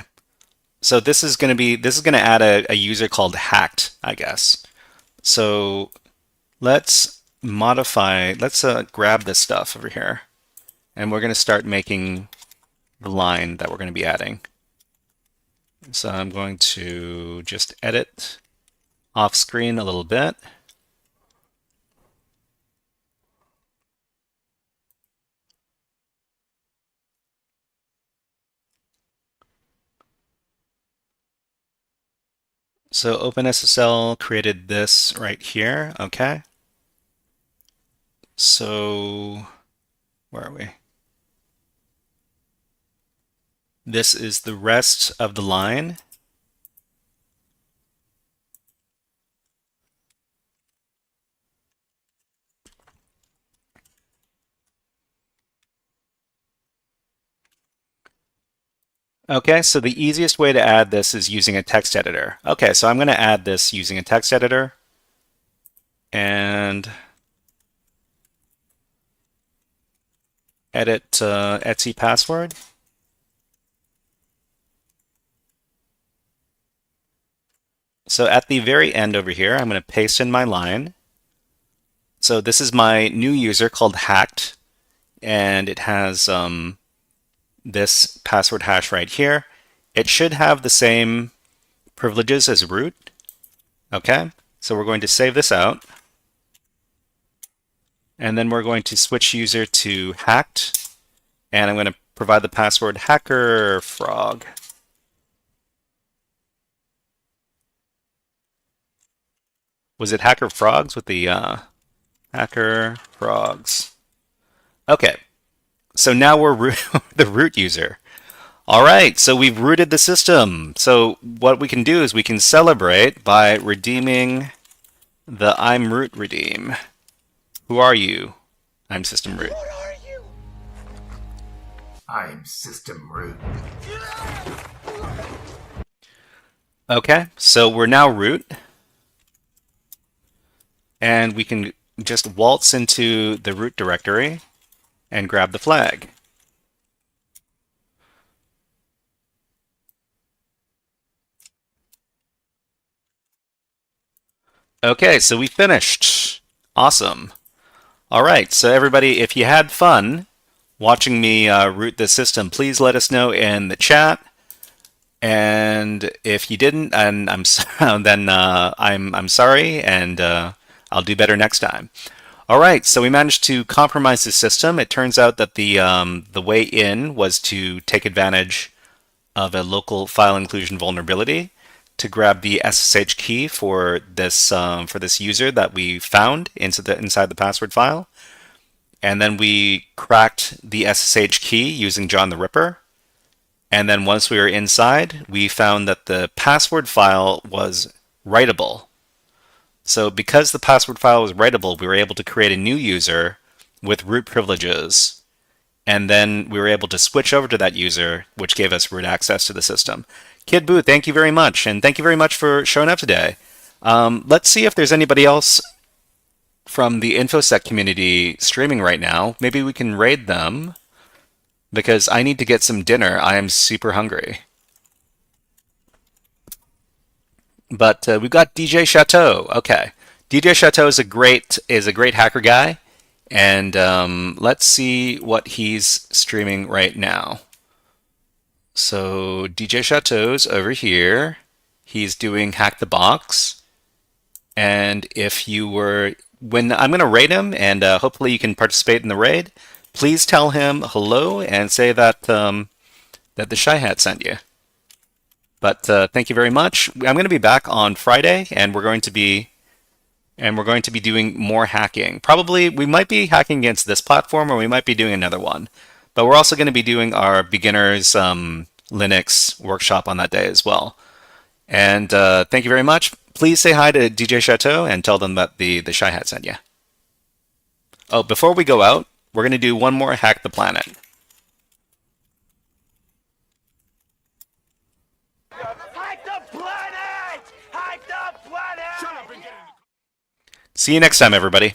So this is going to add a user called hacked, I guess. So let's grab this stuff over here, and we're going to start making the line that we're going to be adding. So I'm going to just edit off screen a little bit. So OpenSSL created this right here. Okay. So where are we? This is the rest of the line. Okay, so the easiest way to add this is using a text editor. Okay, so I'm going to add this using a text editor. And edit Etsy password. So at the very end over here, I'm going to paste in my line. So this is my new user called hacked, and it has this password hash right here. It should have the same privileges as root. Okay, so we're going to save this out. And then we're going to switch user to hacked, and I'm going to provide the password HackerFrog. Was it HackerFrogs with the HackerFrogs? Okay, so now we're the root user. All right, so we've rooted the system. So what we can do is we can celebrate by redeeming the I'm root redeem. Who are you? I'm system root. What are you? I'm system root. Okay, so we're now root. And we can just waltz into the root directory and grab the flag. Okay, so we finished. Awesome. All right, so everybody, if you had fun watching me root this system, please let us know in the chat. And if you didn't, and I'm sorry, and I'll do better next time. All right, so we managed to compromise the system. It turns out that the way in was to take advantage of a local file inclusion vulnerability to grab the SSH key for this user that we found inside the password file, and then we cracked the SSH key using John the Ripper. And then once we were inside, we found that the password file was writable. So because the password file was writable, we were able to create a new user with root privileges. And then we were able to switch over to that user, which gave us root access to the system. Kid Boo, thank you very much. And thank you very much for showing up today. Let's see if there's anybody else from the InfoSec community streaming right now. Maybe we can raid them, because I need to get some dinner. I am super hungry. But we've got DJ Chateau. Okay, DJ Chateau is a great hacker guy, and let's see what he's streaming right now. So DJ Chateau's over here. He's doing Hack the Box, and if you were I'm going to raid him, and hopefully you can participate in the raid. Please tell him hello and say that that the Shy Hat sent you. But thank you very much. I'm going to be back on Friday, and we're going to be doing more hacking. Probably we might be hacking against this platform, or we might be doing another one. But we're also going to be doing our beginners Linux workshop on that day as well. And thank you very much. Please say hi to DJ Chateau and tell them that the Shy Hat sent you. Oh, before we go out, we're going to do one more Hack the Planet. Hack the planet! Hack the planet! Shut up and get in the... See you next time, everybody.